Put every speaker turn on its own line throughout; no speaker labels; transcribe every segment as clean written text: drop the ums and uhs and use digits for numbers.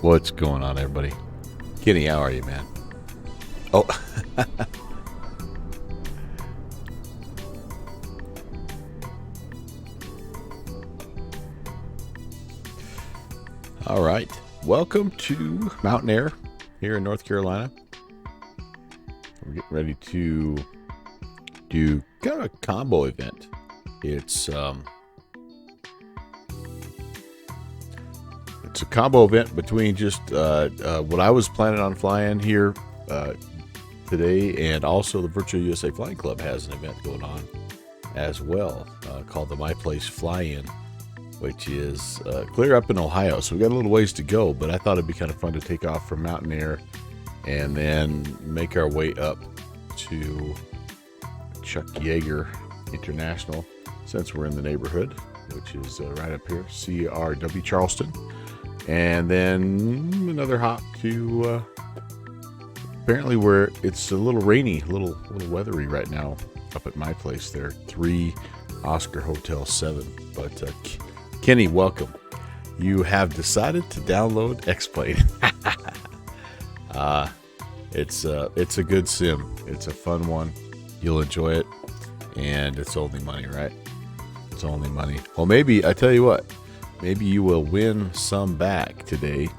What's going on, everybody? Kenny, how are you, man? Oh, all right. Welcome to Mountain Air here in North Carolina. We're getting ready to do kind of a combo event. It's a combo event between just what I was planning on flying here today, and also the Virtual USA Flying Club has an event going on as well called the My Place Fly-In, which is clear up in Ohio. So we got a little ways to go, but I thought it'd be kind of fun to take off from Mountain Air and then make our way up to Chuck Yeager International, since we're in the neighborhood, which is right up here, CRW Charleston. And then another hop to apparently where it's a little rainy, a little weathery right now up at my place there, 3 Oscar Hotel 7. But Kenny, welcome. You have decided to download X-Plane. It's a good sim. It's a fun one. You'll enjoy it, and it's only money, right? It's only money. Well, maybe I tell you what. Maybe you will win some back today,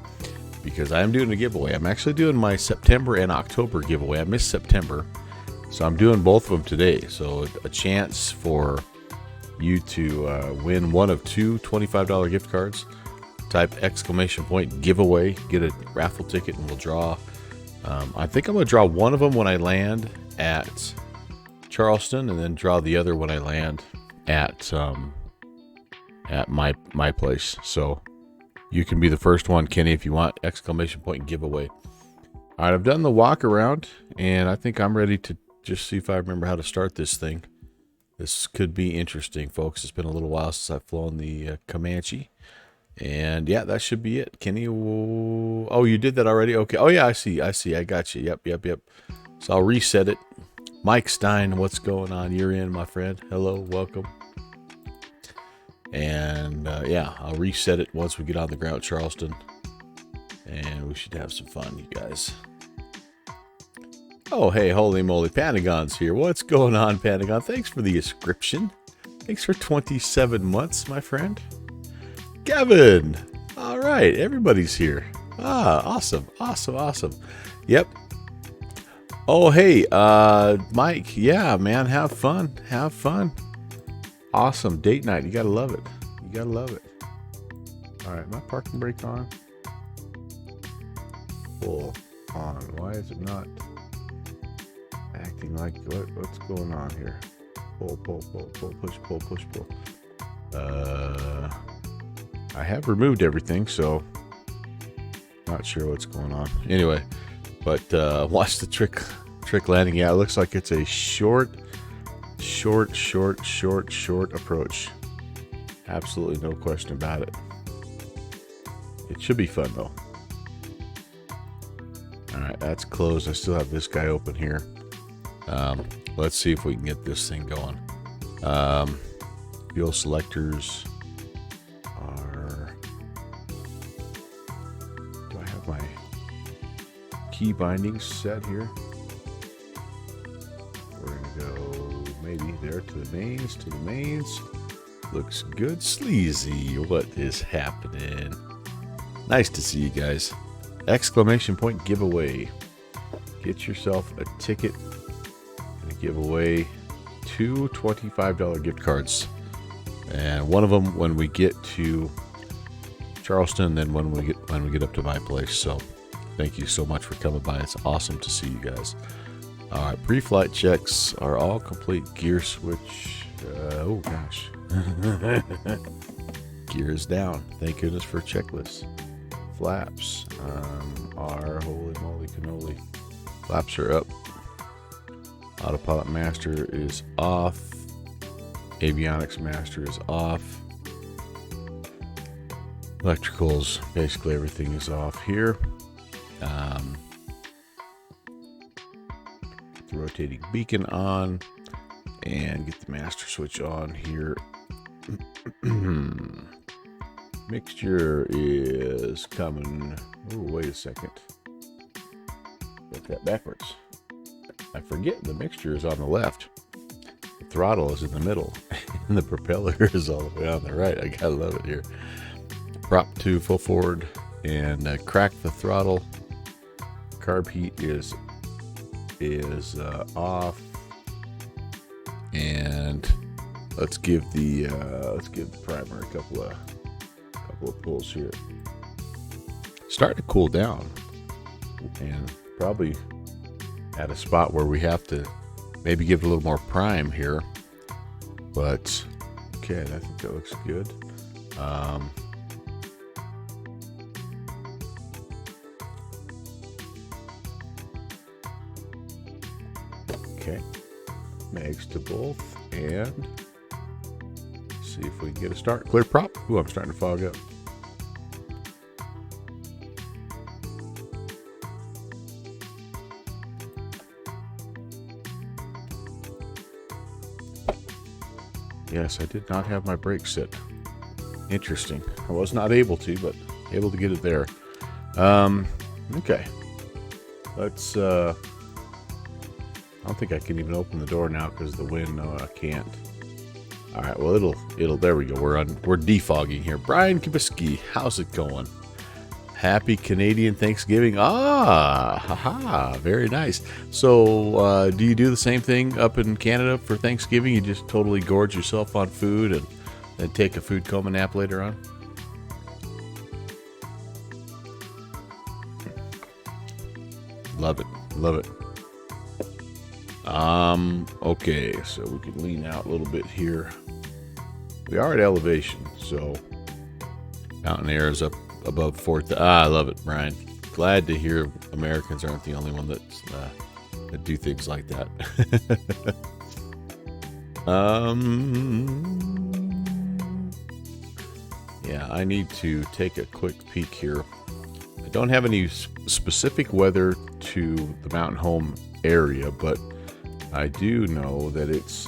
because I'm doing a giveaway. I'm actually doing my September and October giveaway. I missed September, so I'm doing both of them today. So a chance for you to win one of 2 $25 gift cards. Type ! giveaway, get a raffle ticket, and we'll draw. I think I'm going to draw one of them when I land at Charleston, and then draw the other when I land at my place. So you can be the first one, Kenny, if you want ! Giveaway. All right, I've done the walk around, and I think I'm ready to just see if I remember how to start this thing. This could be interesting, folks. It's been a little while since I've flown the Commanche, and yeah, that should be it. Kenny, oh, you did that already? Okay. Oh yeah, I see. I got you. Yep. So I'll reset it. Mike Stein, what's going on? You're in, my friend. Hello, welcome. And yeah, I'll reset it once we get on the ground at Charleston, and we should have some fun, you guys. Oh, hey, holy moly, Pentagon's here. What's going on, Pentagon? Thanks for the subscription. Thanks for 27 months, my friend. Kevin. All right, everybody's here. Awesome. Yep. Oh, hey, Mike. Yeah, man, have fun. Awesome date night. You gotta love it. All right, my parking brake on. Full on. Why is it not acting like what's going on here? Pull, push, pull. I have removed everything, so not sure what's going on. Anyway, but watch the trick landing. Yeah, it looks like it's a short approach. Absolutely no question about it. It should be fun though. All right, that's closed. I still have this guy open here. Let's see if we can get this thing going. Fuel selectors are. Do I have my key bindings set here? We're gonna go maybe there to the mains. Looks good. Sleazy, what is happening? Nice to see you guys. ! Giveaway. Get yourself a ticket and give away 2 $25 gift cards, and one of them when we get to Charleston, then when we get up to my place. So thank you so much for coming by. It's awesome to see you guys. All right, pre-flight checks are all complete. Gear switch. Oh gosh. Gear is down. Thank goodness for checklists. Flaps are holy moly cannoli. Flaps are up. Autopilot master is off. Avionics master is off. Electricals, basically everything is off here. Get the rotating beacon on and get the master switch on here. Mixture is coming. Oh, wait a second. Got that backwards. I forget the mixture is on the left. The throttle is in the middle. And the propeller is all the way on the right. I gotta love it here. Prop 2 full forward and crack the throttle. Carb heat is off. And let's give the primer a couple of pulls here. Starting to cool down, and probably at a spot where we have to maybe give it a little more prime here. But okay, I think that looks good. Okay, mags to both, and see if we can get a start. Clear prop. Ooh, I'm starting to fog up. Yes, I did not have my brakes set. Interesting. I was not able to, but able to get it there. Okay. Let's I don't think I can even open the door now because of the wind. No, I can't. All right, well, it'll. There we go. We're defogging here. Brian Kabiski, how's it going? Happy Canadian Thanksgiving. Haha, very nice. So, do you do the same thing up in Canada for Thanksgiving? You just totally gorge yourself on food and then take a food coma nap later on? Love it. Love it. Okay, so we can lean out a little bit here. We are at elevation, so mountain air is up above 4,000. I love it, Brian. Glad to hear Americans aren't the only one that do things like that. Yeah, I need to take a quick peek here. I don't have any specific weather to the mountain home area, but I do know that it's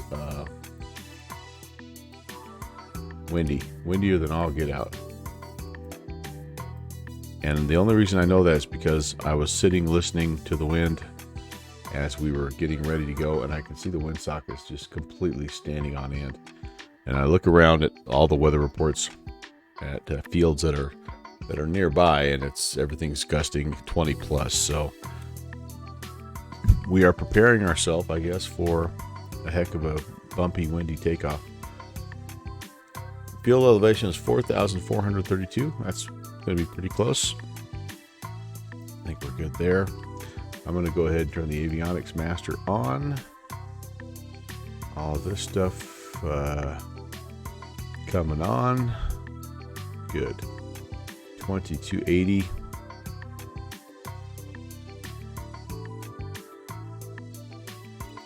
windier than all get out. And the only reason I know that is because I was sitting listening to the wind as we were getting ready to go, and I can see the wind sockets just completely standing on end. And I look around at all the weather reports at fields that are nearby, and everything's gusting 20 plus. So we are preparing ourselves, I guess, for a heck of a bumpy, windy takeoff. Field elevation is 4,432. That's going to be pretty close. I think we're good there. I'm going to go ahead and turn the avionics master on. All this stuff coming on. Good. 2280.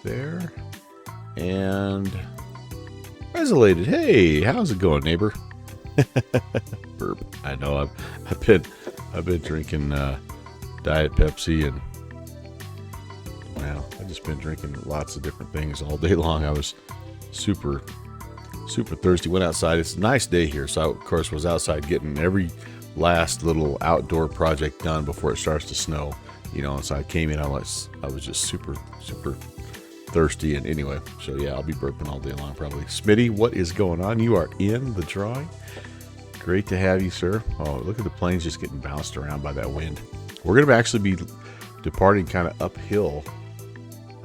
There. And isolated. Hey, how's it going, neighbor? Burp. I know I've been drinking Diet Pepsi, and well, I've just been drinking lots of different things all day long. I was super thirsty. Went outside. It's a nice day here, so I, of course, was outside getting every last little outdoor project done before it starts to snow. So I came in. I was just super thirsty, and anyway, so yeah, I'll be burping all day long probably. Smitty, what is going on? You are in the drawing. Great to have you, sir. Oh, look at the planes just getting bounced around by that wind. We're going to actually be departing kind of uphill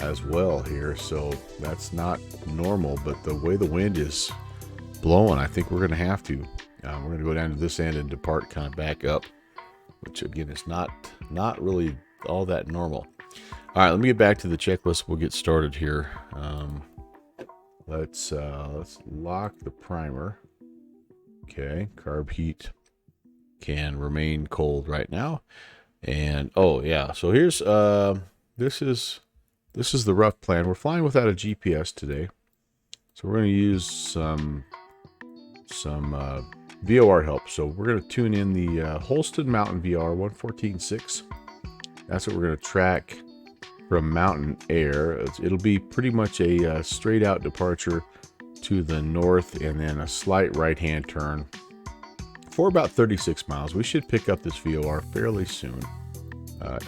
as well here, so that's not normal, but the way the wind is blowing, I think we're going to have to. We're going to go down to this end and depart kind of back up, which again is not really all that normal. All right, let me get back to the checklist. We'll get started here. Let's lock the primer. Okay, carb heat can remain cold right now. And oh yeah, so here's this is the rough plan. We're flying without a GPS today, so we're going to use some VOR help. So we're going to tune in the Holston Mountain VR 114.6. That's what we're going to track from mountain air. It'll be pretty much a straight out departure to the north, and then a slight right hand turn for about 36 miles. We should pick up this VOR fairly soon.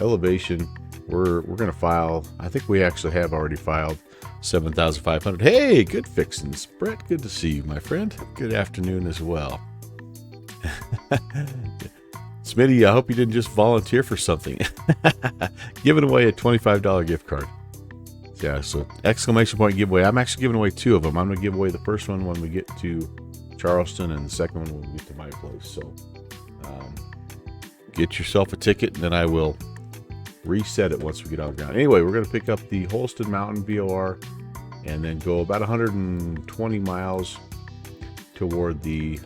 Elevation, we're going to file. I think we actually have already filed 7,500. Hey, good fixins. Brett, good to see you, my friend. Good afternoon as well. Smitty, I hope you didn't just volunteer for something. Giving away a $25 gift card. Yeah, so exclamation point giveaway. I'm actually giving away 2 of them. I'm going to give away the first one when we get to Charleston and the second one when we get to my place. So get yourself a ticket and then I will reset it once we get on the ground. Anyway, we're going to pick up the Holston Mountain VOR and then go about 120 miles toward the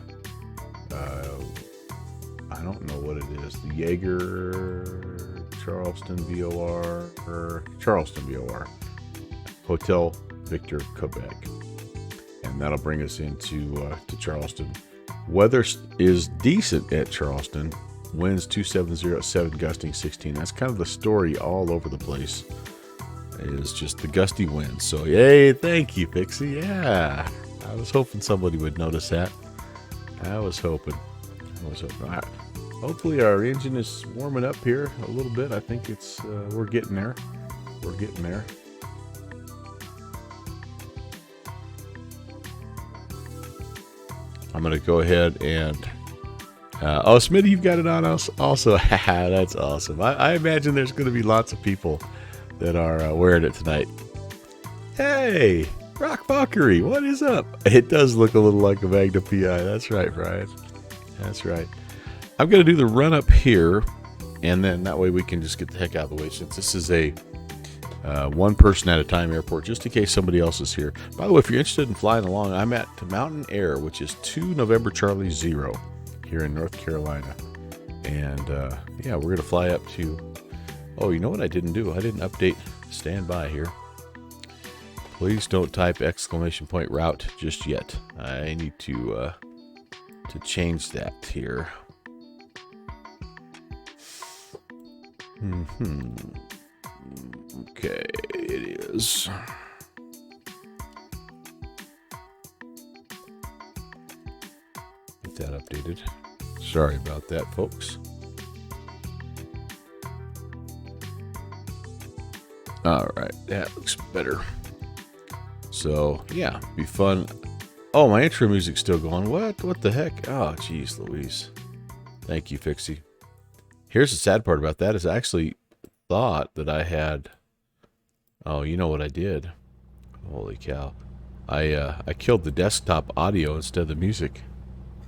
I don't know what it is, the Jaeger Charleston VOR or Charleston VOR Hotel Victor, Quebec, and that'll bring us into to Charleston. Weather is decent at Charleston. Winds 270 at 7, gusting 16. That's kind of the story all over the place. Is just the gusty winds. So yay, thank you, Pixie. Yeah, I was hoping somebody would notice that. I was hoping. Hopefully our engine is warming up here a little bit. I think it's we're getting there. We're getting there. I'm going to go ahead and oh, Smitty, you've got it on us also. That's awesome. I imagine there's going to be lots of people that are wearing it tonight. Hey, Rock Valkyrie, what is up? It does look a little like a Magna PI. That's right, Brian. That's right. I'm going to do the run up here, and then that way we can just get the heck out of the way, since this is a one person at a time airport, just in case somebody else is here. By the way, if you're interested in flying along, I'm at Mountain Air, which is 2 November Charlie 0 here in North Carolina. And yeah, we're going to fly up to, oh, you know what I didn't do? I didn't update standby here. Please don't type exclamation point route just yet. I need to change that here. Okay, it is. Get that updated. Sorry about that, folks. All right, that looks better. So, yeah, be fun. Oh, my intro music's still going. What the heck? Oh, jeez, Louise. Thank you, Fixie. Here's the sad part about that is I actually thought that I had... Oh, you know what I did? Holy cow. I killed the desktop audio instead of the music.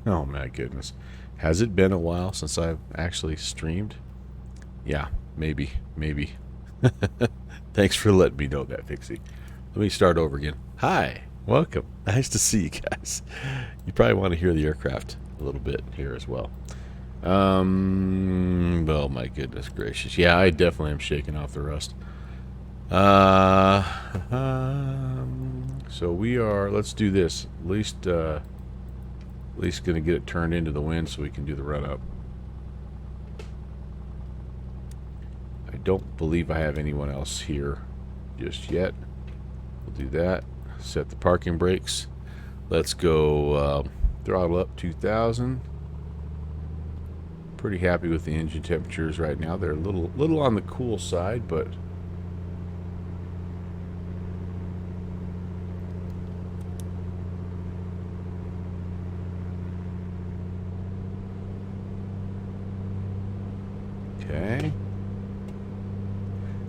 Oh, my goodness. Has it been a while since I've actually streamed? Yeah, maybe. Thanks for letting me know that, Fixie. Let me start over again. Hi, welcome. Nice to see you guys. You probably want to hear the aircraft a little bit here as well. Oh my goodness gracious. Yeah, I definitely am shaking off the rust. So we are, let's do this. At least going to get it turned into the wind so we can do the run up. I don't believe I have anyone else here just yet. We'll do that. Set the parking brakes. Let's go throttle up 2,000. Pretty happy with the engine temperatures right now. They're a little on the cool side, but okay.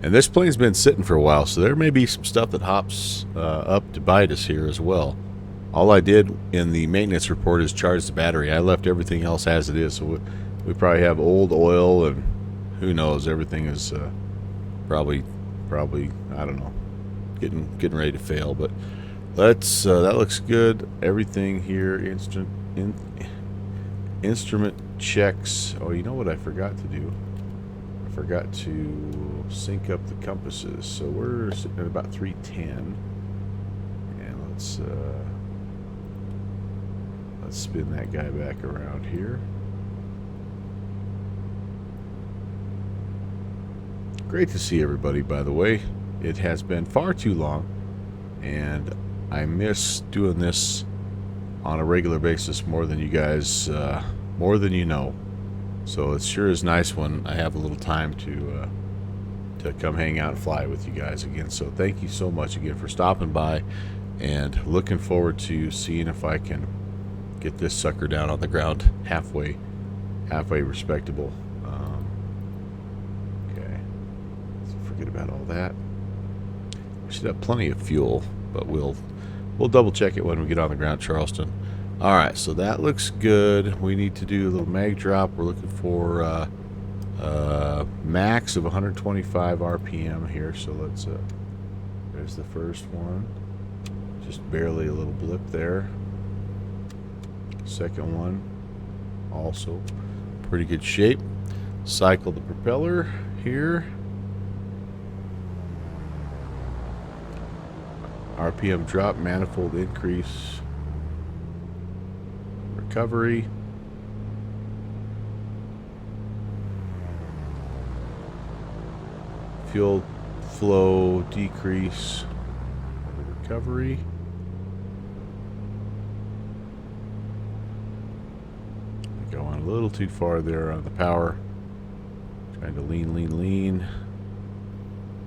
And this plane's been sitting for a while, so there may be some stuff that hops up to bite us here as well. All I did in the maintenance report is charge the battery. I left everything else as it is, so we probably have old oil, and who knows, everything is probably I don't know, getting ready to fail. But let's that looks good. Everything here, instrument checks. Oh, you know what I forgot to do? I forgot to sync up the compasses. So we're sitting at about 310, and let's spin that guy back around here. Great to see everybody, by the way. It has been far too long, and I miss doing this on a regular basis more than you guys more than you know. So it sure is nice when I have a little time to come hang out and fly with you guys again. So thank you so much again for stopping by, and looking forward to seeing if I can get this sucker down on the ground halfway respectable. Okay, so forget about all that. We should have plenty of fuel, but we'll double check it when we get on the ground, Charleston. All right, so that looks good. We need to do a little mag drop. We're looking for max of 125 RPM here. So let's there's the first one, just barely a little blip there. Second one, also pretty good shape. Cycle the propeller here. RPM drop, manifold increase, recovery. Fuel flow decrease, recovery. Going a little too far there on the power. Trying to lean.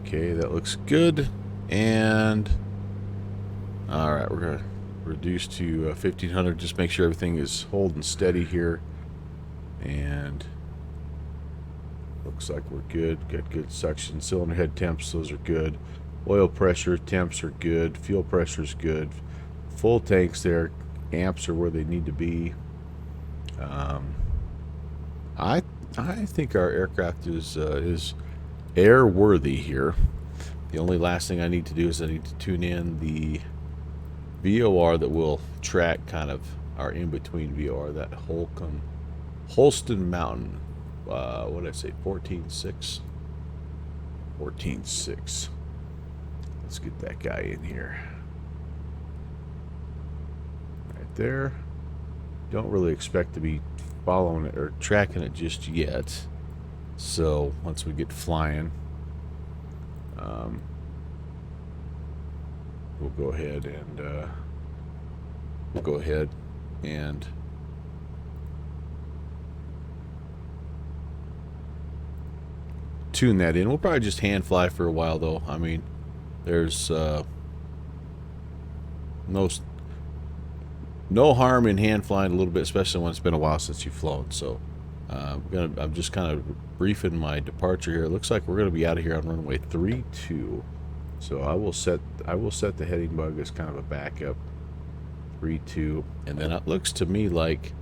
Okay, that looks good. And all right, we're gonna reduce to 1500. Just make sure everything is holding steady here. And looks like we're good. Got good suction. Cylinder head temps, those are good. Oil pressure temps are good. Fuel pressure is good. Full tanks there. Amps are where they need to be. I think our aircraft is airworthy here. The only last thing I need to do is I need to tune in the VOR that will track kind of our in-between VOR, that Holston Mountain. What did I say? 14.6. 14.6. Let's get that guy in here. Right there. Don't really expect to be following it or tracking it just yet. So once we get flying, we'll go ahead and tune that in. We'll probably just hand fly for a while, though. I mean, there's no harm in hand flying a little bit, especially when it's been a while since you've flown. So I'm just kind of briefing my departure here. It looks like we're going to be out of here on runway 32. So I will set the heading bug as kind of a backup. 32, and then it looks to me like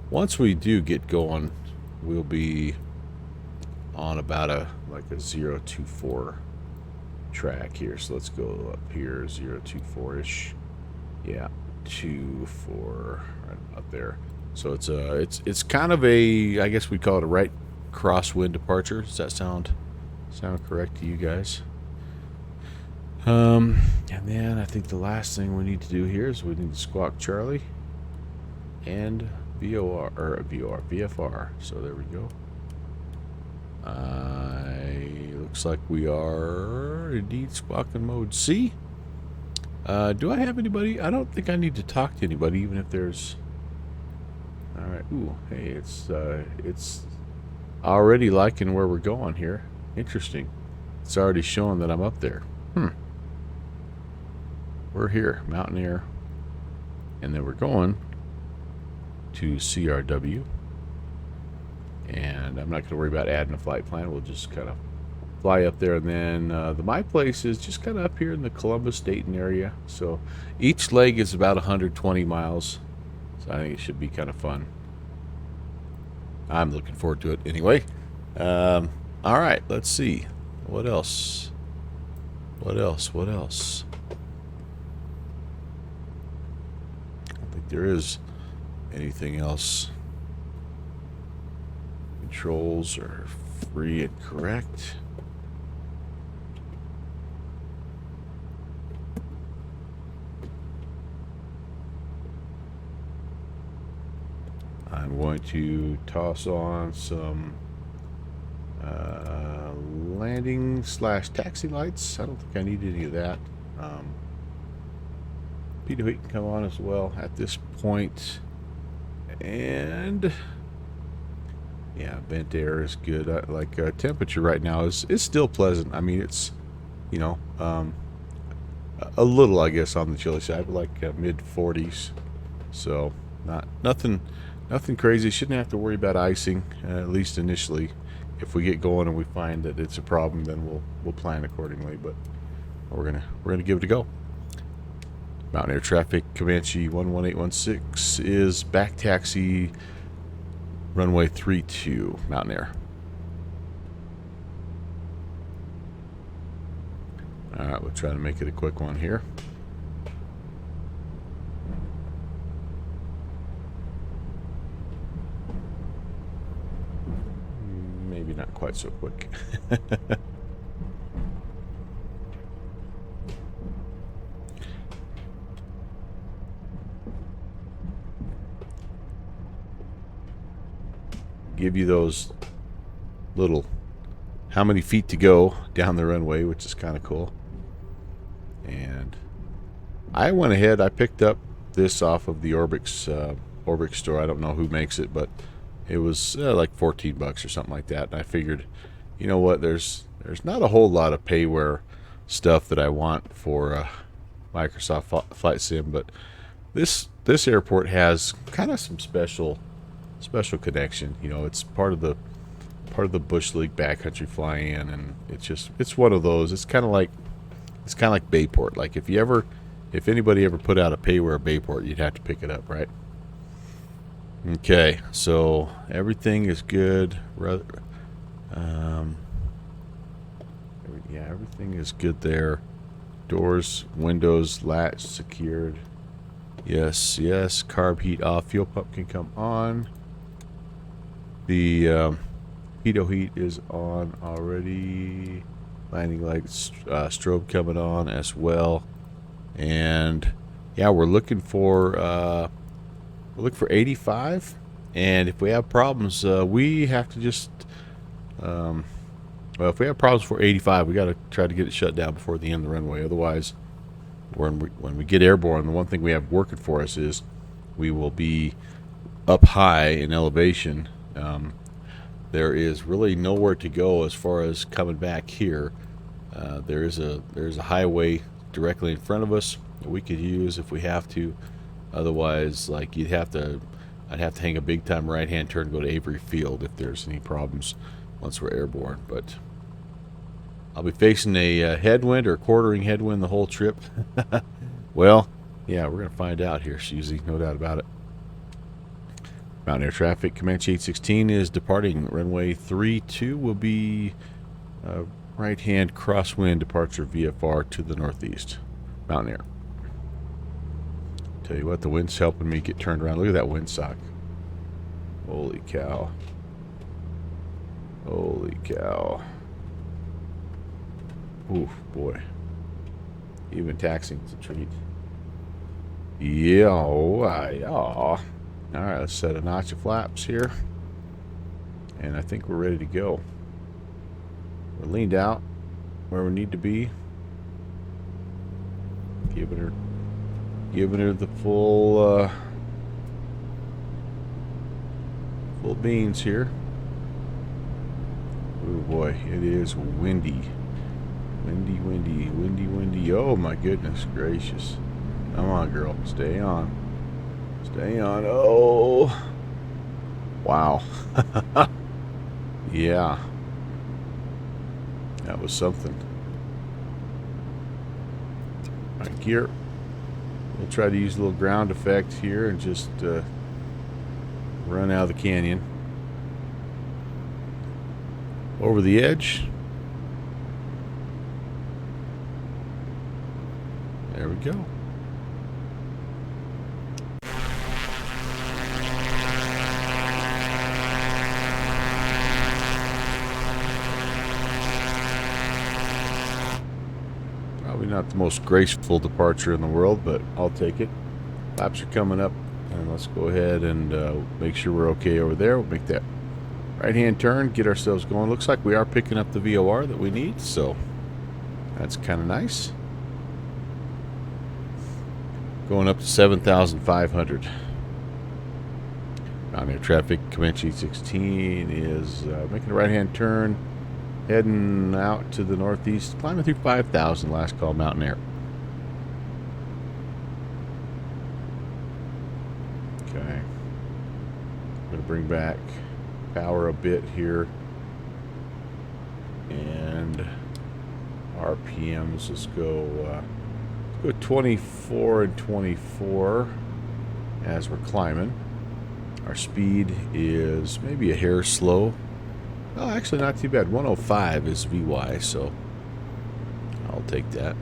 once we do get going, we'll be on about a 024 track here. So let's go up here, 024-ish. Yeah, 24 right up there. So it's kind of a, I guess we'd call it a right crosswind departure. Does that sound correct to you guys? And then I think the last thing we need to do here is we need to squawk Charlie and VFR. So there we go. Looks like we are indeed squawking mode C. Do I have anybody? I don't think I need to talk to anybody, even if there's... Alright, ooh, hey, it's already liking where we're going here. Interesting. It's already showing that I'm up there. We're here, Mountaineer. And then we're going to CRW. And I'm not going to worry about adding a flight plan. We'll just kind of fly up there. And then my place is just kind of up here in the Columbus, Dayton area. So each leg is about 120 miles. So I think it should be kind of fun. I'm looking forward to it anyway. All right, let's see. What else? What else? I don't think there is anything else. Controls are free and correct. I'm going to toss on some landing / taxi lights. I don't think I need any of that. P2 can come on as well at this point. And Yeah, vent air is good. Temperature right now is still pleasant. I mean, it's you know a little, I guess, on the chilly side, but like mid 40s. So not nothing crazy. Shouldn't have to worry about icing, at least initially. If we get going and we find that it's a problem, then we'll plan accordingly. But we're gonna give it a go. Mountain Air Traffic Comanche 11816 is back taxi runway 32 Mountain Air. All right, we'll try to make it a quick one here. Maybe not quite so quick. Give you those little how many feet to go down the runway, which is kind of cool. And I went ahead, I picked up this off of the Orbix store. I don't know who makes it, but it was like $14 or something like that. And I figured, you know what, there's not a whole lot of payware stuff that I want for Microsoft Flight Sim, but this airport has kind of some special connection. You know, it's part of the Bush League backcountry fly-in, and it's one of those. It's kind of like Bayport. Like if anybody ever put out a payware Bayport, you'd have to pick it up, right? Okay, so everything is good. Yeah, everything is good there. Doors, windows, latch secured. Yes, carb heat off. Fuel pump can come on. The Heato heat is on already. Landing lights, strobe coming on as well. And yeah, we're looking for 85. And if we have problems, we have to just well, if we have problems for 85, we got to try to get it shut down before the end of the runway. Otherwise, when we get airborne, the one thing we have working for us is we will be up high in elevation. There is really nowhere to go as far as coming back here. There's a highway directly in front of us that we could use if we have to. Otherwise, like I'd have to hang a big time right hand turn and go to Avery Field if there's any problems once we're airborne. But I'll be facing a headwind or quartering headwind the whole trip. Well, yeah, we're gonna find out here, Susie, no doubt about it. Mountain Air Traffic Comanche 816 is departing runway 32. Will be right-hand crosswind departure VFR to the northeast. Mountain Air. Tell you what, the wind's helping me get turned around. Look at that windsock. Holy cow. Holy cow. Oof, boy. Even taxiing's a treat. Yeah, All right, let's set a notch of flaps here. And I think we're ready to go. We're leaned out where we need to be. Giving her the full beans here. Oh boy, it is windy. Windy. Oh my goodness gracious. Come on, girl. Stay on. Oh. Wow. Yeah. That was something. All right, gear. We'll try to use a little ground effect here and just run out of the canyon. Over the edge. There we go. Probably not the most graceful departure in the world, but I'll take it. Laps are coming up, and let's go ahead and make sure we're okay over there. We'll make that right-hand turn, get ourselves going. Looks like we are picking up the VOR that we need, so that's kind of nice. Going up to 7,500. Mountain On air traffic, Commanche 16 is making a right-hand turn, heading out to the northeast, climbing through 5,000, last call Mountain Air. Okay. I'm going to bring back power a bit here. And RPMs, let's go 24 and 24 as we're climbing. Our speed is maybe a hair slow. Oh, actually not too bad. 105 is VY, so I'll take that.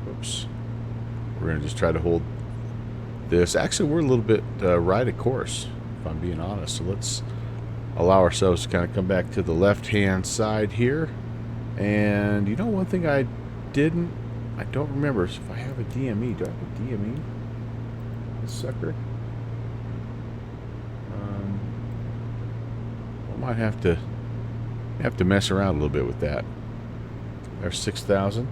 Whoops. We're going to just try to hold this. Actually, we're a little bit right of course, if I'm being honest. So let's allow ourselves to kind of come back to the left-hand side here. And you know, one thing I don't remember is if I have a DME. Do I have a DME? This sucker? I might have to mess around a little bit with that. There's 6,000.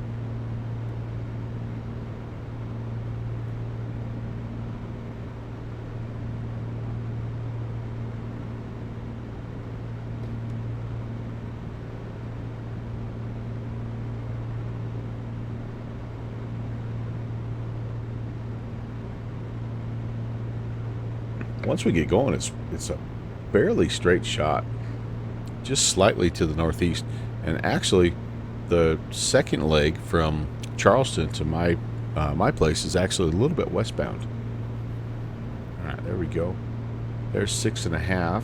Once we get going, it's a fairly straight shot, just slightly to the northeast. And actually, the second leg from Charleston to my place is actually a little bit westbound. All right, there we go. There's 6.5.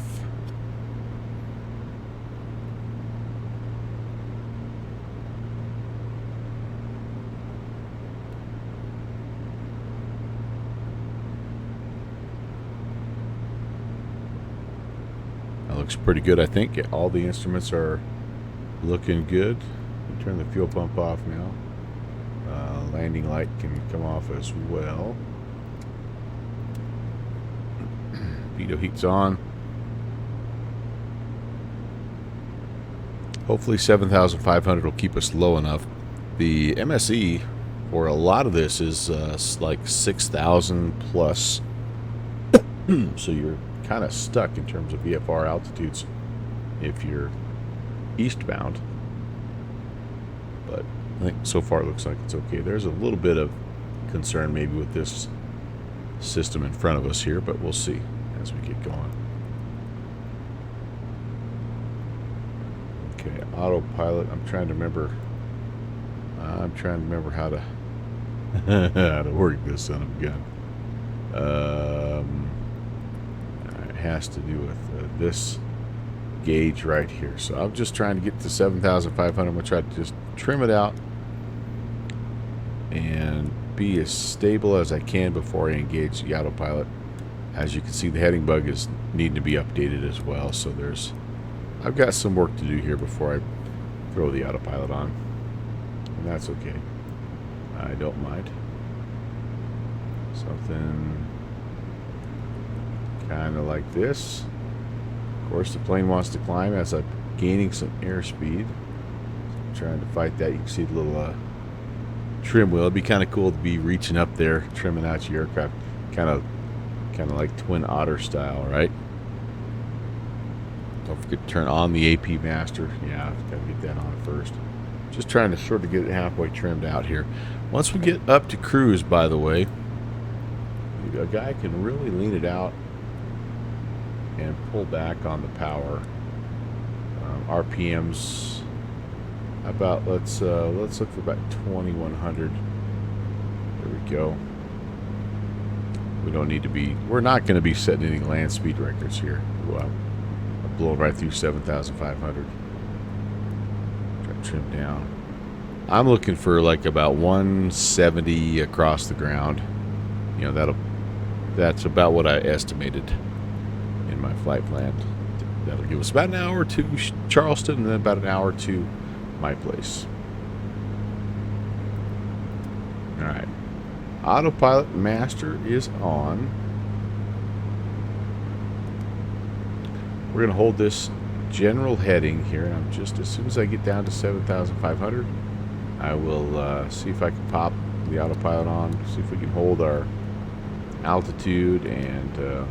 Looks pretty good, I think. All the instruments are looking good. Turn the fuel pump off now. Landing light can come off as well. Pitot heat's on. Hopefully 7,500 will keep us low enough. The MSE for a lot of this is like 6,000 plus. So you're kind of stuck in terms of VFR altitudes if you're eastbound, but I think so far it looks like it's okay. There's a little bit of concern maybe with this system in front of us here, but we'll see as we get going. Okay, autopilot. I'm trying to remember how to how to work this son of a gun. Has to do with this gauge right here. So I'm just trying to get to 7,500. I'm going to try to just trim it out and be as stable as I can before I engage the autopilot. As you can see, the heading bug is needing to be updated as well. So I've got some work to do here before I throw the autopilot on. And that's okay. I don't mind. Something kind of like this. Of course, the plane wants to climb as I'm gaining some airspeed. So I'm trying to fight that. You can see the little trim wheel. It'd be kind of cool to be reaching up there, trimming out your aircraft, kind of like Twin Otter style, right? Don't forget to turn on the AP master. Yeah, I've got to get that on first. Just trying to sort of get it halfway trimmed out here. Once we get up to cruise, by the way, a guy can really lean it out and pull back on the power. RPMs about let's look for about 2,100. There we go. We don't need to be. We're not going to be setting any land speed records here. Wow, I'm blowing right through 7,500. Try to trim down. I'm looking for like about 170 across the ground. You know, that's about what I estimated in my flight plan. That'll give us about an hour to Charleston and then about an hour to my place. All right. Autopilot master is on. We're going to hold this general heading here. And I'm just, as soon as I get down to 7,500, I will see if I can pop the autopilot on, see if we can hold our altitude and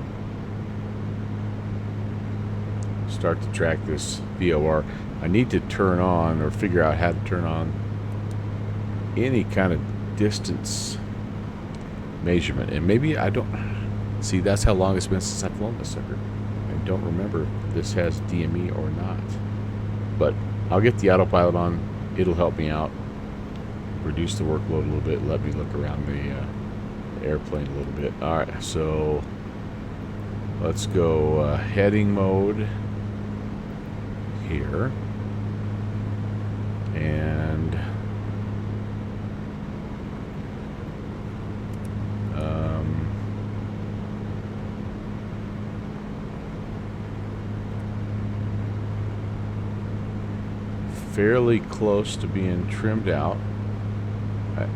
start to track this VOR. I need to turn on or figure out how to turn on any kind of distance measurement. And maybe I don't... See, that's how long it's been since I've flown this sucker. I don't remember if this has DME or not. But I'll get the autopilot on. It'll help me out. Reduce the workload a little bit. Let me look around the airplane a little bit. Alright, so let's go heading mode here. And fairly close to being trimmed out.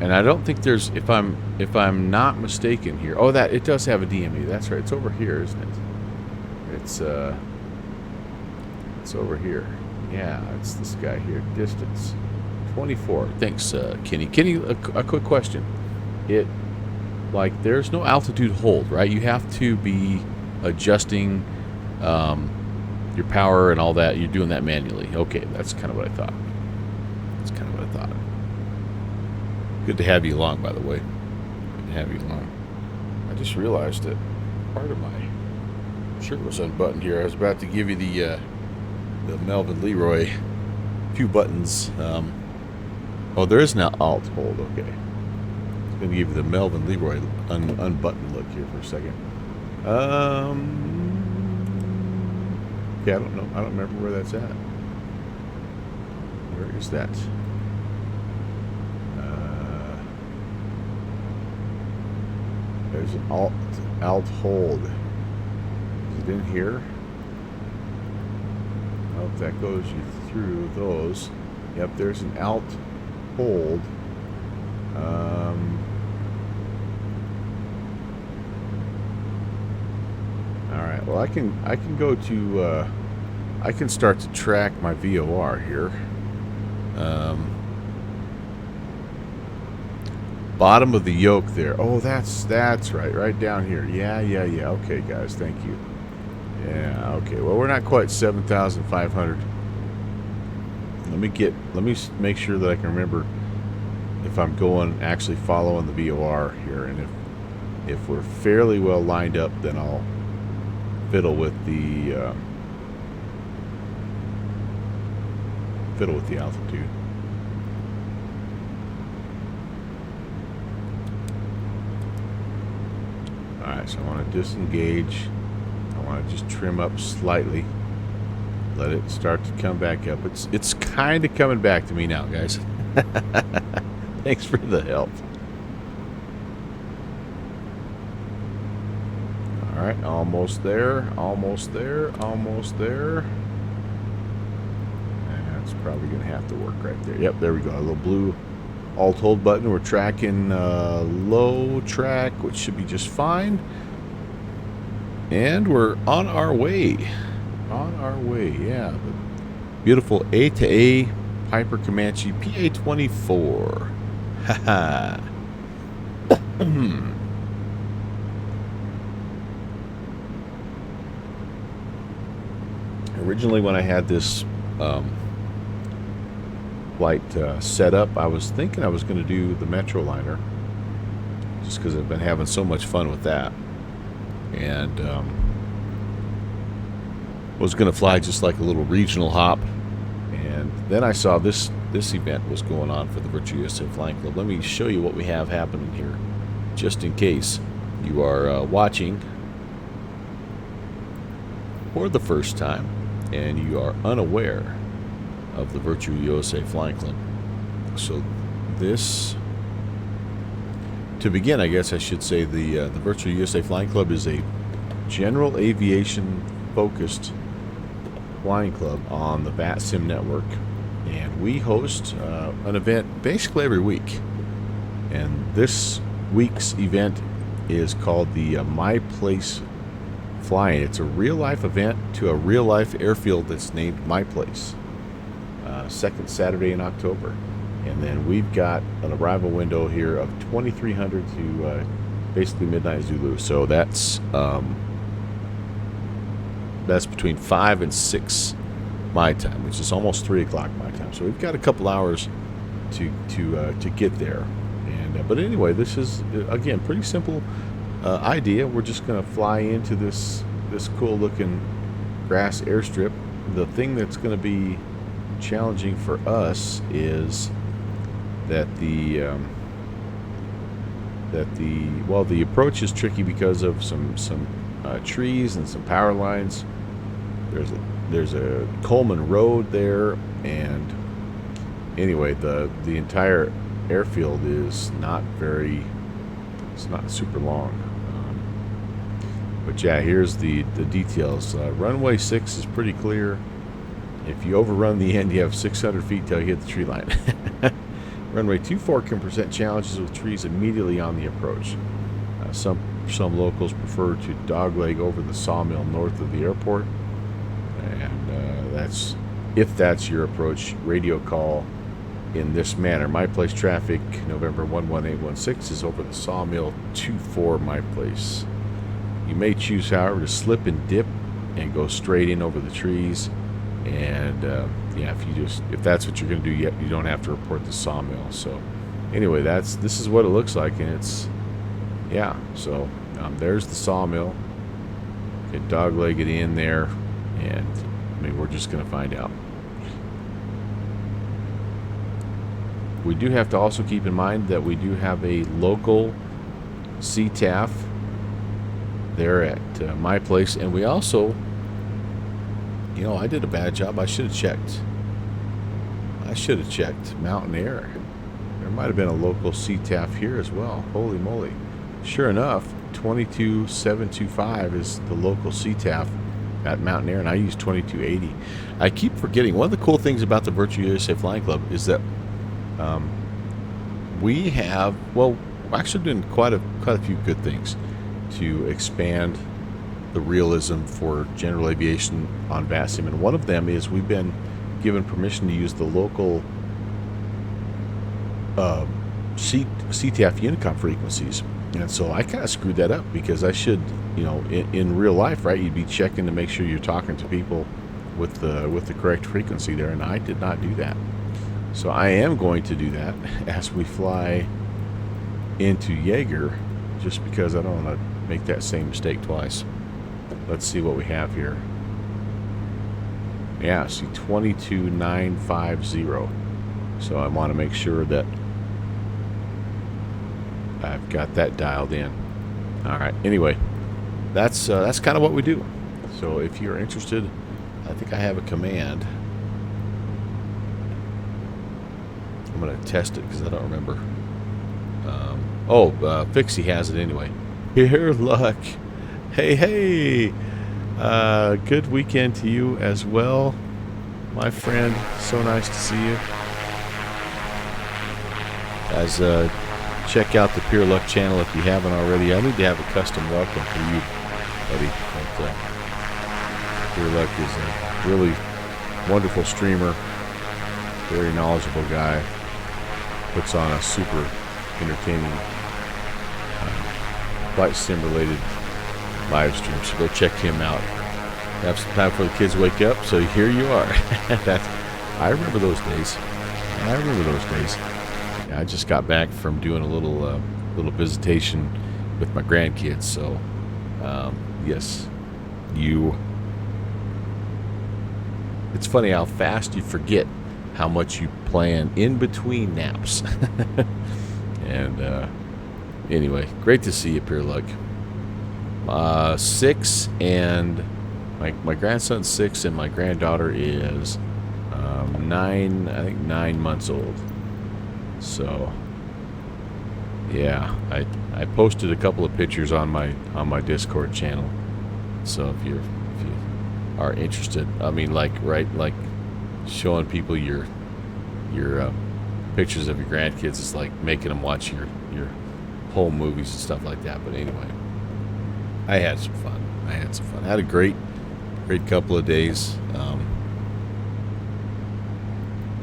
And I don't think there's, if I'm not mistaken here. Oh, that it does have a DME. That's right. It's over here, isn't it? It's over here. Yeah, it's this guy here. Distance 24. Thanks, Kenny. Kenny, a quick question. Like, there's no altitude hold, right? You have to be adjusting your power and all that. You're doing that manually. Okay, that's kind of what I thought. That's kind of what I thought. Good to have you along, by the way. Good to have you along. I just realized that part of my shirt was unbuttoned here. I was about to give you the Melvin Leroy few buttons. Oh, there is an alt hold. Okay. I'm going to give you the Melvin Leroy unbuttoned look here for a second. Okay, I don't know. I don't remember where that's at. Where is that? There's an alt hold. Is it in here? Oh, that goes you through those. Yep, there's an alt hold. All right. Well, I can go to. I can start to track my VOR here. Bottom of the yoke there. Oh, that's right. Right down here. Yeah. Okay, guys. Thank you. Yeah, okay. Well, we're not quite 7,500. Let me make sure that I can remember if I'm actually following the VOR here, and if we're fairly well lined up, then I'll fiddle with the altitude. Alright, so I want to disengage. I want to just trim up slightly. Let it start to come back up. It's kind of coming back to me now, guys. Thanks for the help. Alright, almost there. Almost there. Almost there. That's probably going to have to work right there. Yep, there we go. A little blue alt hold button. We're tracking low track, which should be just fine. And we're on our way. On our way, yeah. The beautiful A2A Piper Commanche PA-24. Haha. Originally, when I had this flight set up, I was thinking I was going to do the Metroliner, just because I've been having so much fun with that. And was going to fly just like a little regional hop. And then I saw this event was going on for the Virtual USA Flying Club. Let me show you what we have happening here, just in case you are watching for the first time and you are unaware of the Virtual USA Flying Club. So this, to begin, I guess I should say the Virtual USA Flying Club is a general aviation focused flying club on the VATSIM network, and we host an event basically every week. And this week's event is called the My Place Flying. It's a real-life event to a real-life airfield that's named My Place. Second Saturday in October. And then we've got an arrival window here of 2300 to basically midnight Zulu. So that's that's between 5 and 6 my time, which is almost 3 o'clock my time. So we've got a couple hours to get there. And but anyway, this is again pretty simple idea. We're just going to fly into this cool looking grass airstrip. The thing that's going to be challenging for us is that the approach is tricky because of some trees and some power lines. There's a Coleman Road there, and anyway, the entire airfield is not super long. But yeah, here's the details. Runway 6 is pretty clear. If you overrun the end, you have 600 feet till you hit the tree line. Runway 24 can present challenges with trees immediately on the approach. Some locals prefer to dogleg over the sawmill north of the airport, and if that's your approach, radio call in this manner. My place traffic, November 11816, is over the sawmill 24 my place. You may choose, however, to slip and dip and go straight in over the trees. And yeah, if that's what you're going to do, you don't have to report the sawmill. So anyway, this is what it looks like, and it's So there's the sawmill. You can dogleg it in there, and I mean, we're just going to find out. We do have to also keep in mind that we do have a local CTAF there at my place, and we also, I did a bad job. I should have checked Mountain Air. There might have been a local CTAF here as well. Holy moly. Sure enough, 22725 is the local CTAF at Mountain Air, and I use 2280. I keep forgetting, one of the cool things about the Virtual USA Flying Club is that we have, we're actually doing quite a few good things to expand the realism for general aviation on VATSIM, and one of them is we've been given permission to use the local CTAF Unicom frequencies. And so I kind of screwed that up, because I should, in real life, right, you'd be checking to make sure you're talking to people with the correct frequency there, and I did not do that. So I am going to do that as we fly into Jaeger, just because I don't want to make that same mistake twice. Let's see what we have here. Yeah, see 22950. So I want to make sure that I've got that dialed in. All right. Anyway, that's kind of what we do. So if you're interested, I think I have a command. I'm going to test it because I don't remember. Fixie has it anyway. Here, luck. Hey. Good weekend to you as well, my friend. So nice to see you. Guys, check out the Pure Luck channel if you haven't already. I need to have a custom welcome for you, buddy. But, Pure Luck is a really wonderful streamer, very knowledgeable guy, puts on a super entertaining flight sim related live stream, so go check him out. Have some time before the kids wake up, so here you are. I remember those days. I just got back from doing a little visitation with my grandkids, so yes, it's funny how fast you forget how much you plan in between naps. And anyway, great to see you, Pure Luck. 6, and my grandson's 6, and my granddaughter is 9 months old. So yeah, I posted a couple of pictures on my Discord channel, so if you are interested, I mean, like showing people your pictures of your grandkids is like making them watch your home movies and stuff like that. But anyway, I had some fun. I had a great couple of days.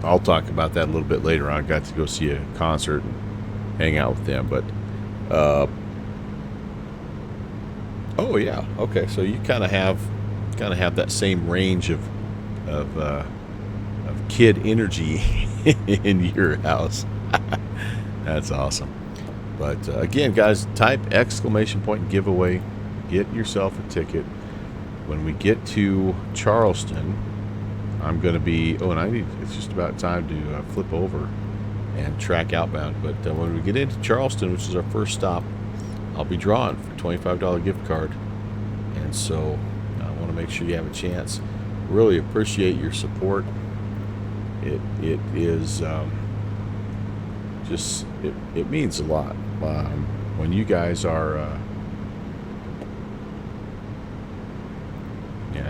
I'll talk about that a little bit later on. I got to go see a concert and hang out with them. But oh yeah, okay. So you kind of have kind of have that same range of kid energy in your house. That's awesome. But again, guys, type !giveaway. Get yourself a ticket. When we get to Charleston, I'm going to be... Oh, and it's just about time to flip over and track outbound. But when we get into Charleston, which is our first stop, I'll be drawing for a $25 gift card. And so I want to make sure you have a chance. Really appreciate your support. It is just it means a lot when you guys are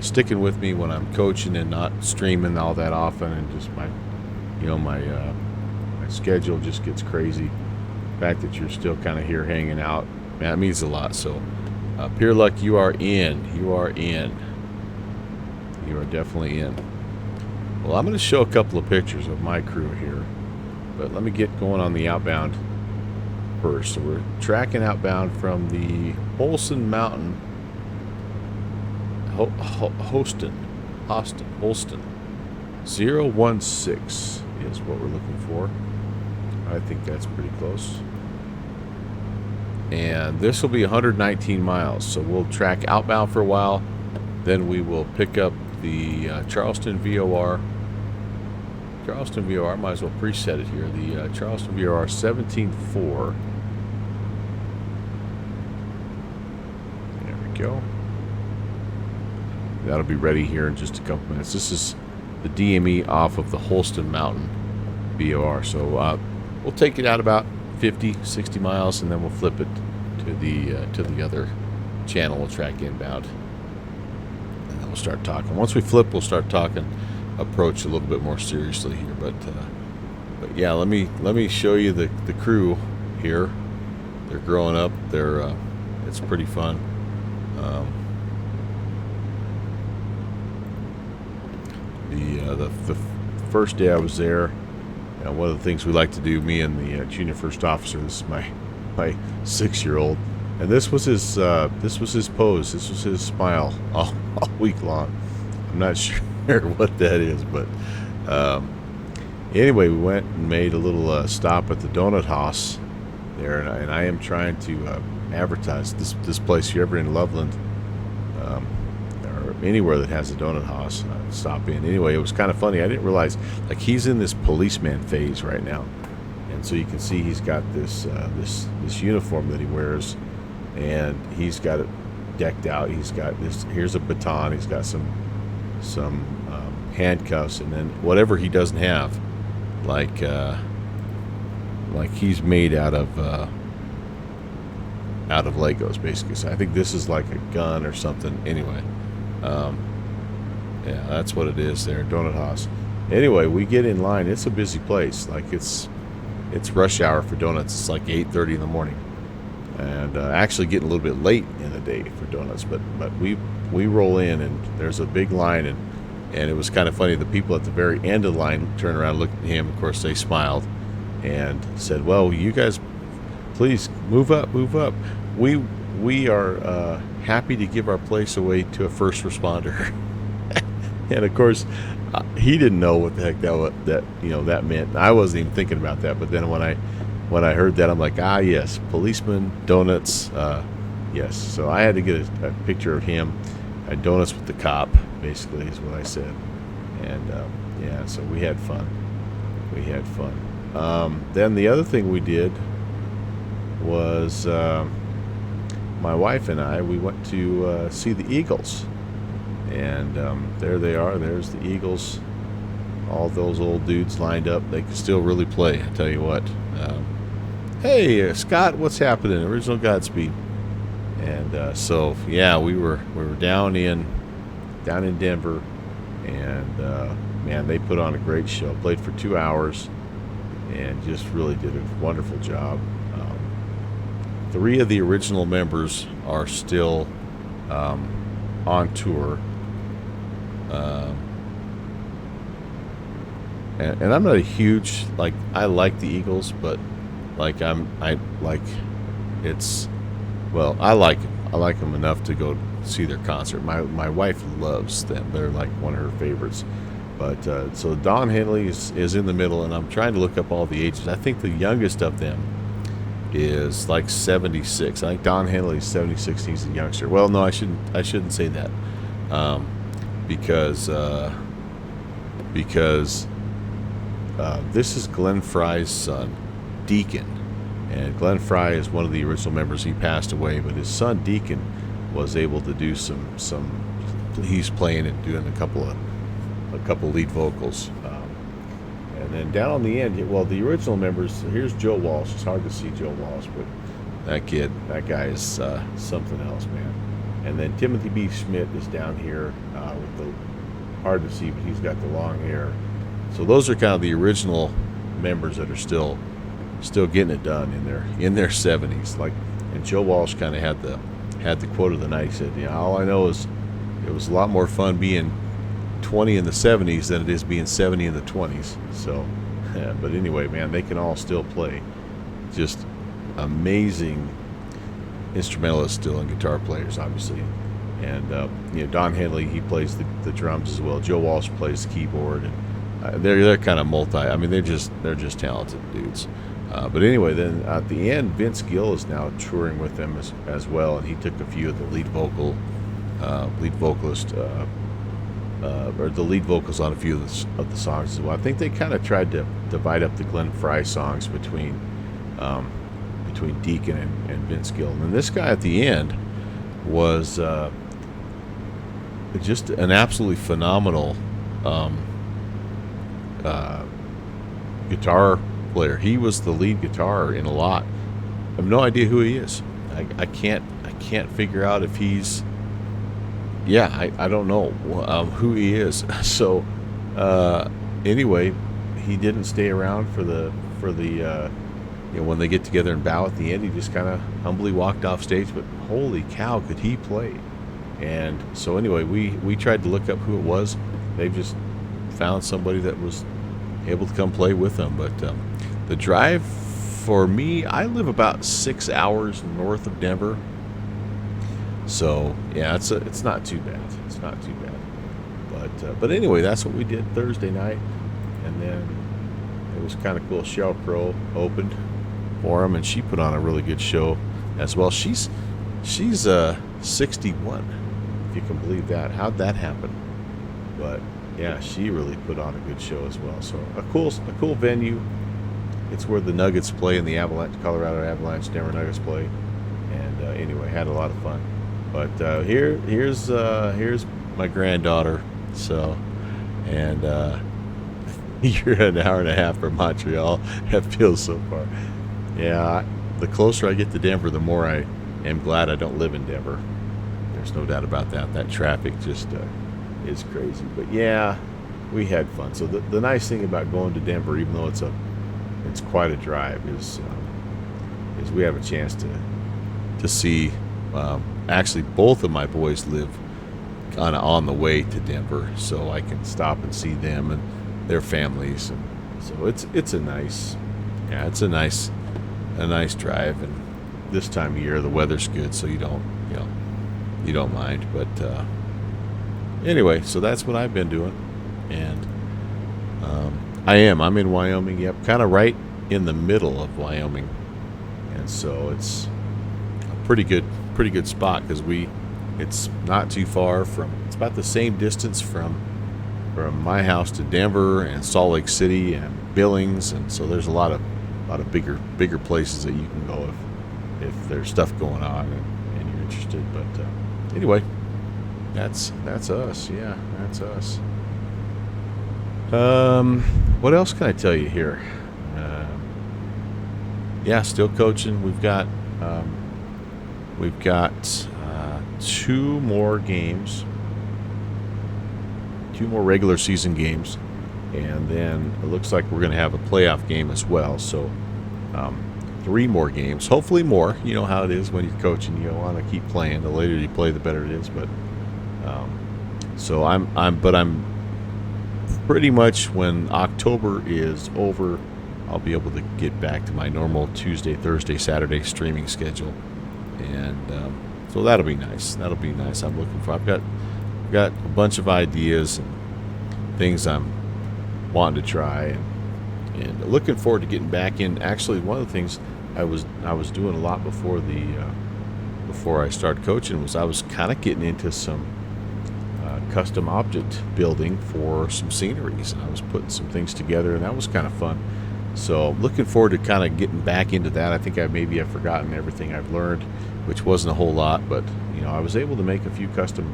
sticking with me when I'm coaching and not streaming all that often, and just my schedule just gets crazy. The fact that you're still kind of here hanging out, man, it means a lot. So Pure Luck, you are in. You are definitely in. Well, I'm going to show a couple of pictures of my crew here, but let me get going on the outbound first. So we're tracking outbound from the Holston Mountain, Holston 016 is what we're looking for. I think that's pretty close. And this will be 119 miles. So we'll track outbound for a while, then we will pick up the Charleston VOR. Charleston VOR, might as well preset it here. The Charleston VOR 17.4. There we go. That'll be ready here in just a couple minutes. This is the DME off of the Holston Mountain VOR. So we'll take it out about 50, 60 miles, and then we'll flip it to the other channel. We'll track inbound, and then we'll start talking. Once we flip, we'll start talking approach a little bit more seriously here. But yeah, let me show you the crew here. They're growing up. It's pretty fun. The first day I was there, one of the things we like to do, me and the junior first officer, this is my 6-year-old, and this was his pose, this was his smile all week long. I'm not sure what that is, but anyway, we went and made a little stop at the Donut House there, and I am trying to advertise this place. If you're ever in Loveland, or anywhere that has a donut house, stop in. Anyway, it was kind of funny. I didn't realize, like, he's in this policeman phase right now, and so you can see he's got this uniform that he wears, and he's got it decked out. He's got this. Here's a baton. He's got some handcuffs, and then whatever he doesn't have, like he's made out of Legos, basically. So I think this is like a gun or something. Anyway, yeah, that's what it is there, Donut House. Anyway, we get in line. It's a busy place. Like, it's rush hour for donuts. It's like 8:30 in the morning, and actually getting a little bit late in the day for donuts. But we roll in, and there's a big line, and it was kind of funny. The people at the very end of the line turned around and looked at him. Of course, they smiled and said, "Well, you guys, please move up. We are happy to give our place away to a first responder." And of course, he didn't know what the heck that meant. I wasn't even thinking about that. But then when I heard that, I'm like, yes, policeman, donuts, yes. So I had to get a picture of him. Donuts with the cop, basically, is what I said. And yeah, so we had fun. Then the other thing we did was my wife and I, we went to see the Eagles. And there they are. There's the Eagles. All those old dudes lined up. They can still really play, I tell you what. Hey, Scott, what's happening? Original Godspeed. And so, yeah, we were down in Denver, and man, they put on a great show. Played for 2 hours, and just really did a wonderful job. 3 of the original members are still on tour. And I'm not a huge, like, I like the Eagles, but like I like them enough to go see their concert. My wife loves them. They're like one of her favorites. But so Don Henley is in the middle, and I'm trying to look up all the ages. I think the youngest of them is like 76. I think Don Henley's 76. He's a youngster. Well, no, I shouldn't say that, because this is Glenn Fry's son, Deacon, and Glenn Fry is one of the original members. He passed away, but his son Deacon was able to do some. He's playing and doing a couple lead vocals. And then down on the end, well, the original members, here's Joe Walsh. It's hard to see Joe Walsh, but that guy is something else, man. And then Timothy B. Schmidt is down here with the, hard to see, but he's got the long hair. So those are kind of the original members that are still getting it done in their 70s. Like, and Joe Walsh kind of had the quote of the night. He said, all I know is it was a lot more fun being 20 in the 70s than it is being 70 in the 20s. So, but anyway, man, they can all still play. Just amazing instrumentalists still, and guitar players, obviously. And Don Henley, he plays the drums as well. Joe Walsh plays the keyboard, and they're kind of multi. I mean, they're just talented dudes. But anyway, then at the end, Vince Gill is now touring with them as well, and he took a few of the lead vocals on a few of the songs as well. I think they kind of tried to divide up the Glenn Fry songs between Deacon and Vince Gill. And then this guy at the end was just an absolutely phenomenal guitar player. He was the lead guitar in a lot. I have no idea who he is. I can't figure out if he's. Yeah, I don't know who he is. So anyway, he didn't stay around for the when they get together and bow at the end. He just kind of humbly walked off stage. But holy cow, could he play! And so anyway, we tried to look up who it was. They just found somebody that was able to come play with them. But the drive for me, I live about 6 hours north of Denver. So yeah, it's not too bad. It's not too bad. But anyway, that's what we did Thursday night, and then it was kind of cool. Sheryl Crow opened for him, and she put on a really good show as well. She's 61, if you can believe that. How'd that happen? But yeah, she really put on a good show as well. So a cool venue. It's where the Nuggets play, and the Colorado Avalanche, Denver Nuggets play. And anyway, had a lot of fun. But here's my granddaughter. So, and you're an hour and a half from Montreal. That feels so far. Yeah, the closer I get to Denver, the more I am glad I don't live in Denver. There's no doubt about that. That traffic just is crazy. But yeah, we had fun. So the nice thing about going to Denver, even though it's quite a drive, is we have a chance to see. Actually, both of my boys live kind of on the way to Denver, so I can stop and see them and their families, and so it's a nice drive. And this time of year, the weather's good, so you don't mind. But anyway, so that's what I've been doing, and I'm in Wyoming. Yep, kind of right in the middle of Wyoming, and so it's a pretty good spot because it's not too far from. It's about the same distance from my house to Denver and Salt Lake City and Billings, and so there's a lot of bigger places that you can go if there's stuff going on and you're interested. But anyway, that's us. Yeah, that's us. What else can I tell you here? Yeah, still coaching. We've got 2 more games, 2 more regular season games, and then it looks like we're going to have a playoff game as well. So 3 more games, hopefully more. You know how it is when you're coaching; you want to keep playing. The later you play, the better it is. But so I'm pretty much, when October is over, I'll be able to get back to my normal Tuesday, Thursday, Saturday streaming schedule, and So that'll be nice. That'll be nice. I'm looking for. I've got a bunch of ideas and things I'm wanting to try, and looking forward to getting back in. Actually, one of the things I was doing a lot before I started coaching was I was kind of getting into some custom object building for some sceneries, and I was putting some things together, and that was kind of fun. So looking forward to kind of getting back into that. I think maybe I've forgotten everything I've learned, which wasn't a whole lot, but I was able to make a few custom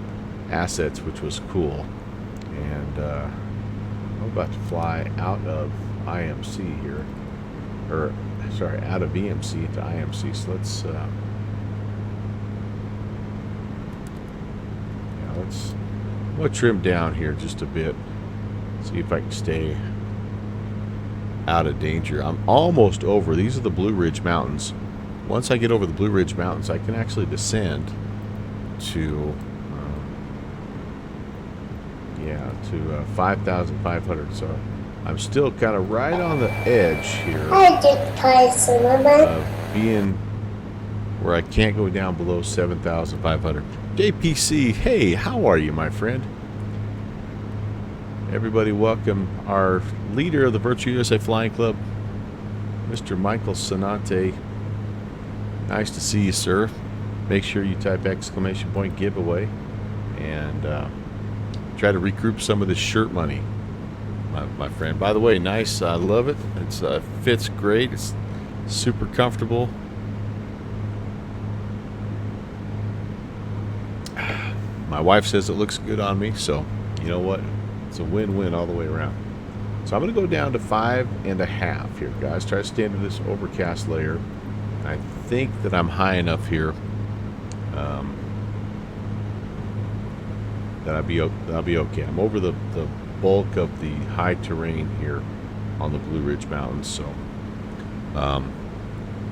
assets, which was cool. And I'm about to fly out of IMC here, or sorry, out of VMC to IMC. So let's I'm gonna trim down here just a bit, see if I can stay out of danger. I'm almost over. These are the Blue Ridge Mountains. Once I get over the Blue Ridge Mountains, I can actually descend to 5,500. So I'm still kind of right on the edge here of being where I can't go down below 7,500. JPC, hey, how are you, my friend? Everybody welcome our leader of the Virtual USA Flying Club, Mr. Michael Sonante. Nice to see you, sir. Make sure you type ! giveaway and try to recoup some of this shirt money, my friend. By the way, nice. I love it. It's fits great. It's super comfortable. My wife says it looks good on me, so you know what? It's a win-win all the way around. So I'm going to go down to 5.5 here, guys. Try to stay under this overcast layer. I think that I'm high enough here that I'll be okay. I'm over the bulk of the high terrain here on the Blue Ridge Mountains. So,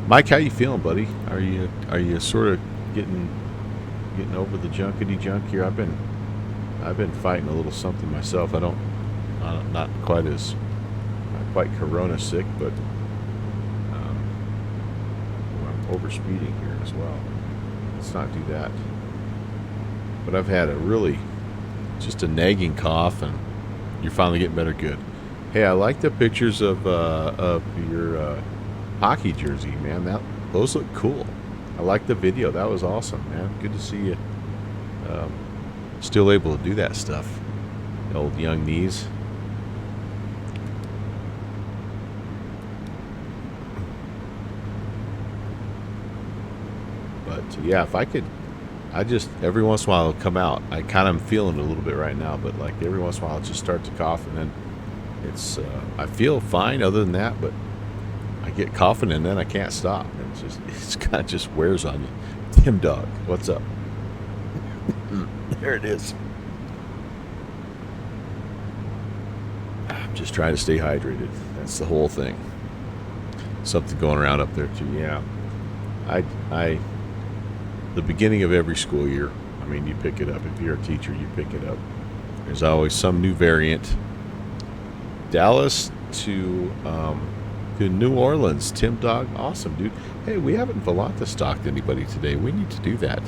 Mike, how you feeling, buddy? Are you sort of getting over the junkety junk here? I've been fighting a little something myself. Not quite corona sick, but I'm overspeeding here as well. Let's not do that. But I've had just a nagging cough, and you're finally getting better. Good. Hey, I like the pictures of your hockey jersey, man. Those look cool. I like the video. That was awesome, man. Good to see you still able to do that stuff. The old young knees. But yeah, if I could, every once in a while it'll come out. I kind of am feeling it a little bit right now, but like every once in a while I'll just start to cough, and then it's I feel fine other than that, but I get coughing and then I can't stop. It's kind of just wears on you. Tim Dog, what's up? There it is. I'm just trying to stay hydrated. That's the whole thing. Something going around up there too. Yeah. The beginning of every school year, I mean, you pick it up. If you're a teacher, you pick it up. There's always some new variant. Dallas to New Orleans. Tim Dog, awesome, dude. Hey, we haven't Volanta stocked anybody today. We need to do that.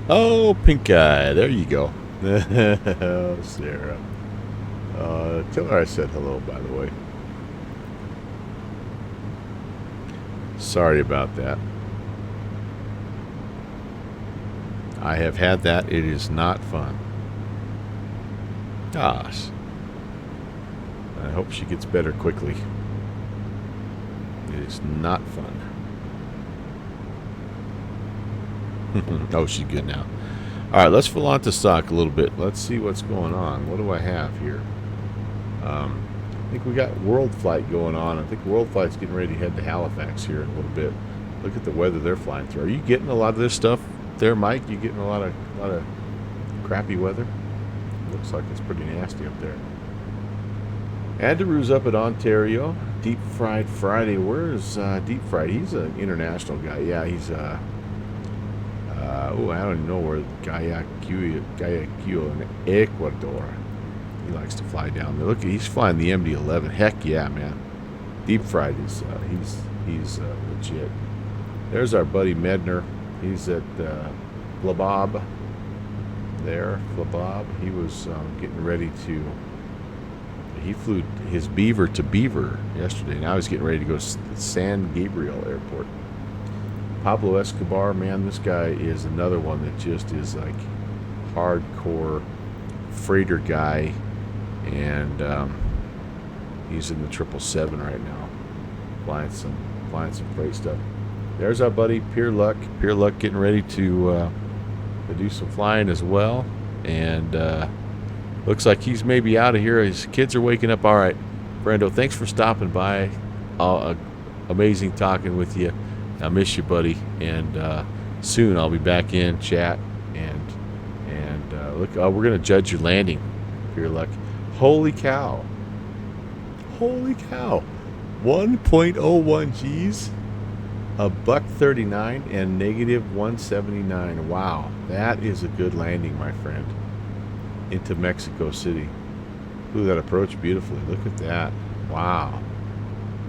Oh, Pink Eye, there you go. Oh, Sarah. Tell her I said hello, by the way. Sorry about that. I have had that. It is not fun. Gosh. I hope she gets better quickly. It is not fun. Oh, she's good now. All right, let's Volanta stock a little bit. Let's see what's going on. What do I have here? I think we got World Flight going on. I think World Flight's getting ready to head to Halifax here in a little bit. Look at the weather they're flying through. Are you getting a lot of this stuff there, Mike? You getting a lot of crappy weather? Looks like it's pretty nasty up there. Andrew's up at Ontario. Deep Fried Friday. Where's Deep Fried? He's an international guy. Yeah, he's I don't even know where Guayaquil in Ecuador. He likes to fly down there. Look, he's flying the MD-11. Heck yeah, man. Deep Fried is he's legit. There's our buddy Medner. He's at Flabob there. Flabob. He was getting ready to. He flew his Beaver to Beaver yesterday. Now he's getting ready to go to San Gabriel Airport. Pablo Escobar, man, this guy is another one that just is like hardcore freighter guy, and he's in the 777 right now, flying some freight stuff. There's our buddy Pure Luck. Pure Luck getting ready to do some flying as well, and looks like he's maybe out of here. His kids are waking up. All right, Brando, thanks for stopping by. Amazing talking with you. I miss you, buddy, and soon I'll be back in chat, and look, we're gonna judge your landing. Pure Luck. Holy cow! 1.01 G's, a $139 and -179. Wow, that is a good landing, my friend. Into Mexico City. Flew that approach beautifully. Look at that. Wow.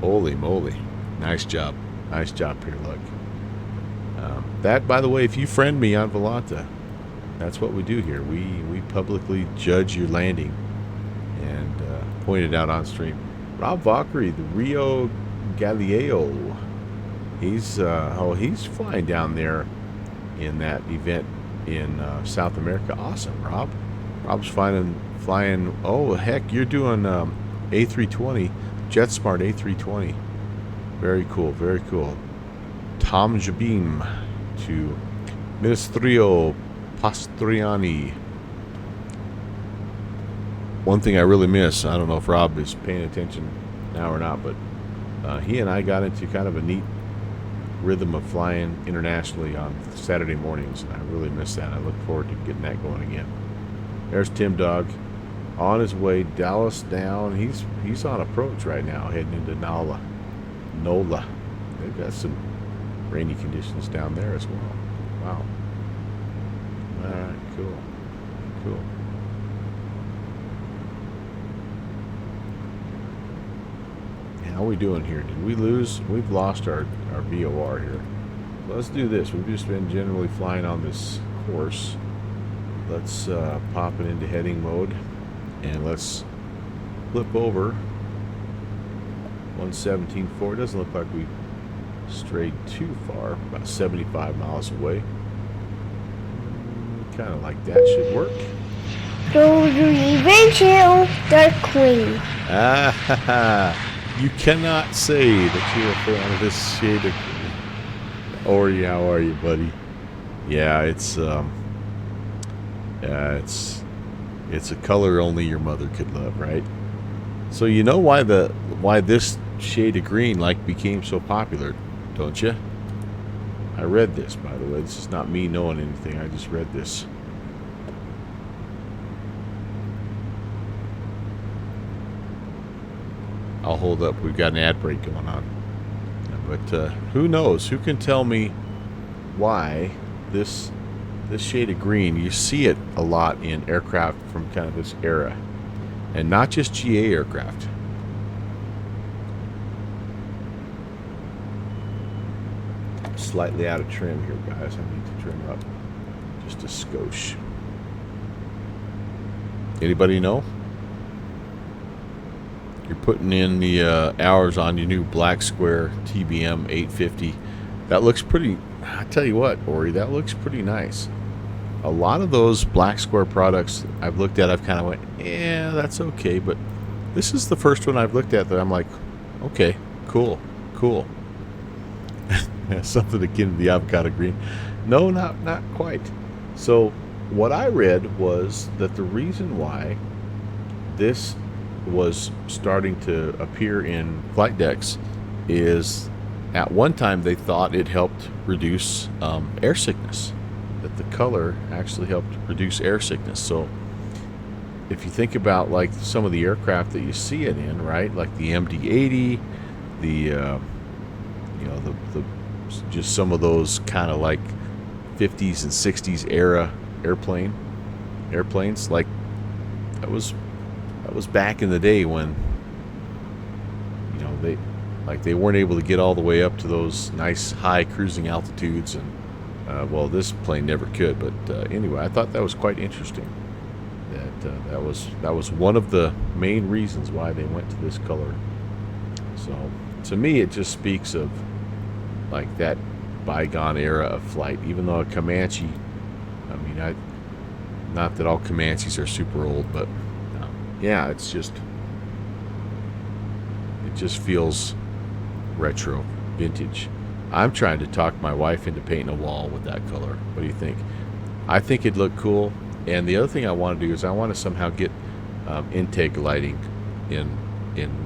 Holy moly. Nice job. Nice job, Pure Luck. That, by the way, if you friend me on Volanta, that's what we do here. We publicly judge your landing and point it out on stream. Rob Valkyrie, the Rio Galileo. He's flying down there in that event in South America. Awesome, Rob. Rob's flying. Oh heck, you're doing A320, JetSmart A320. Very cool, very cool. Tom Jabim to Ministrio Pastriani. One thing I really miss, I don't know if Rob is paying attention now or not, but he and I got into kind of a neat rhythm of flying internationally on Saturday mornings, and I really miss that. I look forward to getting that going again. There's Tim Dog on his way Dallas down. He's on approach right now, heading into NOLA. They've got some rainy conditions down there as well. Wow. All right, cool. How are we doing here? Did we lose? We've lost our VOR here. Let's do this. We've just been generally flying on this course. Let's pop it into heading mode, and let's flip over 117.4. It doesn't look like we strayed too far, about 75 miles away. Kind of like that should work.
Go to eventual Dark Queen.
You cannot say that you're a fan of this shade of Ori. How are you, buddy? Yeah, it's a color only your mother could love, right? So you know why this shade of green became so popular, don't you? I read this, by the way. This is not me knowing anything. I just read this. I'll hold up. We've got an ad break going on. But who knows? Who can tell me why this shade of green, you see it a lot in aircraft from kind of this era. And not just GA aircraft. Slightly out of trim here, guys. I need to trim up just a skosh. Anybody know? You're putting in the hours on your new Black Square TBM 850. That looks pretty, I tell you what, Ori, that looks pretty nice. A lot of those Black Square products I've looked at, I've kind of went, yeah, that's okay. But this is the first one I've looked at that I'm like, okay, cool. Something akin to the avocado green. No, not quite. So what I read was that the reason why this was starting to appear in flight decks is at one time they thought it helped reduce air sickness, that the color actually helped reduce air sickness. So if you think about like some of the aircraft that you see it in, right, like the MD-80, the just some of those kind of like 50s and 60s era airplanes, like that was back in the day when they weren't able to get all the way up to those nice high cruising altitudes, and Well, this plane never could, but anyway, I thought that was quite interesting. That was one of the main reasons why they went to this color. So to me, it just speaks of like that bygone era of flight. Even though a Comanche, I mean, not that all Comanches are super old, but yeah, it just feels retro, vintage. I'm trying to talk my wife into painting a wall with that color. What do you think? I think it'd look cool. And the other thing I want to do is I want to somehow get intake lighting in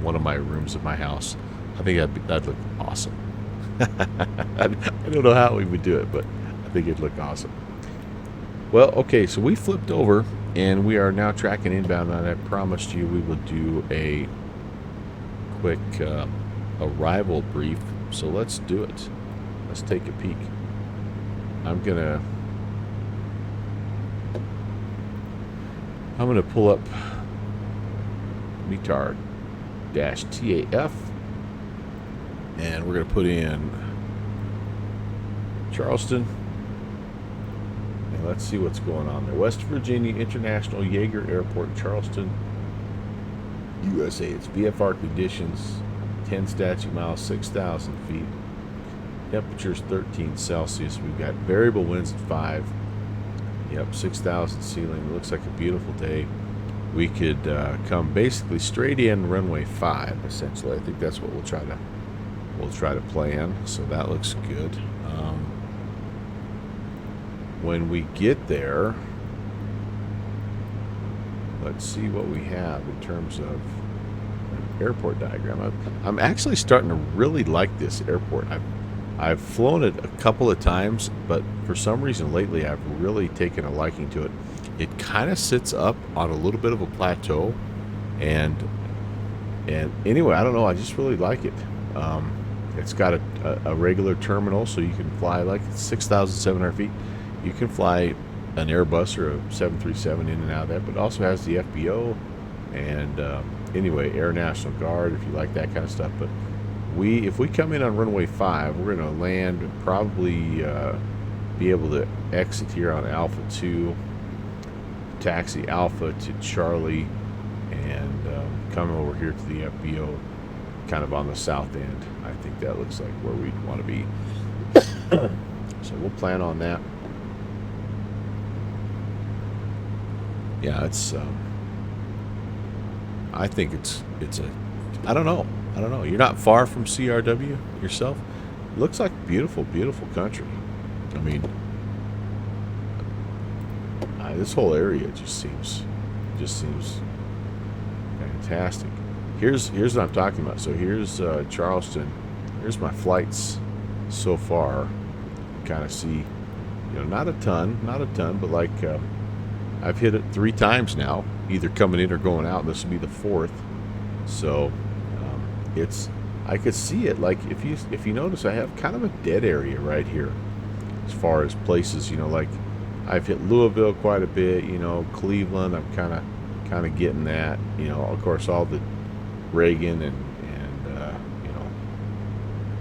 one of my rooms of my house. I think that'd look awesome. I don't know how we would do it, but I think it'd look awesome. Well, okay, so we flipped over and we are now tracking inbound, and I promised you we would do a quick arrival brief. So let's do it. Let's take a peek. I'm gonna pull up METAR-TAF, and we're gonna put in Charleston, and let's see what's going on there. West Virginia International Yeager Airport, Charleston, USA. It's VFR conditions, 10 statute miles, 6,000 feet. Temperatures 13 Celsius. We've got variable winds at 5. Yep, 6,000 ceiling. It looks like a beautiful day. We could come basically straight in runway 5. Essentially, I think that's what we'll try to plan. So that looks good. When we get there, let's see what we have in terms of an airport diagram. I'm actually starting to really like this airport. I've flown it a couple of times, but for some reason lately I've really taken a liking to it. It kind of sits up on a little bit of a plateau, and anyway, I don't know, I just really like it. It's got a regular terminal, so you can fly like 6,700 feet. You can fly an Airbus or a 737 in and out of that, but it also has the FBO and anyway, Air National Guard if you like that kind of stuff. But if we come in on runway 5, we're going to land and probably be able to exit here on Alpha 2, taxi Alpha to Charlie, and come over here to the FBO kind of on the south end. I think that looks like where we'd want to be. So we'll plan on that. Yeah, it's I think it's a I don't know. You're not far from CRW yourself. It looks like beautiful country. I mean, this whole area just seems fantastic. Here's what I'm talking about. So here's Charleston. Here's my flights so far. Kind of see, not a ton, but like I've hit it 3 times now, either coming in or going out. This will be the 4th. So I could see it. Like if you notice, I have kind of a dead area right here as far as places. Like I've hit Louisville quite a bit. Cleveland. I'm kind of getting that. Of course, all the Reagan and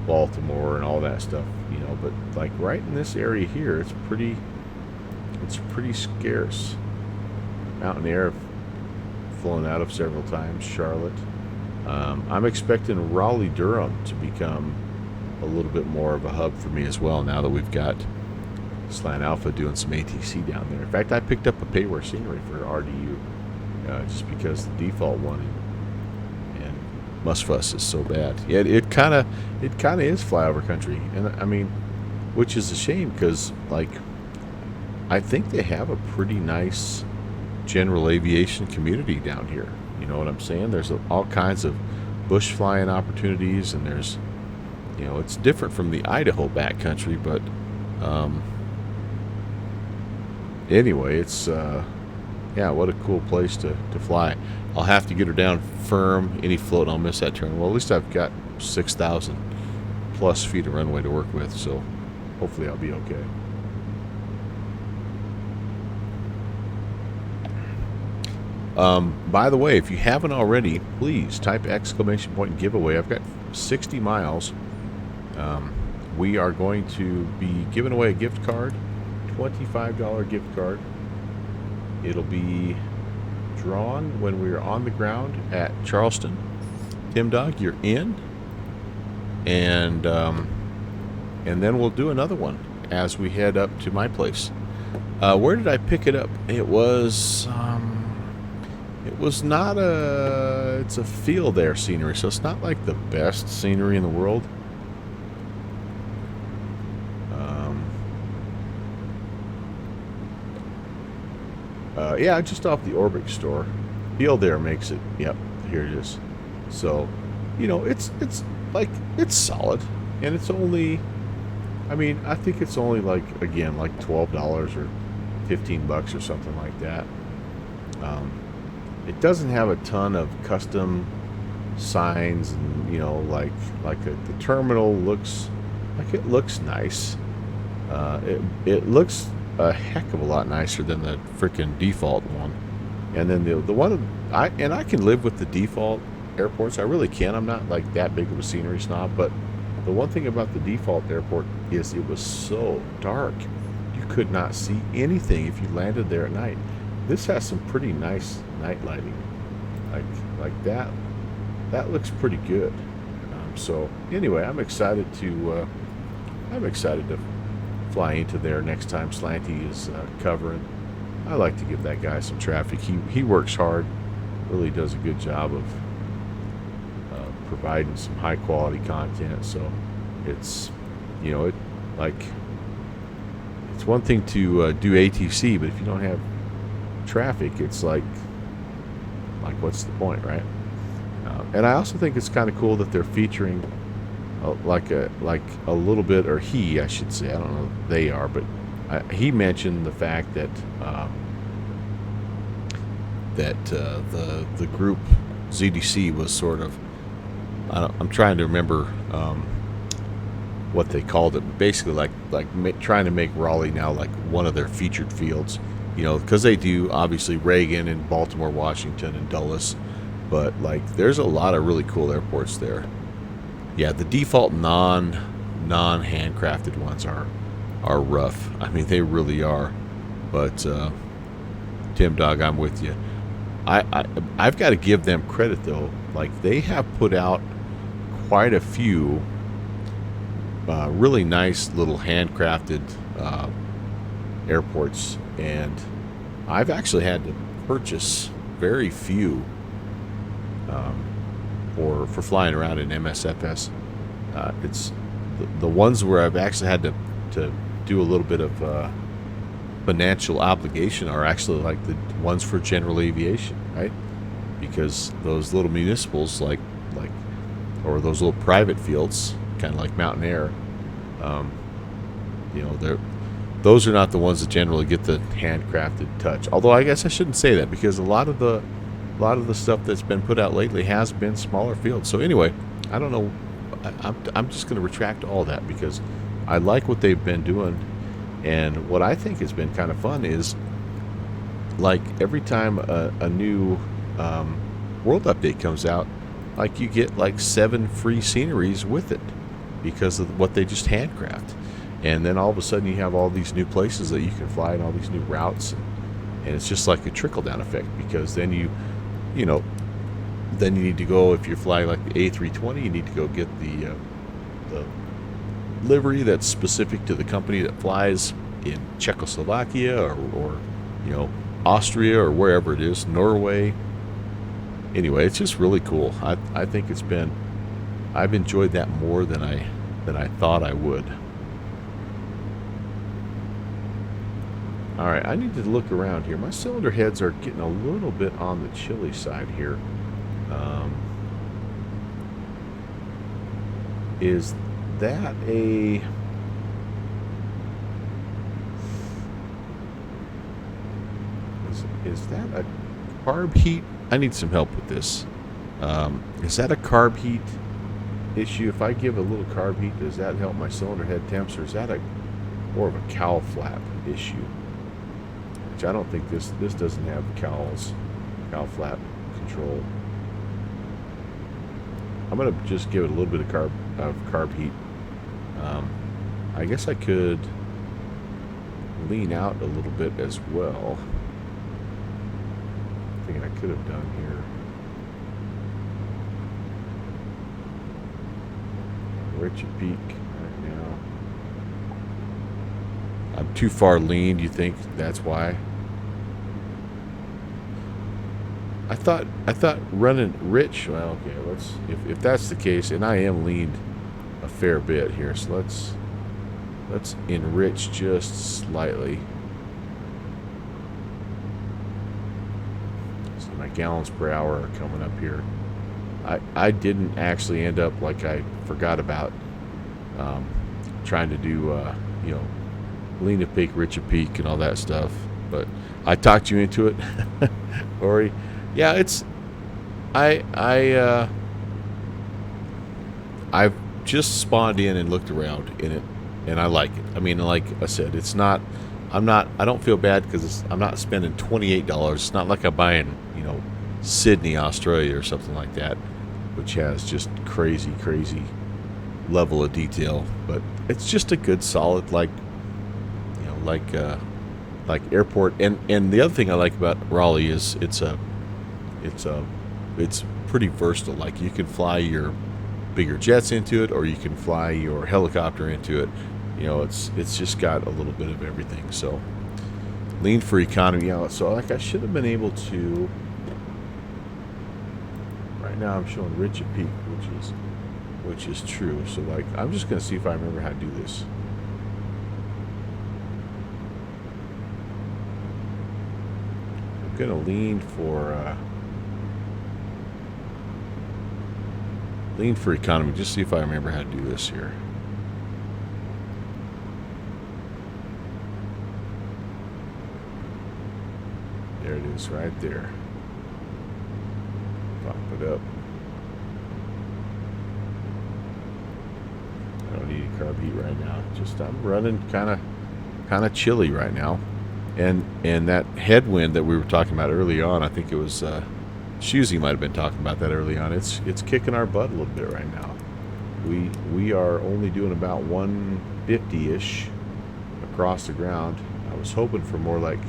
Baltimore and all that stuff. But like right in this area here, it's pretty scarce. Mountain Air have flown out of several times. Charlotte. I'm expecting Raleigh-Durham to become a little bit more of a hub for me as well, now that we've got Slant Alpha doing some ATC down there. In fact, I picked up a payware scenery for RDU just because the default one in Musfuss is so bad. Yeah, it kind of is flyover country, and I mean, which is a shame because like I think they have a pretty nice general aviation community down here. You know what I'm saying? There's all kinds of bush flying opportunities, and there's, it's different from the Idaho backcountry, but anyway, it's yeah, what a cool place to fly. I'll have to get her down firm. Any float, I'll miss that turn. Well, at least I've got 6,000 plus feet of runway to work with, so hopefully I'll be okay. By the way, if you haven't already, please type !giveaway. I've got 60 miles we are going to be giving away a gift card, $25 gift card. It'll be drawn when we are on the ground at Charleston. Tim Dog, you're in, and then we'll do another one as we head up to my place. Where did I pick it up? It was not it's a field there scenery, so it's not like the best scenery in the world. Yeah, just off the Orbic store. Field there makes it. Yep, here it is. So, it's like, it's solid, and it's only, I mean, I think it's only like, again, like $12 or $15 or something like that. It doesn't have a ton of custom signs, and the terminal looks like, it looks nice. It looks a heck of a lot nicer than the freaking default one. And then the one I can live with the default airports. I really can. I'm not like that big of a scenery snob, but the one thing about the default airport is it was so dark. You could not see anything if you landed there at night. This has some pretty nice night lighting. Like that. That looks pretty good. So anyway, I'm excited to fly into there next time Slanty is covering. I like to give that guy some traffic. He works hard, really does a good job of providing some high quality content. So it's it's one thing to do ATC, but if you don't have traffic, it's like what's the point, right? And I also think it's kind of cool that they're featuring like a little bit, or I should say, I don't know if they are, but he mentioned the fact that the group ZDC was sort of, I'm trying to remember what they called it, basically trying to make Raleigh now like one of their featured fields, because they do obviously Reagan and Baltimore, Washington, and Dulles, but like there's a lot of really cool airports there. Yeah, the default non-handcrafted ones are rough. I mean, they really are. But Tim Dog, I'm with you. I've got to give them credit though. Like they have put out quite a few really nice little handcrafted airports, and I've actually had to purchase very few for flying around in MSFS. It's the ones where I've actually had to do a little bit of financial obligation are actually like the ones for general aviation, right? Because those little municipals or those little private fields, kind of like Mountain Air, those are not the ones that generally get the handcrafted touch. Although I guess I shouldn't say that, because a lot of the stuff that's been put out lately has been smaller fields. So anyway, I don't know. I'm just going to retract all that, because I like what they've been doing, and what I think has been kind of fun is like every time a new world update comes out, like you get like 7 free sceneries with it because of what they just handcraft, and then all of a sudden you have all these new places that you can fly and all these new routes, and it's just like a trickle down effect, because then then you need to go, if you're flying like the A320, you need to go get the livery that's specific to the company that flies in Czechoslovakia or Austria or wherever it is, Norway. Anyway, it's just really cool. I think I've enjoyed that more than I thought I would. All right, I need to look around here. My cylinder heads are getting a little bit on the chilly side here. Is that is that a carb heat? I need some help with this. Is that a carb heat issue? If I give a little carb heat, does that help my cylinder head temps, or is that more of a cowl flap issue? Which I don't think this doesn't have cowl flap control. I'm gonna just give it a little bit of carb heat. I guess I could lean out a little bit as well. I think I could have done here. Richard Peak right now. I'm too far lean. Do you think that's why? I thought running rich. Well, okay. Let's if that's the case, and I am leaned a fair bit here, so let's enrich just slightly. So my gallons per hour are coming up here. I didn't actually end up, like I forgot about, trying to do you know, lean to peak, rich to peak, and all that stuff. But I talked you into it, Ori. Yeah, it's I've just spawned in and looked around in it, and I like it. I mean, like I said, it's not. I don't feel bad because I'm not spending $28. It's not like I'm buying, you know, Sydney, Australia, or something like that, which has just crazy level of detail. But it's just a good, solid, like, you know, like airport. And the other thing I like about Raleigh is it's pretty versatile. Like, you can fly your bigger jets into it, or you can fly your helicopter into it. You know, it's just got a little bit of everything. So lean for economy. You know, so like I should have been able to. Right now I'm showing rich at peak, which is true. So like I'm just gonna see if I remember how to do this. I'm gonna lean for economy. Just see if I remember how to do this here. There it is, right there. Pop it up. I don't need carb heat right now. Just I'm running kind of chilly right now, and that headwind that we were talking about early on. I think it was Shusey might have been talking about that early on. It's kicking our butt a little bit right now. We are only doing about 150-ish across the ground. I was hoping for more like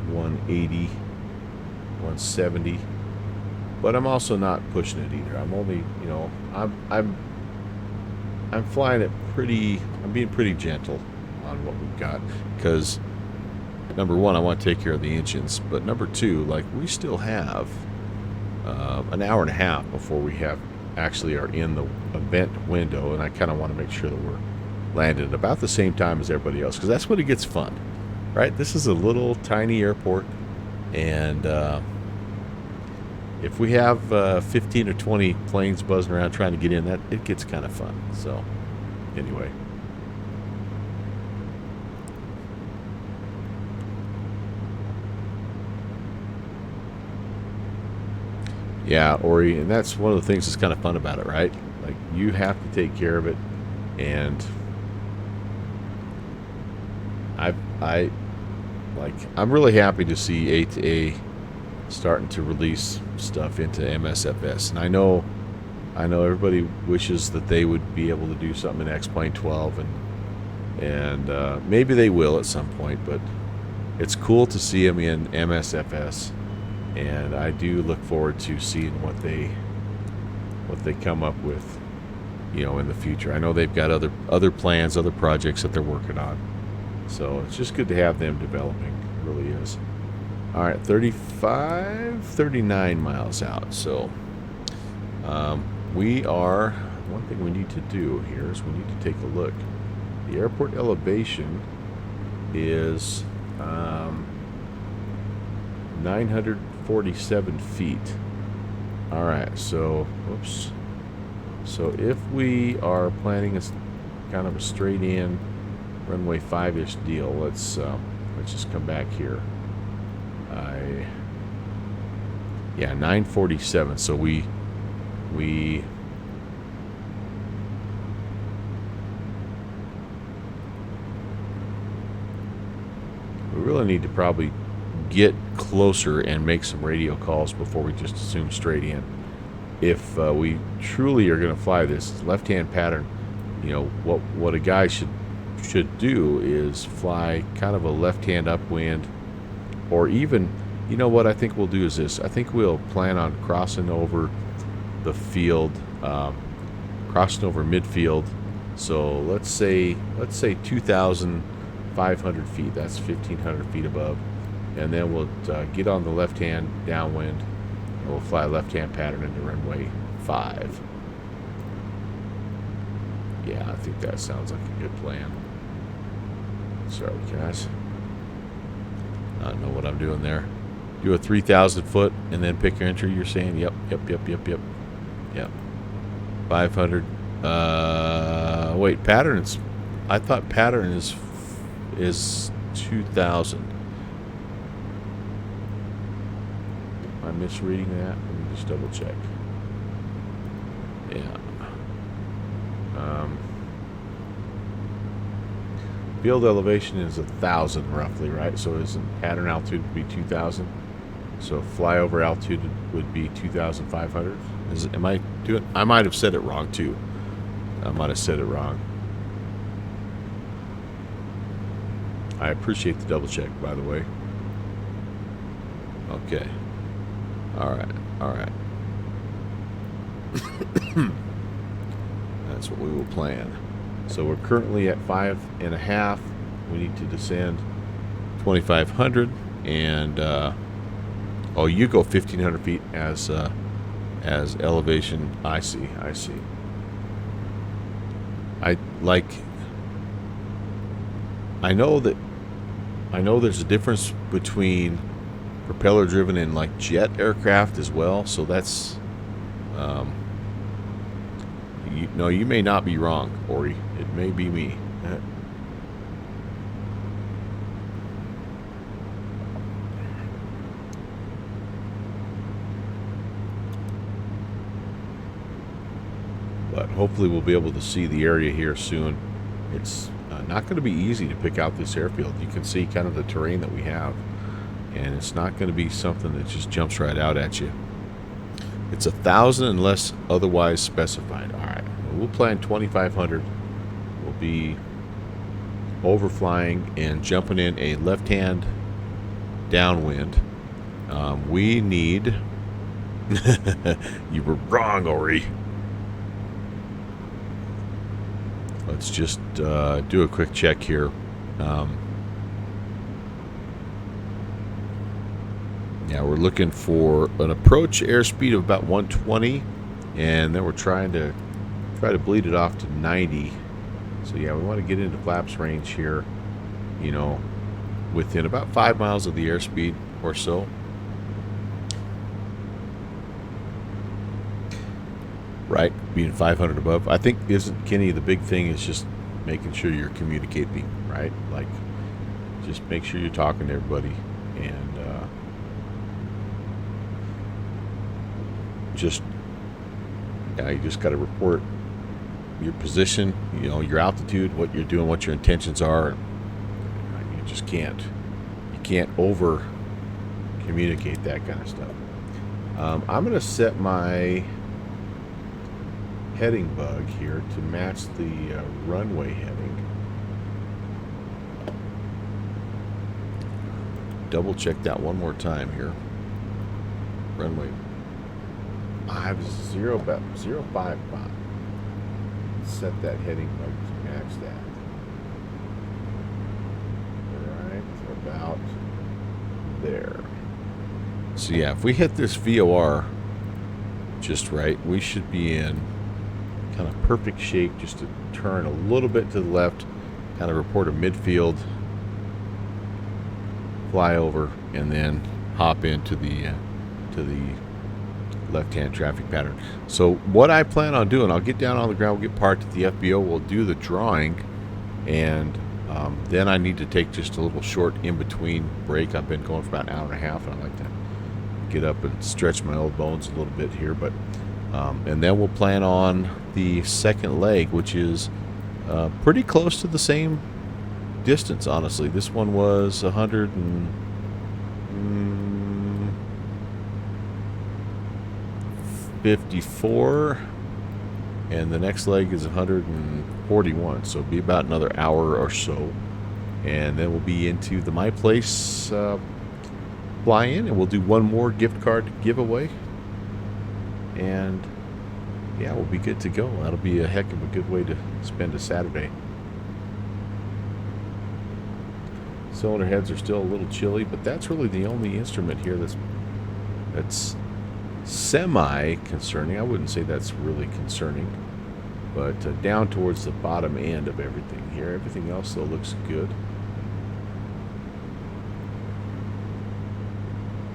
180, 170, but I'm also not pushing it either. I'm only, you know, I'm flying it pretty. I'm being pretty gentle on what we've got, because number one, I want to take care of the engines, but number two, like, we still have an hour and a half before we actually are in the event window, and I kind of want to make sure that we're landed at about the same time as everybody else, because that's when it gets fun. Right, this is a little tiny airport, and if we have 15 or 20 planes buzzing around trying to get in, that it gets kind of fun. So, anyway, yeah, Ori, and that's one of the things that's kind of fun about it, right? Like, you have to take care of it, and I'm really happy to see A2A starting to release stuff into MSFS, and I know everybody wishes that they would be able to do something in X-Plane 12, and maybe they will at some point. But it's cool to see them in MSFS, and I do look forward to seeing what they come up with, you know, in the future. I know they've got other plans, other projects that they're working on. So it's just good to have them developing. It really is. All right, 39 miles out. So we are, one thing we need to do here is we need to take a look. The airport elevation is 947 feet. All right, so, whoops. So if we are planning a kind of a straight in runway 5-ish deal, let's just come back here. Yeah, 947. So we really need to probably get closer and make some radio calls before we just assume straight in. If we truly are going to fly this left-hand pattern, you know, what a guy should should do is fly kind of a left-hand upwind, or even, you know what I think we'll do is this. I think we'll plan on crossing over the field, crossing over midfield. So let's say 2,500 feet. That's 1,500 feet above, and then we'll get on the left-hand downwind, and we'll fly a left-hand pattern into runway 5. Yeah, I think that sounds like a good plan. Sorry, guys. I don't know what I'm doing there. Do a 3,000 foot and then pick your entry. You're saying, yep. 500. Wait, patterns. I thought pattern is 2,000. Am I misreading that? Let me just double check. Yeah. Field elevation is 1,000 roughly, right? So isn't pattern altitude would be 2,000? So flyover altitude would be 2,500. Am I doing? I might have said it wrong too. I might have said it wrong. I appreciate the double check, by the way. Okay. All right. That's what we will plan. So we're currently at 5.5. We need to descend 2,500, and oh, you go 1,500 feet as elevation. I see. I know there's a difference between propeller driven and like jet aircraft as well. So that's you may not be wrong, Ori. It may be me. But hopefully we'll be able to see the area here soon. It's not going to be easy to pick out this airfield. You can see kind of the terrain that we have, and it's not going to be something that just jumps right out at you. It's 1,000 unless otherwise specified. All right, we'll plan 2,500. We'll be overflying and jumping in a left-hand downwind. We need. You were wrong, Ori. Let's just do a quick check here. Yeah, we're looking for an approach airspeed of about 120, and then we're trying to bleed it off to 90. So yeah, we want to get into flaps range here, you know, within about 5 miles of the airspeed or so. Right, being 500 above. I think, isn't Kenny, the big thing is just making sure you're communicating, right? Like, just make sure you're talking to everybody, and you just got to report your position, you know, your altitude, what you're doing, what your intentions are. You just can't over communicate that kind of stuff. I'm going to set my heading bug here to match the runway heading. Double check that one more time here. Runway 055. Set that heading bug to match that. Right about there. So yeah, if we hit this VOR just right, we should be in kind of perfect shape just to turn a little bit to the left, kind of report a midfield flyover, and then hop into the left-hand traffic pattern. So what I plan on doing, I'll get down on the ground, we'll get parked at the FBO, we'll do the drawing, and then I need to take just a little short in-between break. I've been going for about an hour and a half, and I like to get up and stretch my old bones a little bit here, but and then we'll plan on the second leg, which is pretty close to the same distance, honestly. This one was 154. and the next leg is 141. So it'll be about another hour or so, and then we'll be into the My Place fly-in, and we'll do one more gift card giveaway, and yeah, we'll be good to go. That'll be a heck of a good way to spend a Saturday. Cylinder heads are still a little chilly, but that's really the only instrument here that's semi-concerning. I wouldn't say that's really concerning, but down towards the bottom end of everything here. Everything else, though, looks good.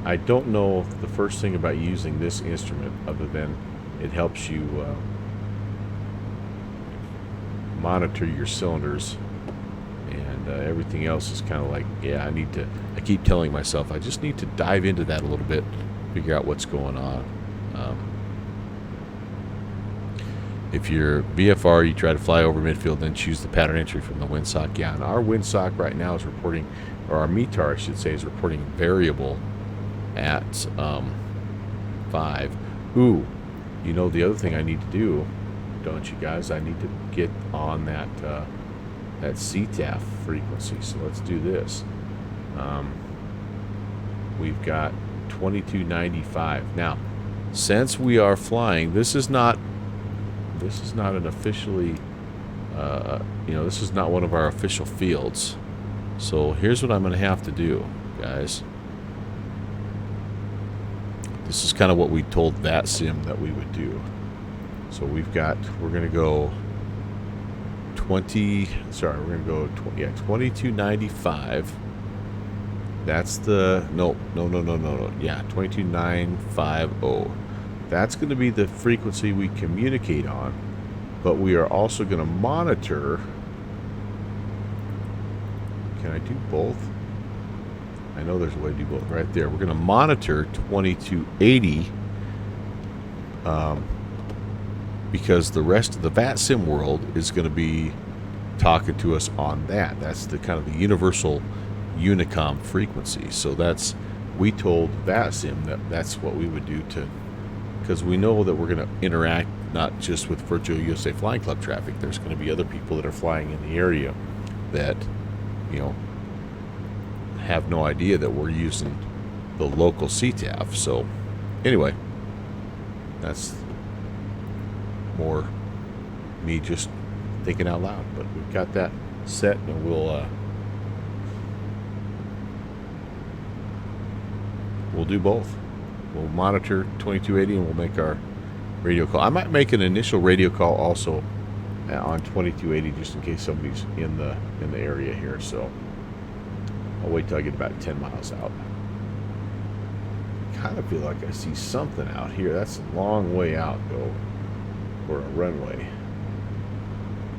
I don't know the first thing about using this instrument other than it helps you monitor your cylinders, and everything else is kind of like, yeah, I keep telling myself I just need to dive into that a little bit, figure out what's going on. If you're VFR, you try to fly over midfield, then choose the pattern entry from the windsock. Yeah, and our windsock right now is reporting, or our METAR, I should say, is reporting variable at 5. Ooh, you know the other thing I need to do, don't you guys? I need to get on that CTAF frequency. So let's do this. We've got 2295. Now, since we are flying, this is not an officially, this is not one of our official fields. So here's what I'm going to have to do, guys. This is kind of what we told that sim that we would do. So we're going to go 2295. That's the, no. Yeah, 22950. That's going to be the frequency we communicate on. But we are also going to monitor. Can I do both? I know there's a way to do both right there. We're going to monitor 2280 because the rest of the VATSIM world is going to be talking to us on that. That's the kind of the universal Unicom frequency. So we told VATSIM that's what we would do because we know that we're going to interact not just with Virtual USA Flying Club traffic. There's going to be other people that are flying in the area that, have no idea that we're using the local CTAF. So anyway, that's more me just thinking out loud, but we've got that set, and we'll do both. We'll monitor 2280 and we'll make our radio call. I might make an initial radio call also on 2280 just in case somebody's in the area here. So I'll wait till I get about 10 miles out. I kind of feel like I see something out here. That's a long way out, though, for a runway.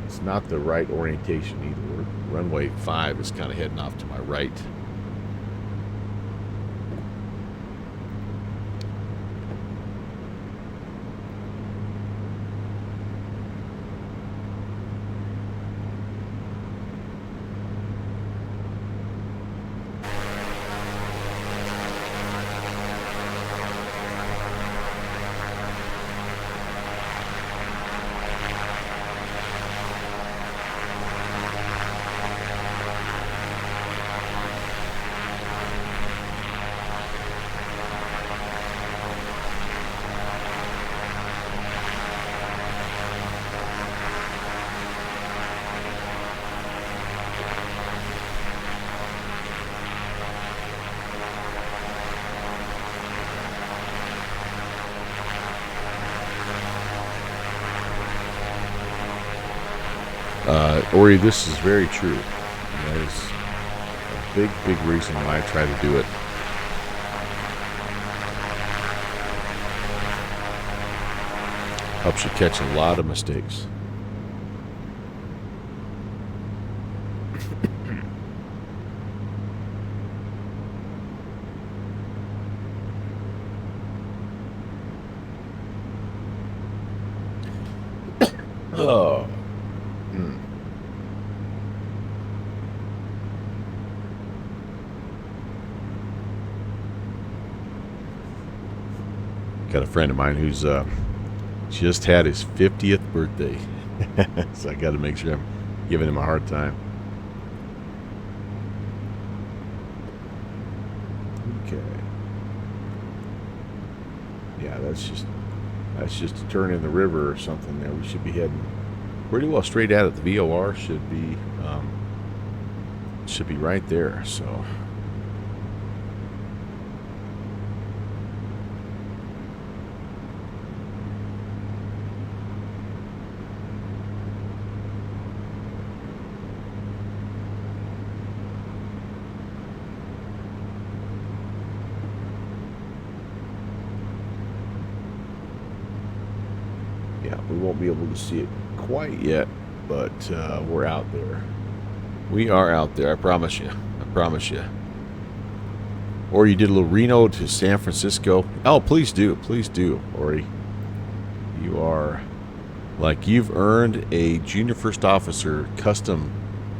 It's not the right orientation either. Runway 5 is kind of heading off to my right. Ori, this is very true. That is a big reason why I try to do it. Helps you catch a lot of mistakes. Oh. Got a friend of mine who's just had his 50th birthday. So I got to make sure I'm giving him a hard time. Okay. Yeah, that's just a turn in the river or something there. We should be heading pretty well straight at it. The VOR should be right there. So yeah, we won't be able to see it quite yet, but we're out there. We are out there, I promise you. I promise you. Or you did a little Reno to San Francisco. Oh, please do. Please do, Ori. You are, like, you've earned a junior first officer custom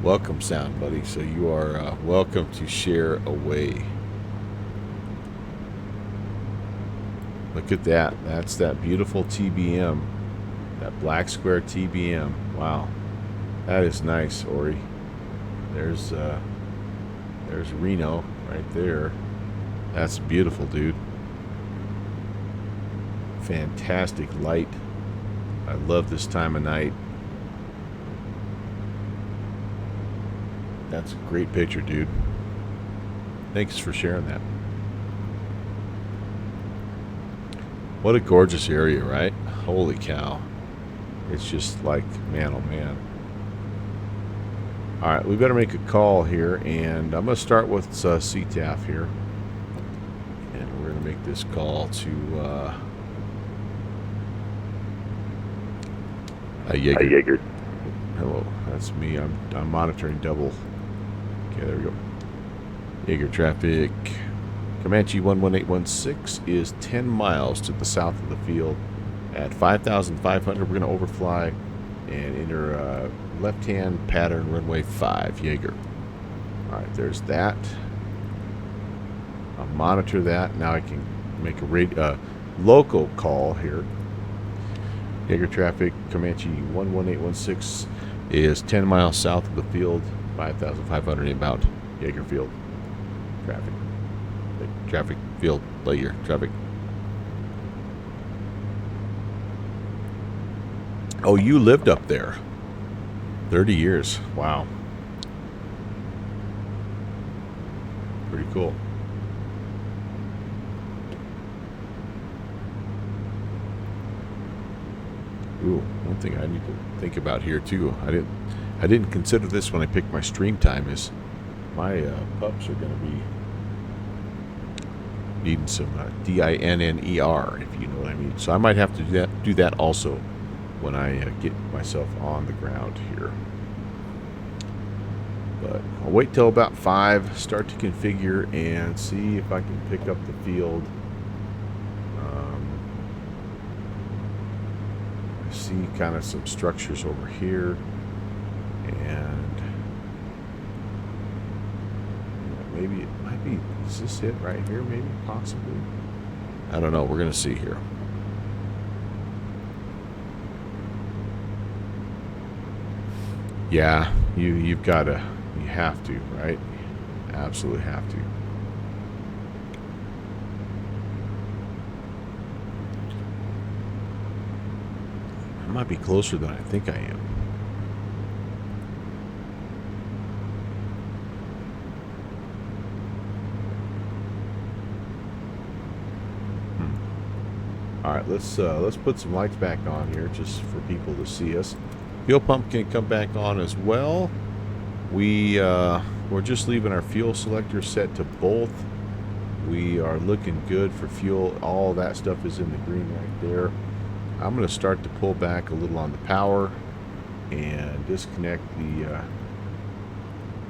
welcome sound, buddy. So you are welcome to share away. Look at that. That's that beautiful TBM. That black square TBM. Wow. That is nice, Ori. There's Reno right there. That's beautiful, dude. Fantastic light. I love this time of night. That's a great picture, dude. Thanks for sharing that. What a gorgeous area, right? Holy cow. It's just like, man, oh man. All right, we better make a call here, and I'm going to start with CTAF here. And we're going to make this call to Jaeger.
Jaeger.
Hello, that's me. I'm monitoring double. Okay, there we go. Jaeger traffic. Comanche 11816 is 10 miles to the south of the field. At 5,500, we're going to overfly and enter left-hand pattern runway 5, Jaeger. All right, there's that. I'll monitor that. Now I can make a local call here. Jaeger traffic, Comanche 11816 is 10 miles south of the field, 5,500 inbound, Jaeger field. Traffic field, layer, traffic. Oh, you lived up there. 30 years. Wow. Pretty cool. Ooh, one thing I need to think about here too. I didn't consider this when I picked my stream time. Is my pups are going to be needing some DINNER, if you know what I mean. So I might have to do that also when I get myself on the ground here. But I'll wait till about 5, start to configure, and see if I can pick up the field. I see kind of some structures over here, and maybe it might be, is this it right here, maybe, possibly? I don't know, we're going to see here. Yeah, you have to, right? Absolutely have to. I might be closer than I think I am. All right, let's put some lights back on here just for people to see us. Fuel pump can come back on as well. We're just leaving our fuel selector set to both. We are looking good for fuel. All that stuff is in the green right there. I'm going to start to pull back a little on the power and disconnect the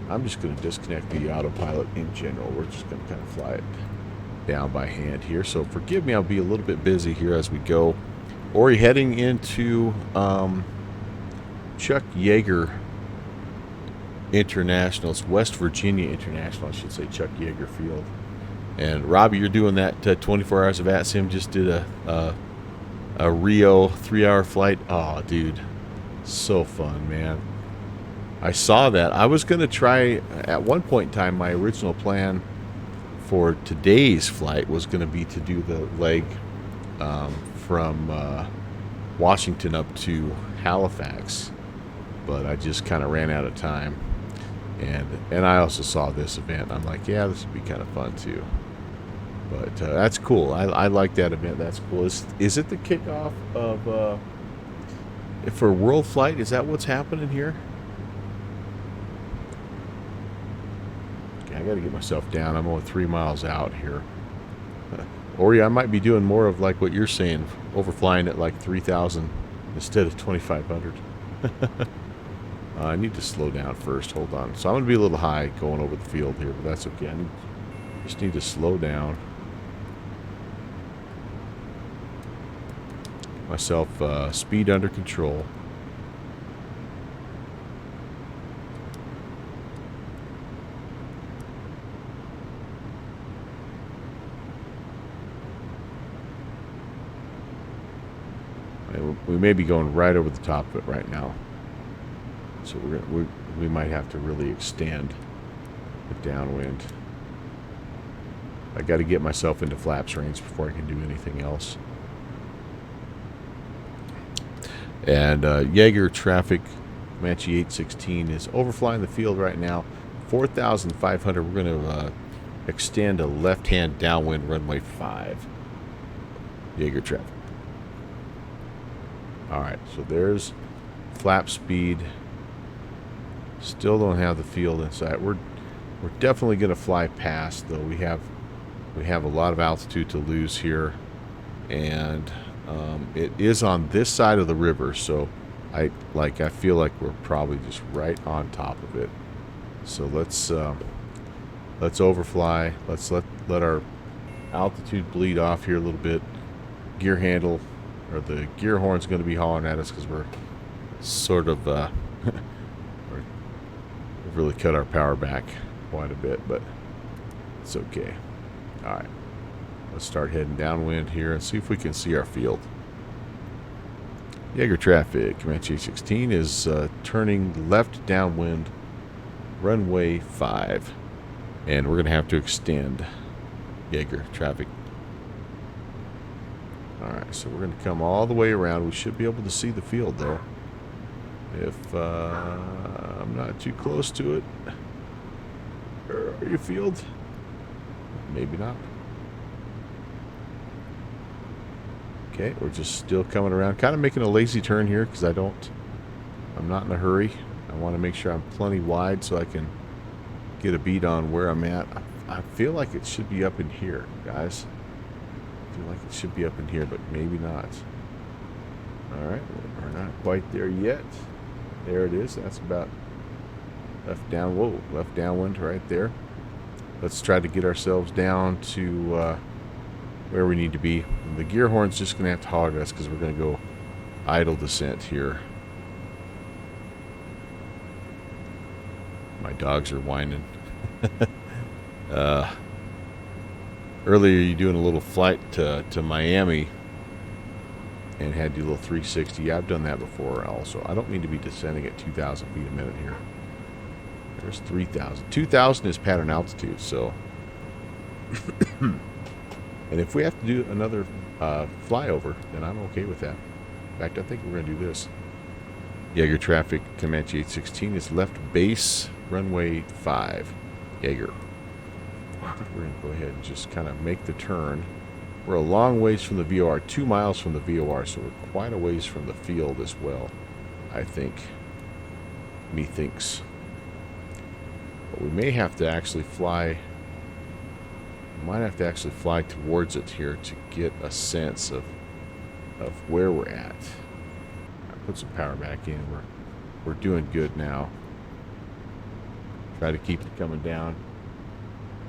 I'm just going to disconnect the autopilot in general. We're just going to kind of fly it down by hand here. So forgive me, I'll be a little bit busy here as we go. Ori heading into Chuck Yeager International. It's West Virginia International, I should say, Chuck Yeager Field. And Robbie, you're doing that 24 hours of AtSim. Just did a a Rio 3-hour flight. Oh, dude, so fun, man. I saw that. I was going to try, at one point in time, my original plan for today's flight was going to be to do the leg from Washington up to Halifax, but I just kind of ran out of time. And I also saw this event. I'm like, yeah, this would be kind of fun too. But that's cool. I like that event. That's cool. Is it the kickoff of for World Flight? Is that what's happening here? Okay, I got to get myself down. I'm only 3 miles out here. Or yeah, I might be doing more of like what you're saying, overflying at like 3,000 instead of 2,500. I need to slow down first. Hold on. So I'm going to be a little high going over the field here, but that's okay. I just need to slow down. Get myself speed under control. We may be going right over the top of it right now. So we might have to really extend the downwind. I got to get myself into flaps range before I can do anything else. And Jaeger traffic, Comanche 816 is overflying the field right now. 4,500. We're going to extend a left-hand downwind runway 5. Jaeger traffic. All right, so there's flap speed. Still don't have the field in sight. We're definitely going to fly past, though. We have a lot of altitude to lose here, and it is on this side of the river. So I feel like we're probably just right on top of it. So let's overfly. Let's let our altitude bleed off here a little bit. Gear handle, or the gear horn's going to be hollering at us because we're sort of we've really cut our power back quite a bit, but it's okay. All right, let's start heading downwind here and see if we can see our field. Jaeger traffic, Comanche 16 is turning left downwind, runway 5, and we're going to have to extend Jaeger traffic. All right, so we're going to come all the way around. We should be able to see the field, though, if I'm not too close to it. Are you field? Maybe not. Okay, we're just still coming around. Kind of making a lazy turn here because I'm not in a hurry. I want to make sure I'm plenty wide so I can get a beat on where I'm at. I feel like it should be up in here, guys. I feel like it should be up in here, but maybe not. All right, we're not quite there yet. There it is. That's about left downwind right there. Let's try to get ourselves down to where we need to be. The gear horn's just going to have to holler at us because we're going to go idle descent here. My dogs are whining. Earlier, you doing a little flight to Miami and had to do a little 360. Yeah, I've done that before also. I don't mean to be descending at 2,000 feet a minute here. There's 3,000. 2,000 is pattern altitude, so. And if we have to do another flyover, then I'm okay with that. In fact, I think we're going to do this. Jaeger traffic, Comanche 816 is left base, runway 5. Jaeger. I think we're going to go ahead and just kind of make the turn. We're a long ways from the VOR, 2 miles from the VOR, so we're quite a ways from the field as well, I think. Methinks. But we may have to actually fly. Might have to actually fly towards it here to get a sense of where we're at. I put some power back in. We're doing good now. Try to keep it coming down.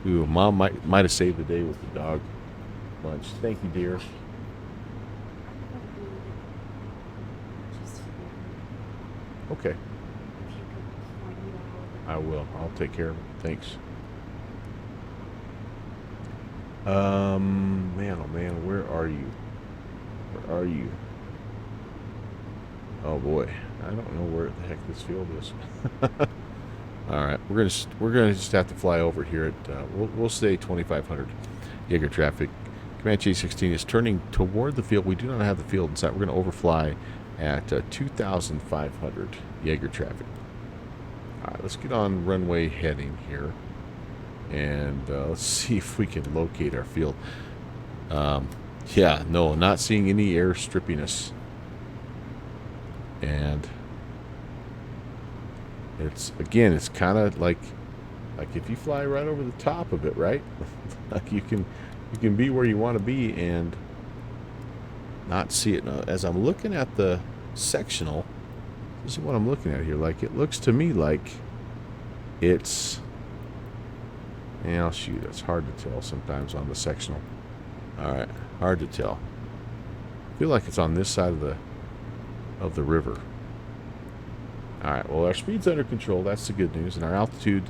Ooh, Mom might have saved the day with the dog lunch. Thank you, dear. Okay. I will. I'll take care of it. Thanks. Man, oh man, where are you? Where are you? Oh boy, I don't know where the heck this field is. All right, we're gonna just have to fly over here at we'll say 2,500 Jaeger traffic. Comanche 16 is turning toward the field. We do not have the field in sight. We're going to overfly at 2,500 Jaeger traffic. All right, let's get on runway heading here, and let's see if we can locate our field. Yeah, no, not seeing any airstrippiness, and it's kind of like if you fly right over the top of it, right? Like you can be where you want to be and not see it. Now, as I'm looking at the sectional, this is what I'm looking at here. Like, it looks to me like it's, yeah, shoot, it's hard to tell sometimes on the sectional. All right, hard to tell. I feel like it's on this side of the river. All right, well, our speed's under control. That's the good news, and our altitude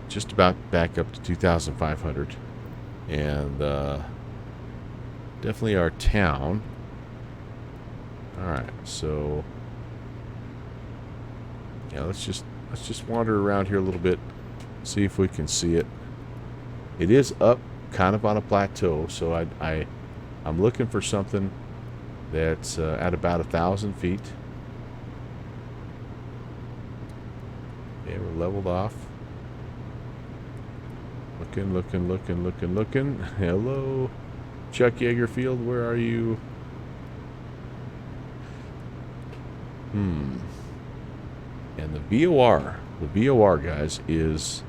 just about back up to 2,500. And definitely our town. All right, so yeah, let's just wander around here a little bit, see if we can see it. It is up kind of on a plateau, so I'm looking for something that's at about 1,000 feet. Okay, we're leveled off. Looking. Hello, Chuck Yeagerfield, where are you? And the VOR, guys, is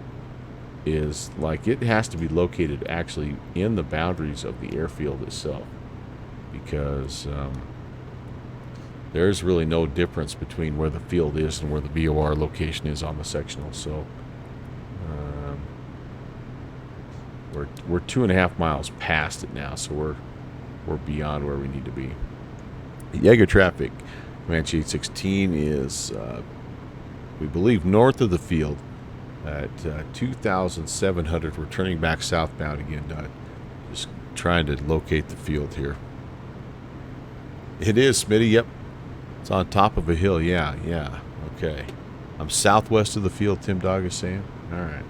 like, it has to be located actually in the boundaries of the airfield itself, because there's really no difference between where the field is and where the VOR location is on the sectional. So we're 2.5 miles past it now, so we're beyond where we need to be. Jaeger traffic, Comanche 16 is, we believe, north of the field at 2,700. We're turning back southbound again, just trying to locate the field here. It is, Smitty, yep. It's on top of a hill, yeah, okay. I'm southwest of the field, Tim Dog is saying. All right.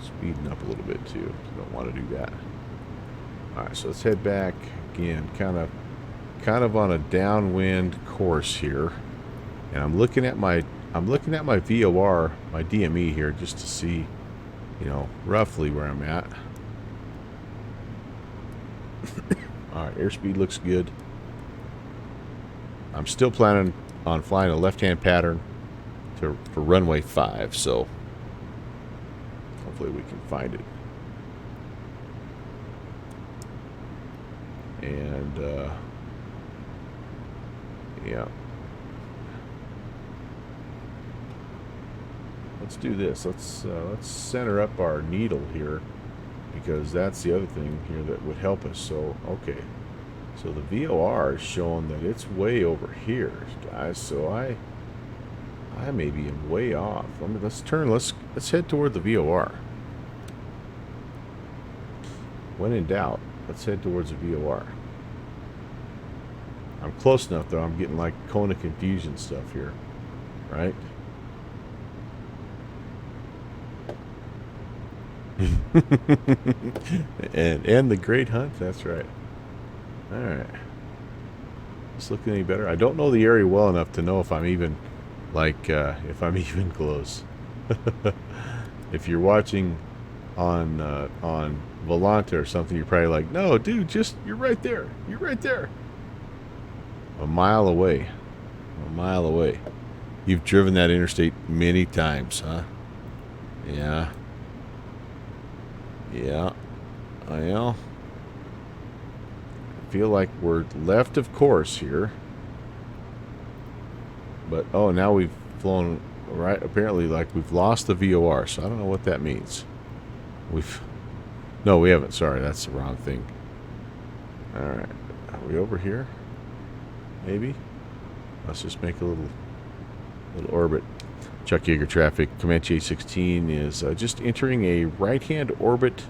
Speeding up a little bit too. Don't want to do that. All right, so let's head back again. Kind of on a downwind course here, and I'm looking at my VOR, my DME here, just to see, roughly where I'm at. All right, airspeed looks good. I'm still planning on flying a left-hand pattern for runway 5, so hopefully we can find it. And yeah, let's do this. Let's center up our needle here, because that's the other thing here that would help us. So okay, so the VOR is showing that it's way over here, guys. So I maybe am way off. Let's head toward the VOR. When in doubt, let's head towards the VOR. I'm close enough, though. I'm getting like Kona confusion stuff here, right? and the Great Hunt. That's right. All right. It's looking any better? I don't know the area well enough to know if I'm even if I'm even close. If you're watching on Volanta or something, you're probably like, no, dude, you're right there. You're right there. A mile away. You've driven that interstate many times, huh? Yeah. Well, I feel like we're left of course here. But, oh, now we've flown right, apparently, like we've lost the VOR, so I don't know what that means. No, we haven't. Sorry, that's the wrong thing. All right. Are we over here? Maybe? Let's just make a little orbit. Chuck Yeager traffic. Comanche 16 is just entering a right-hand orbit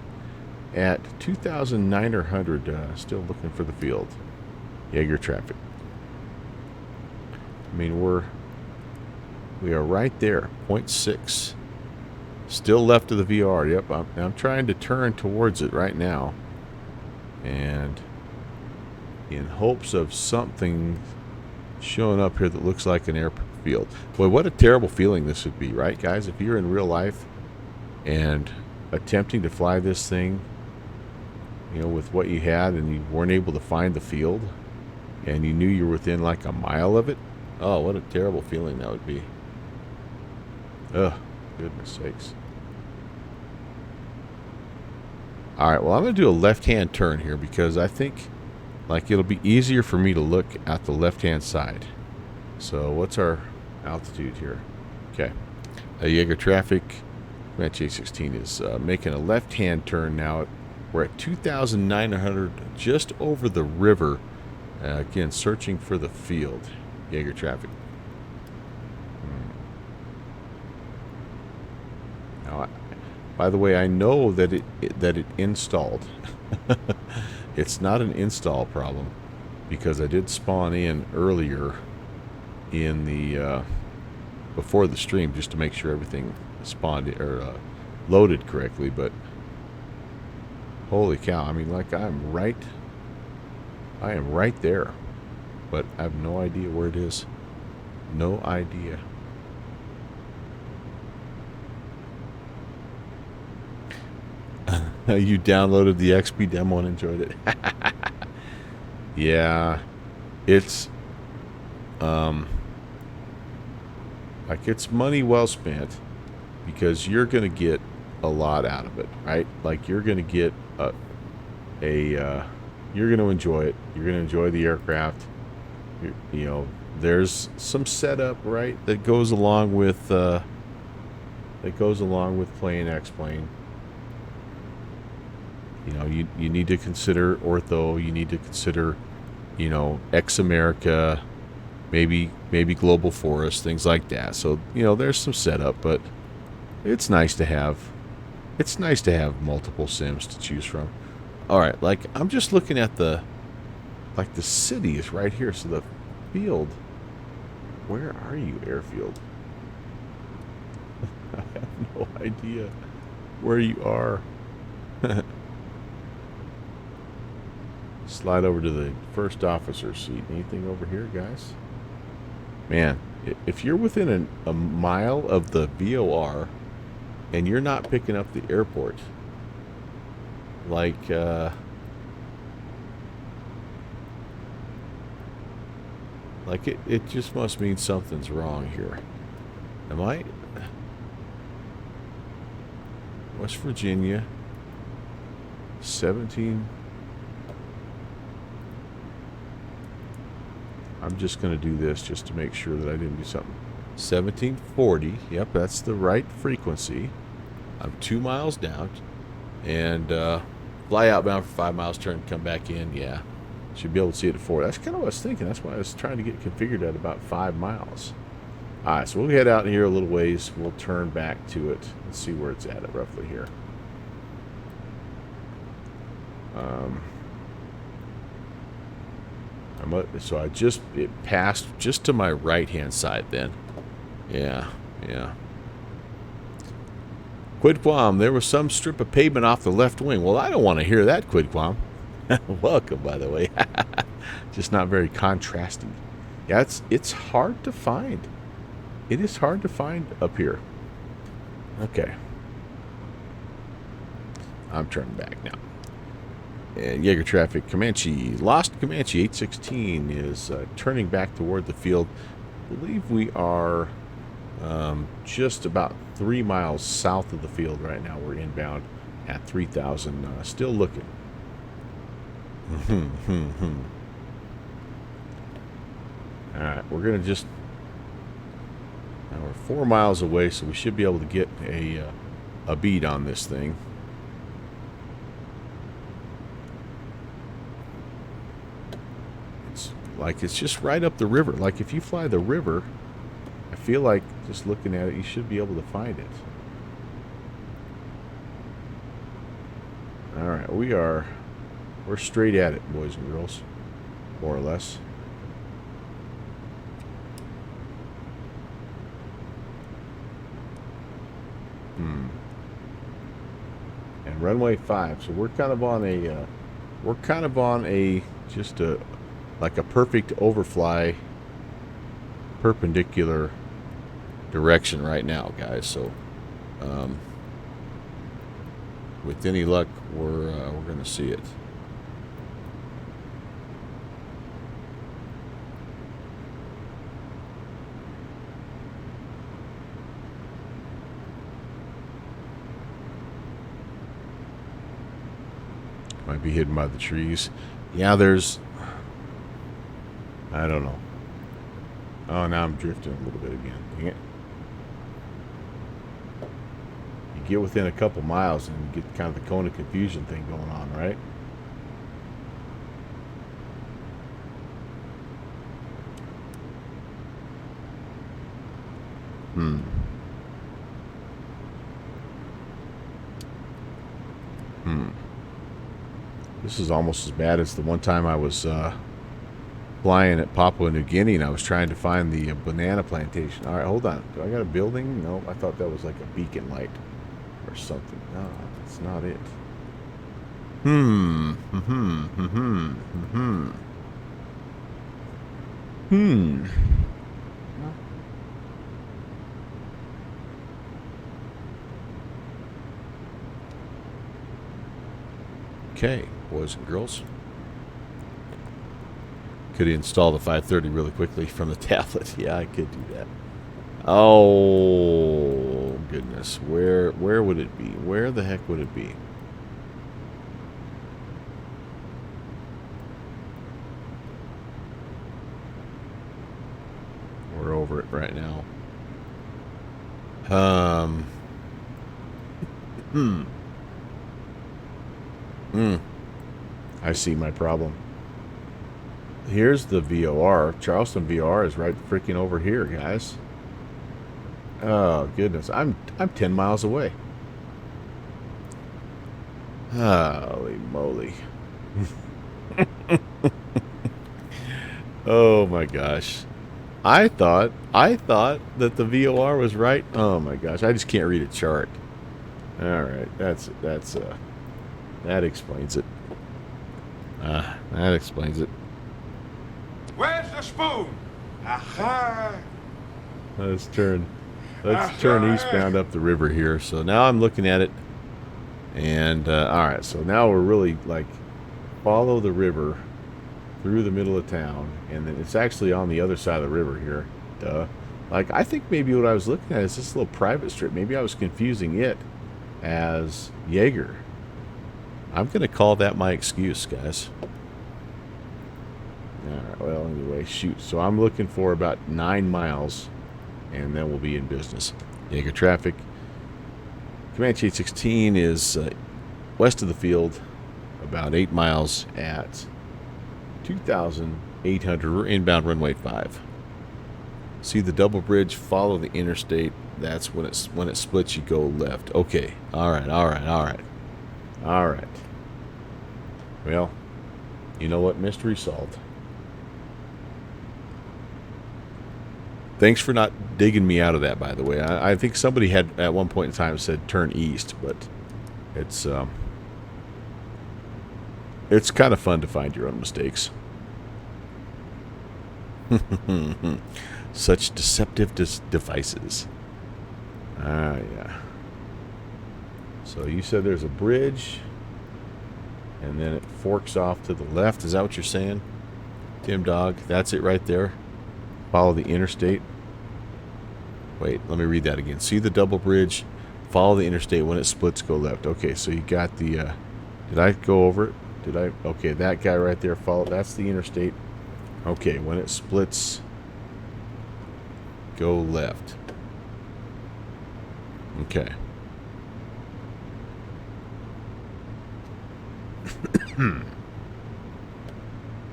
at 2,900. Still looking for the field. Jaeger traffic. I mean, we are right there. 0.6. Still left of the VR. Yep, I'm trying to turn towards it right now. And in hopes of something showing up here that looks like an airfield. Boy, what a terrible feeling this would be, right, guys? If you're in real life and attempting to fly this thing, you know, with what you had and you weren't able to find the field and you knew you were within like a mile of it. Oh, what a terrible feeling that would be. Ugh, goodness sakes. All right, well, I'm going to do a left-hand turn here because I think like it'll be easier for me to look at the left-hand side. So what's our altitude here? Okay. Jaeger traffic, Comanche 16 is making a left-hand turn now. We're at 2,900, just over the river. Again, searching for the field. Jaeger traffic. Now, by the way, I know that it installed. It's not an install problem because I did spawn in earlier in the before the stream just to make sure everything spawned or loaded correctly. But holy cow! I mean, like I am right there, but I have no idea where it is. No idea. You downloaded the XP demo and enjoyed it. Yeah, it's like it's money well spent because you're gonna get a lot out of it, right? Like you're gonna get you're gonna enjoy it. You're gonna enjoy the aircraft. You know, there's some setup, right, that goes along with playing X-Plane. You know, you need to consider ortho. You need to consider, you know, X-America, maybe Global Forest, things like that. So, you know, there's some setup, but it's nice to have multiple sims to choose from. All right, like I'm just looking at the city is right here. So the field, where are you, airfield? I have no idea where you are. Slide over to the first officer seat. Anything over here, guys? Man, if you're within a mile of the VOR and you're not picking up the airport, like it just must mean something's wrong here. Am I? West Virginia, 17. I'm just going to do this just to make sure that I didn't do something. 1740. Yep, that's the right frequency. I'm 2 miles down. And fly outbound for 5 miles, turn, come back in. Yeah, should be able to see it at 4. That's kind of what I was thinking. That's why I was trying to get configured at about 5 miles. All right, so we'll head out here a little ways. We'll turn back to it and see where it's at roughly here. So it passed just to my right-hand side then. Yeah. Quidquam, there was some strip of pavement off the left wing. Well, I don't want to hear that, Quidquam. Welcome, by the way. Just not very contrasting. Yeah, it's hard to find. It is hard to find up here. Okay. I'm turning back now. And Jaeger traffic, Comanche, lost Comanche 816 is turning back toward the field. I believe we are just about 3 miles south of the field right now. We're inbound at 3,000, still looking. All right, we're going to just... Now we're 4 miles away, so we should be able to get a bead on this thing. It's just right up the river. Like if you fly the river, I feel like just looking at it, you should be able to find it. All right, we're straight at it, boys and girls, more or less. And runway 5. So we're kind of on a just a like a perfect overfly perpendicular direction right now, guys. So with any luck, we're going to see it. Might be hidden by the trees. Yeah, there's... I don't know. Oh, now I'm drifting a little bit again. Dang it. You get within a couple miles and you get kind of the cone of confusion thing going on, right? This is almost as bad as the one time I was flying at Papua New Guinea and I was trying to find the banana plantation. All right, hold on. Do I got a building? No, I thought that was like a beacon light or something. No, that's not it. Okay, boys and girls. Could install the 530 really quickly from the tablet. Yeah, I could do that. Oh, goodness. Where would it be? Where the heck would it be? We're over it right now. I see my problem. Here's the VOR. Charleston VOR is right freaking over here, guys. Oh, goodness. I'm 10 miles away. Holy moly. Oh my gosh. I thought that the VOR was right. Oh my gosh. I just can't read a chart. All right. That explains it. That explains it.
Where's the spoon? Aha!
Let's turn eastbound up the river here. So now I'm looking at it, and all right. So now we're really like follow the river through the middle of town, and then it's actually on the other side of the river here. Duh. Like I think maybe what I was looking at is this little private strip. Maybe I was confusing it as Jaeger. I'm gonna call that my excuse, guys. Alright, well, anyway, shoot. So I'm looking for about 9 miles, and then we'll be in business. Jaeger traffic. Comanche 816 is west of the field, about 8 miles at 2,800. We're inbound runway 5. See the double bridge, follow the interstate. That's when it splits, you go left. Okay, alright. Well, you know what? Mystery solved. Thanks for not digging me out of that, by the way. I think somebody had at one point in time said turn east, but it's kind of fun to find your own mistakes. Such deceptive devices. Yeah. So you said there's a bridge, and then it forks off to the left. Is that what you're saying, Tim Dog? That's it right there. Follow the interstate. Wait, let me read that again. See the double bridge, follow the interstate. When it splits, go left. Okay, so you got the... did I go over it? Did I? Okay, that guy right there, follow. That's the interstate. Okay, when it splits, go left. Okay.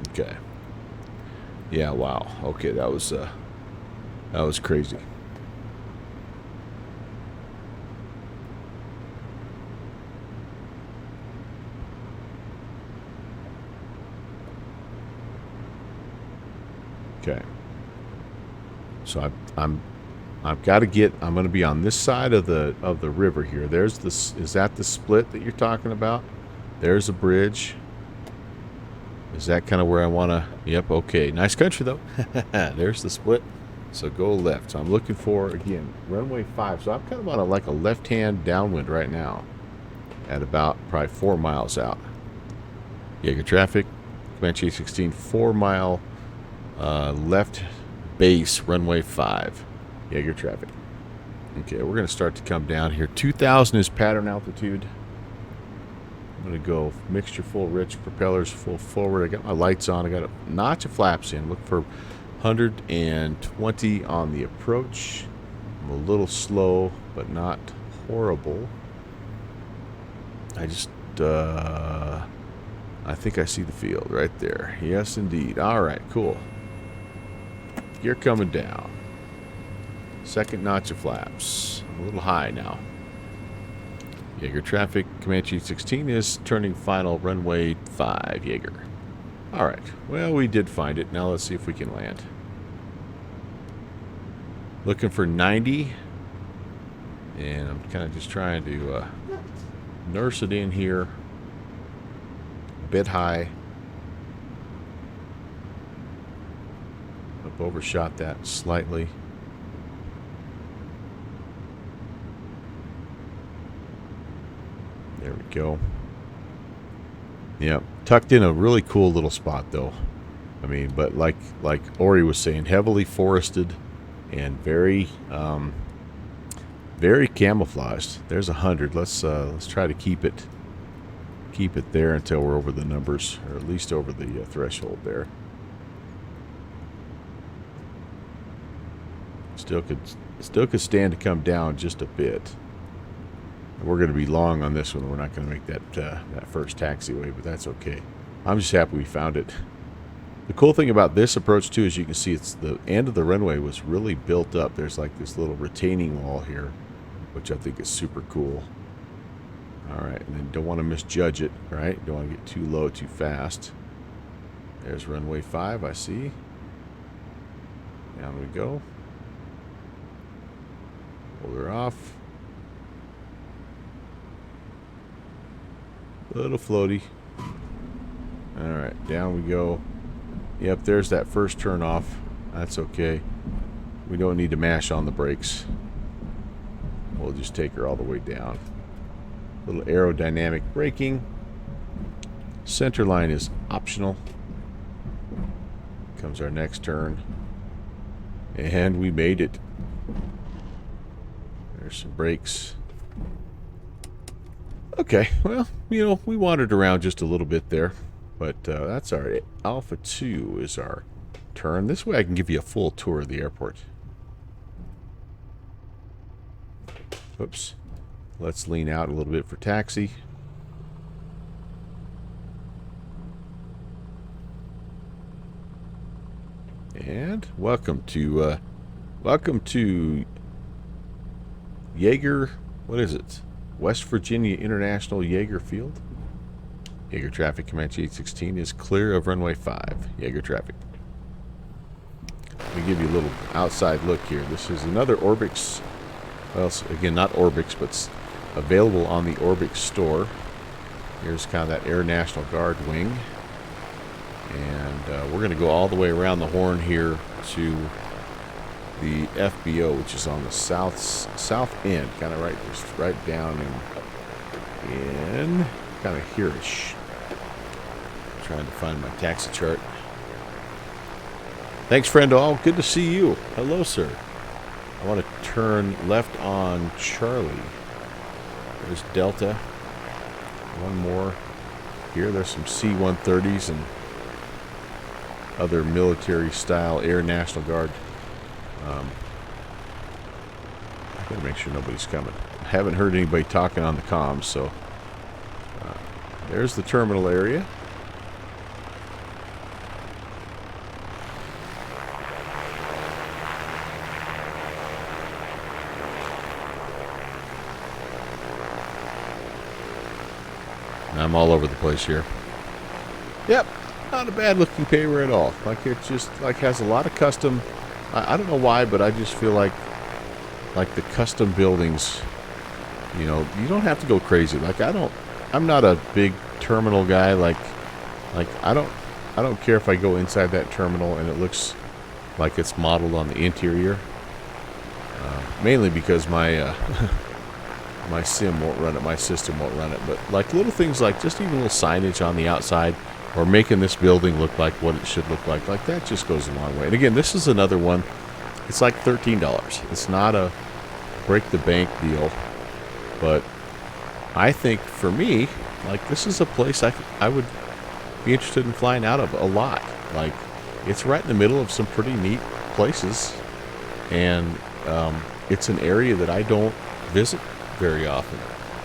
Okay. Yeah, wow. Okay, that was crazy. Okay. So I've got to get. I'm going to be on this side of the river here. There's this. Is that the split that you're talking about? There's a bridge. Is that kind of where I want to? Yep. Okay. Nice country though. There's the split. So go left. So I'm looking for again runway 5. So I'm kind of on like a left-hand downwind right now, at about probably 4 miles out. Jaeger traffic. Comanche 16, 4 mile left base runway 5. Jaeger traffic. Okay, we're going to start to come down here. 2,000 is pattern altitude. I'm going to go mixture full rich, propellers full forward. I got my lights on. I got a notch of flaps in. Look for 120 on the approach. I'm a little slow, but not horrible. I just, I think I see the field right there. Yes, indeed. All right, cool. Gear coming down. Second notch of flaps. I'm a little high now. Jaeger traffic. Comanche 16 is turning final runway 5. Jaeger. All right. Well, we did find it. Now let's see if we can land. Looking for 90. And I'm kind of just trying to nurse it in here. A bit high. I've overshot that slightly. There we go. Yep. Tucked in a really cool little spot though. I mean, but like Ori was saying, heavily forested and very very camouflaged. There's 100. Let's try to keep it there until we're over the numbers, or at least over the threshold there. Still could stand to come down just a bit. We're going to be long on this one. We're not going to make that first taxiway, but that's okay. I'm just happy we found it. The cool thing about this approach too is you can see it's the end of the runway was really built up. There's like this little retaining wall here, which I think is super cool. All right, and then don't want to misjudge it, right? Don't want to get too low too fast. There's runway 5, I see. Down we go. Pull her off. Little floaty. All right, down we go. Yep, there's that first turn off. That's okay. We don't need to mash on the brakes. We'll just take her all the way down. Little aerodynamic braking. Center line is optional. Comes our next turn. And we made it. There's some brakes. Okay, well, you know, we wandered around just a little bit there, but that's all right. Alpha 2 is our turn. This way I can give you a full tour of the airport. Oops. Let's lean out a little bit for taxi. And welcome to Jaeger, what is it? West Virginia International Jaeger Field. Jaeger traffic, Comanche 816 is clear of runway 5. Jaeger traffic. Let me give you a little outside look here. This is another Orbix. Well, again, not Orbix, but available on the Orbix store. Here's kind of that Air National Guard wing. And we're going to go all the way around the horn here to the FBO, which is on the south end, kind of right down in kind of here-ish. Trying to find my taxi chart. Thanks, friend all. Good to see you. Hello, sir. I want to turn left on Charlie. There's Delta. One more. Here, there's some C-130s and other military-style Air National Guard. I gotta make sure nobody's coming. I haven't heard anybody talking on the comms, so there's the terminal area. I'm all over the place here. Yep. not a bad looking paver at all. Like it just like has a lot of custom. I don't know why, but I just feel like the custom buildings. You know, you don't have to go crazy. Like I'm not a big terminal guy. Like I don't care if I go inside that terminal and it looks like it's modeled on the interior. Mainly because my my sim won't run it, my system won't run it. But like little things like just even little signage on the outside or making this building look like what it should look like that just goes a long way. And again, this is another one. It's like $13. It's not a break the bank deal, but I think for me, like this is a place I would be interested in flying out of a lot. Like it's right in the middle of some pretty neat places, and it's an area that I don't visit very often.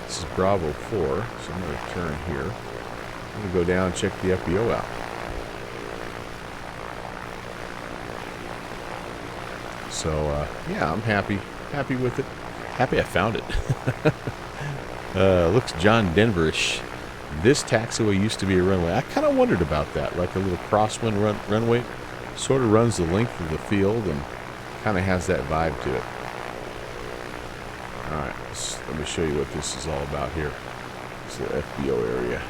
This is Bravo 4, so I'm going to turn here. I'm going to go down and check the FBO out. So, yeah, I'm happy with it. Happy I found it. Looks John Denverish. This taxiway used to be a runway. I kind of wondered about that, like a little crosswind runway. Sort of runs the length of the field and kind of has that vibe to it. Alright, let me show you what this is all about here. It's the FBO area.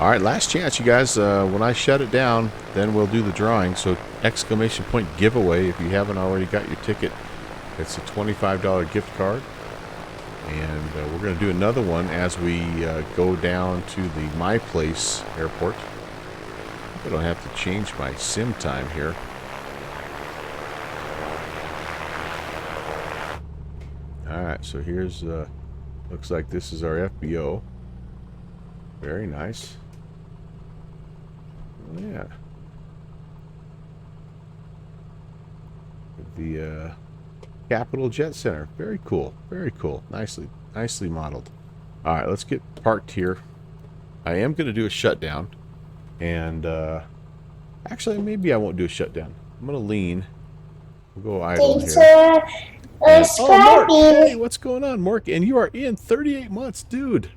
Alright, last chance, you guys. When I shut it down, then we'll do the drawing. So, exclamation point giveaway. If you haven't already got your ticket, it's a $25 gift card. And we're going to do another one as we go down to the My Place airport. I don't have to change my sim time here. Alright, so here's, looks like this is our FBO. Very nice. Yeah. The Capital Jet Center. Very cool. Very cool. Nicely modeled. Alright, let's get parked here. I am going to do a shutdown. And, actually, maybe I won't do a shutdown. I'm going to lean. We'll go idle
Thanks
here.
for
Oh, Mark! Hey,
subscribing.
what's going on, Mark? And you are in 38 months, dude.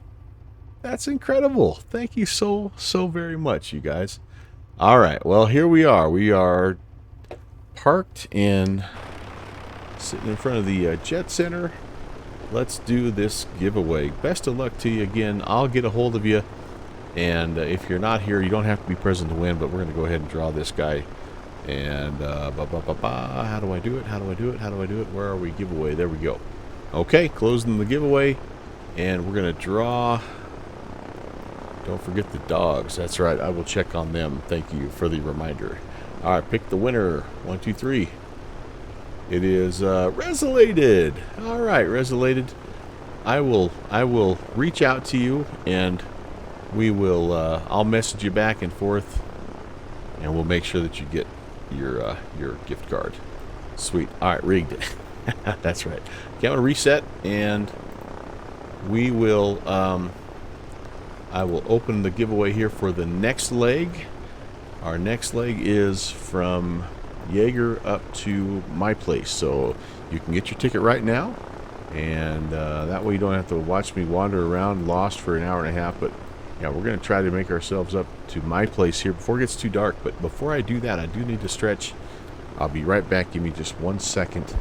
That's incredible. Thank you so very much, you guys. Alright, well, here we are. We are parked in, sitting in front of the Jet Center. Let's do this giveaway. Best of luck to you again. I'll get a hold of you. And if you're not here, you don't have to be present to win, but we're going to go ahead and draw this guy. And, how do I do it? How do I do it? How do I do it? Where are we? Giveaway. There we go. Okay, closing the giveaway. And we're going to draw... Don't forget the dogs. That's right. I will check on them. Thank you for the reminder. All right, pick the winner. 1, 2, 3. It is Resolated. All right, Resolated. I will reach out to you, and we will. I'll message you back and forth, and we'll make sure that you get your gift card. Sweet. All right, rigged. That's right. Okay, I'm gonna reset, and we will. I will open the giveaway here for the next leg. Our next leg is from Jaeger up to My Place. So you can get your ticket right now. And that way you don't have to watch me wander around lost for an hour and a half. But yeah, we're going to try to make ourselves up to My Place here before it gets too dark. But before I do that, I do need to stretch. I'll be right back. Give me just 1 second.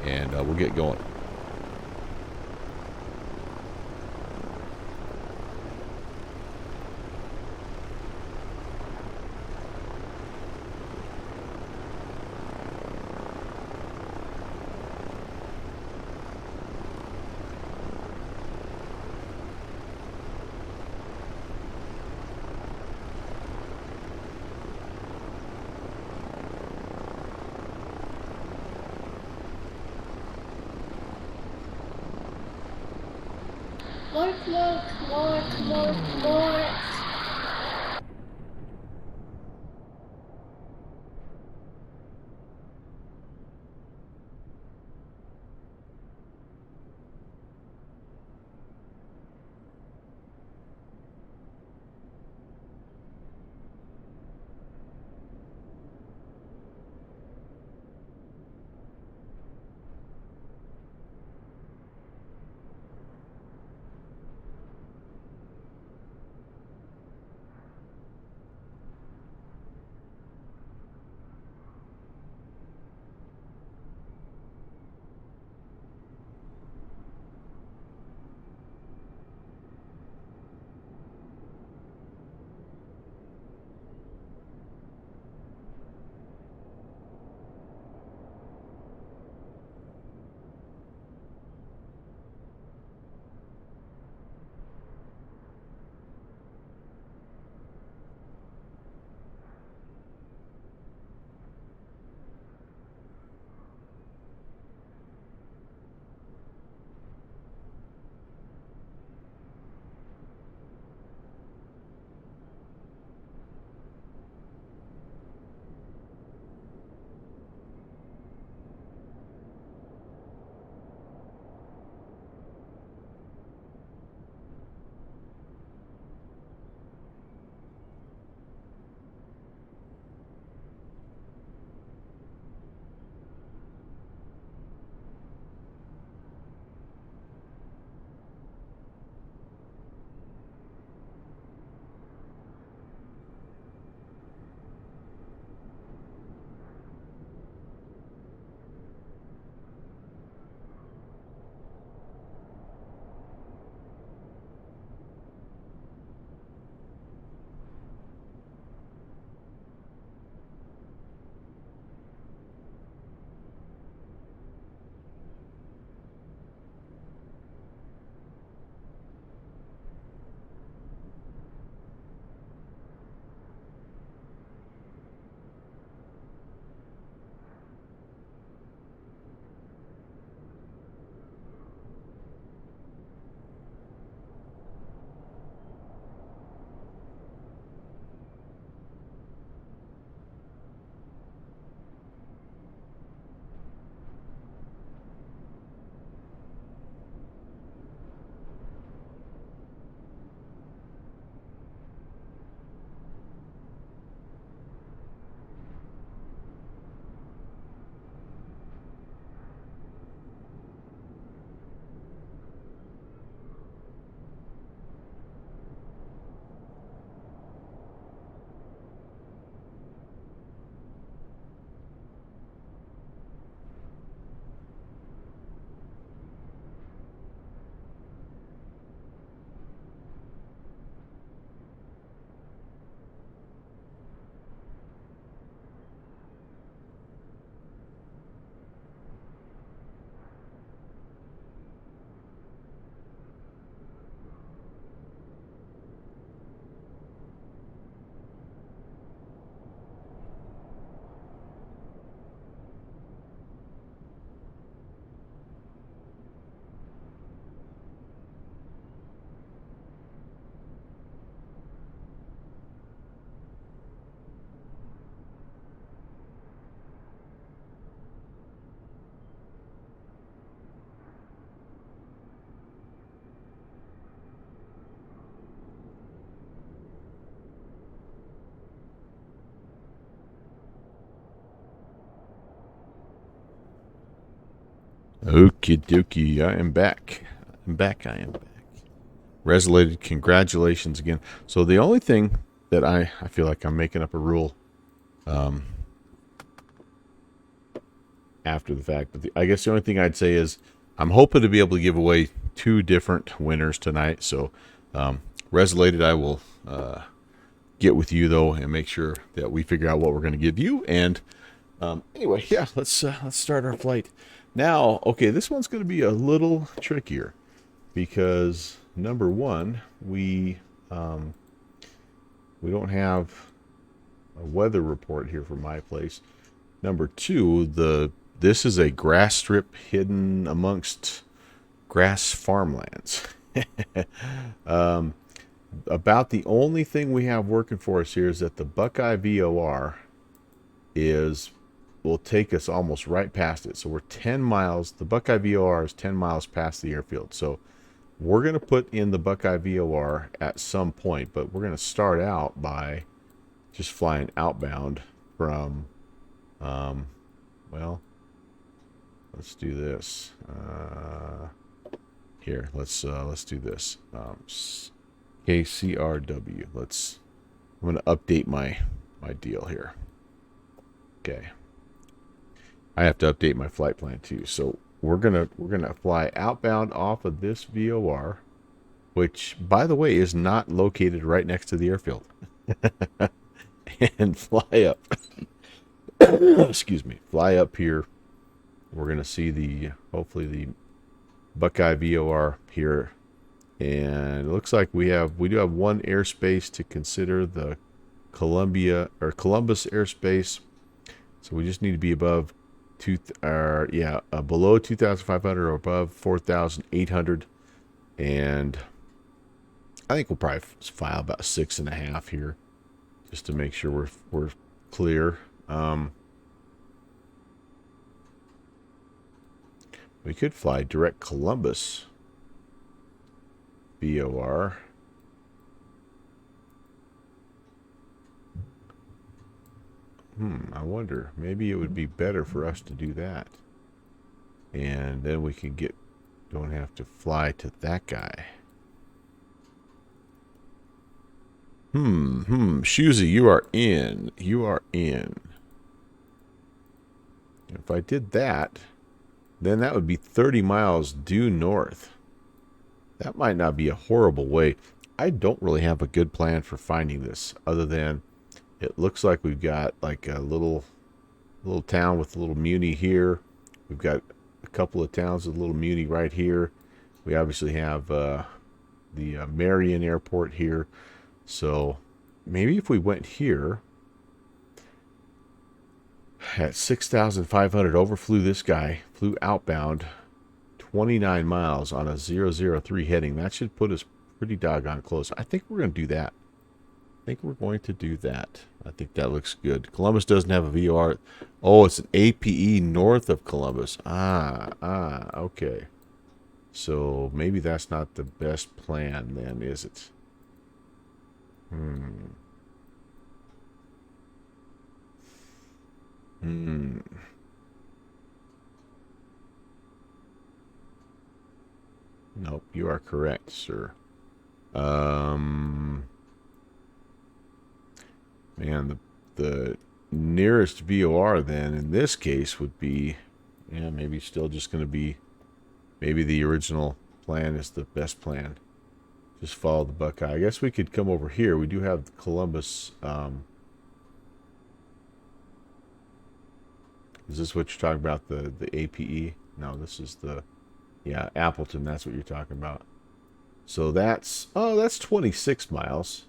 And we'll get going.
More.
Okie dokie, I am back. I am back. Resolated, congratulations again. So the only thing that I feel like I'm making up a rule after the fact, but I guess the only thing I'd say is I'm hoping to be able to give away 2 different winners tonight. So Resolated, I will get with you though and make sure that we figure out what we're going to give you. And anyway, yeah, let's start our flight. Now, okay, this one's going to be a little trickier because number one, we don't have a weather report here from my place. Number two, this is a grass strip hidden amongst grass farmlands. About the only thing we have working for us here is that the Buckeye VOR will take us almost right past it. So we're 10 miles. The Buckeye VOR is 10 miles past the airfield. So we're going to put in the Buckeye VOR at some point, but we're going to start out by just flying outbound from, well, let's do this. Here, let's do this. KCRW. I'm going to update my deal here. Okay. I have to update my flight plan too. So we're gonna fly outbound off of this VOR, which by the way is not located right next to the airfield, and fly up. Excuse me. Fly up here. We're gonna see hopefully the Buckeye VOR here, and it looks like we do have one airspace to consider, the Columbus airspace. So we just need to be above below 2,500 or above 4,800, and I think we'll probably file about 6.5 here, just to make sure we're clear. We could fly direct Columbus VOR. I wonder, maybe it would be better for us to do that. And then we can don't have to fly to that guy. Shusey, you are in. If I did that, then that would be 30 miles due north. That might not be a horrible way. I don't really have a good plan for finding this, other than it looks like we've got like a little town with a little muni here. We've got a couple of towns with a little muni right here. We obviously have the Marion Airport here. So maybe if we went here at 6,500, overflew this guy, flew outbound 29 miles on a 003 heading, that should put us pretty doggone close. I think we're going to do that. I think that looks good. Columbus doesn't have a VOR. Oh, it's an APE north of Columbus. Okay. So maybe that's not the best plan then, is it? Nope, you are correct, sir. Man, the nearest VOR then in this case would be, maybe still just going to be, maybe the original plan is the best plan. Just follow the Buckeye. I guess we could come over here. We do have Columbus. Is this what you're talking about, the APE? No, this is Appleton. That's what you're talking about. So that's 26 miles.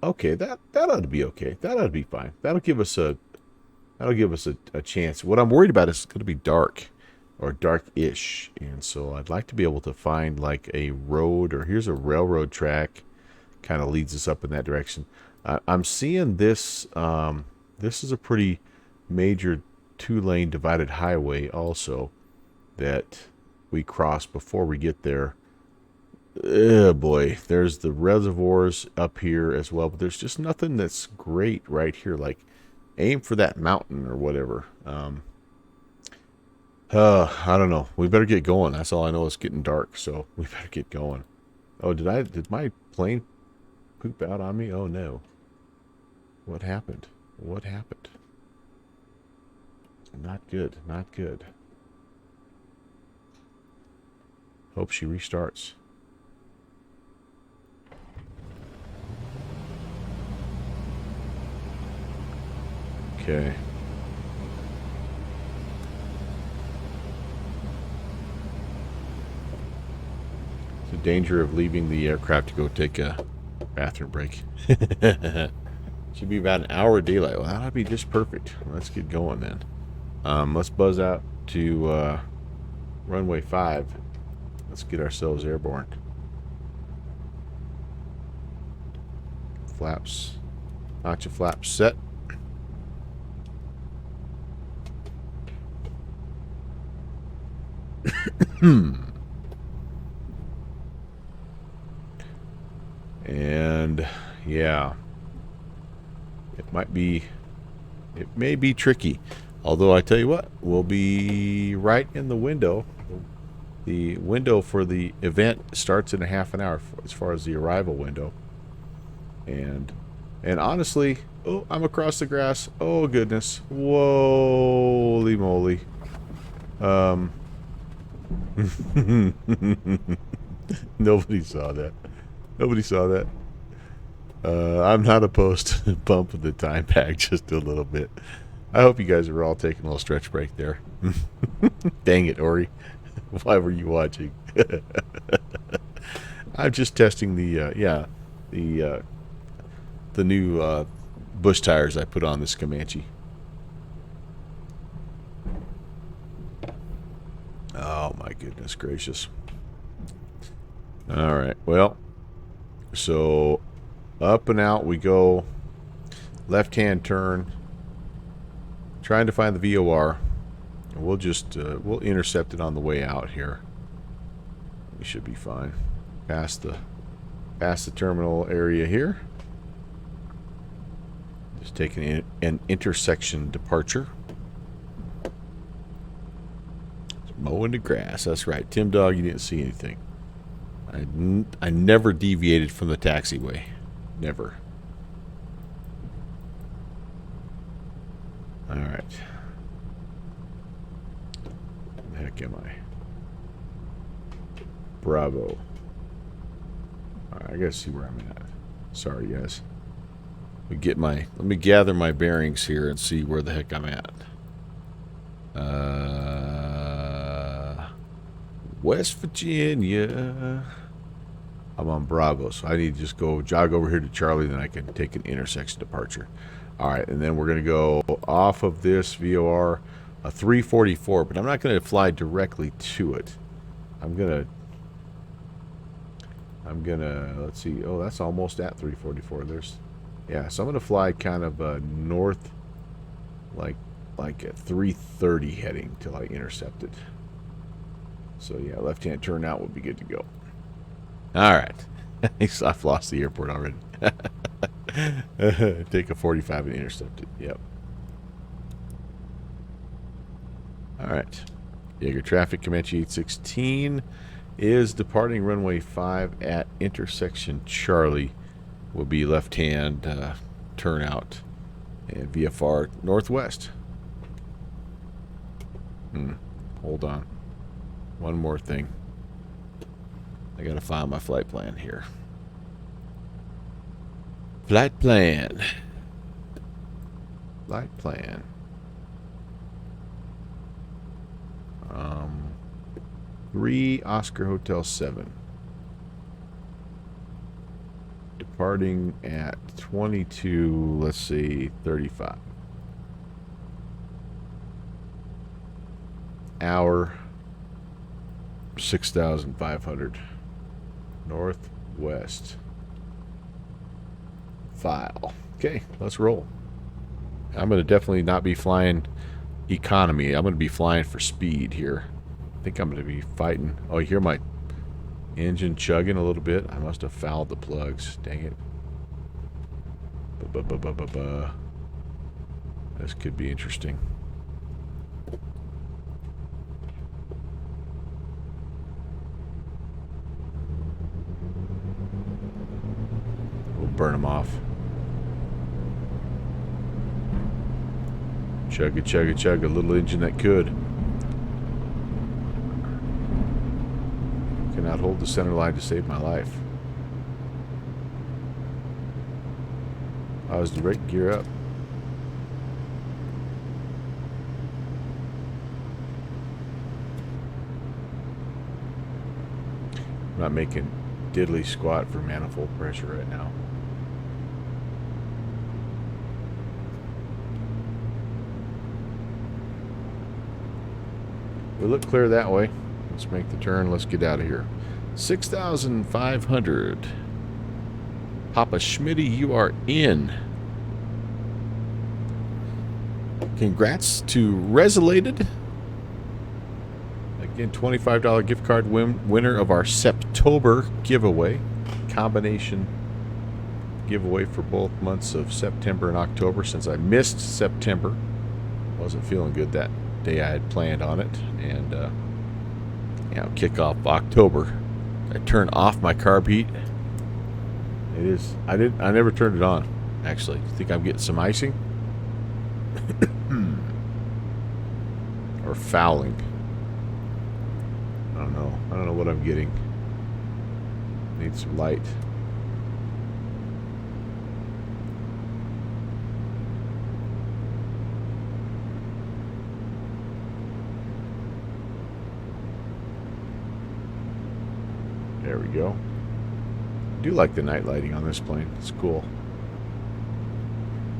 Okay, that ought to be okay. That ought to be fine. That'll give us a chance. What I'm worried about is it's going to be dark or dark-ish, and so I'd like to be able to find like a road, or here's a railroad track, kind of leads us up in that direction. I'm seeing this. This is a pretty major 2-lane divided highway also that we cross before we get there. Oh boy, there's the reservoirs up here as well, but there's just nothing that's great right here. Like, aim for that mountain or whatever. I don't know. We better get going. That's all I know. It's getting dark, so we better get going. Oh, did my plane poop out on me? Oh no. What happened? What happened? Not good. Not good. Hope she restarts. Okay. It's a danger of leaving the aircraft to go take a bathroom break. Should be about an hour of daylight. Well, that'll be just perfect. Let's get going then. Let's buzz out to runway 5. Let's get ourselves airborne. Flaps. Notch of flaps set. And yeah, it may be tricky. Although I tell you what, we'll be right in the window. The window for the event starts in a half an hour as far as the arrival window. And honestly, oh, I'm across the grass. Oh goodness. Whoa, holy moly. Nobody saw that. Nobody saw that. I'm not opposed to bumping the time back just a little bit. I hope you guys are all taking a little stretch break there. Dang it, Ori. Why were you watching? I'm just testing the new bush tires I put on this Comanche. Oh my goodness gracious. All right, well, so up and out we go. Left-hand turn. Trying to find the VOR. We'll just we'll intercept it on the way out here. We should be fine. Past the terminal area here. Just taking an intersection departure. Mowing the grass. That's right. Tim Dog, you didn't see anything. I never deviated from the taxiway. Never. All right. Where the heck am I? Bravo. All right, I gotta see where I'm at. Sorry, guys. Let me gather my bearings here and see where the heck I'm at. West Virginia. I'm on Bravo, so I need to just go jog over here to Charlie, then I can take an intersection departure. All right, and then we're going to go off of this VOR, a 344, but I'm not going to fly directly to it. I'm gonna, let's see. Oh, that's almost at 344. Yeah, so I'm going to fly kind of north, like at 330 heading till I intercept it. So yeah, left-hand turn out would be good to go. All right. I've lost the airport already. Take a 45 and intercept it. Yep. All right. Jaeger traffic Comanche 816 is departing runway 5 at intersection Charlie. Will be left-hand turn out and VFR northwest. Hold on. One more thing. I gotta find my flight plan here. Flight plan. Flight plan. 3 Oscar Hotel 7. Departing at 22, let's see, 35. Hour 6,500. Northwest. File. Okay, let's roll. I'm going to definitely not be flying economy. I'm going to be flying for speed here. I think I'm going to be fighting. Oh, you hear my engine chugging a little bit? I must have fouled the plugs. Dang it. This could be interesting. burn them off. Chugga, chugga, chugga. Little engine that could. Cannot hold the center line to save my life. I was the brake gear up. I'm not making diddly squat for manifold pressure right now. We look clear that way. Let's make the turn. Let's get out of here. 6,500. Papa Schmitty, you are in. Congrats to Resolated. Again, $25 gift card winner of our Septober giveaway. Combination giveaway for both months of September and October, since I missed September. Wasn't feeling good that day I had planned on it. And, kick off October. I turn off my carb heat. It is. I never turned it on, actually. You think I'm getting some icing? Or fouling? I don't know. I don't know what I'm getting. Need some light. There we go. I do like the night lighting on this plane. It's cool.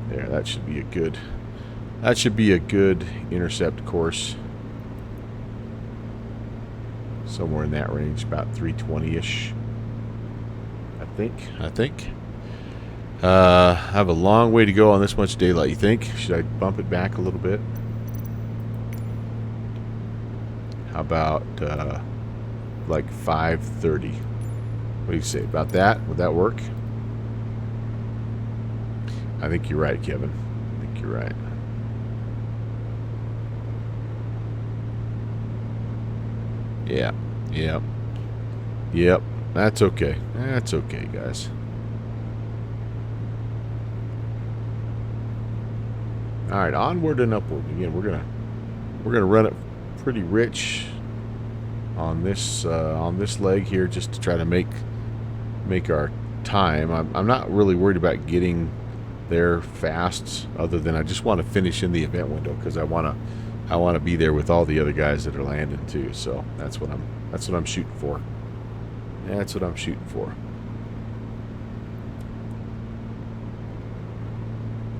There, that should be a good. That should be a good intercept course. Somewhere in that range, about 320-ish. I think. I have a long way to go on this much daylight. You think? Should I bump it back a little bit? How about like 5:30? What do you say about that? Would that work? I think you're right, Kevin. I think you're right. Yeah. Yep. Yep. That's okay. That's okay, guys. All right, onward and upward. Again, we're gonna run it pretty rich on this leg here, just to try to make our time. I'm not really worried about getting there fast, other than I just want to finish in the event window, because I want to be there with all the other guys that are landing too. So that's what I'm shooting for. That's what I'm shooting for.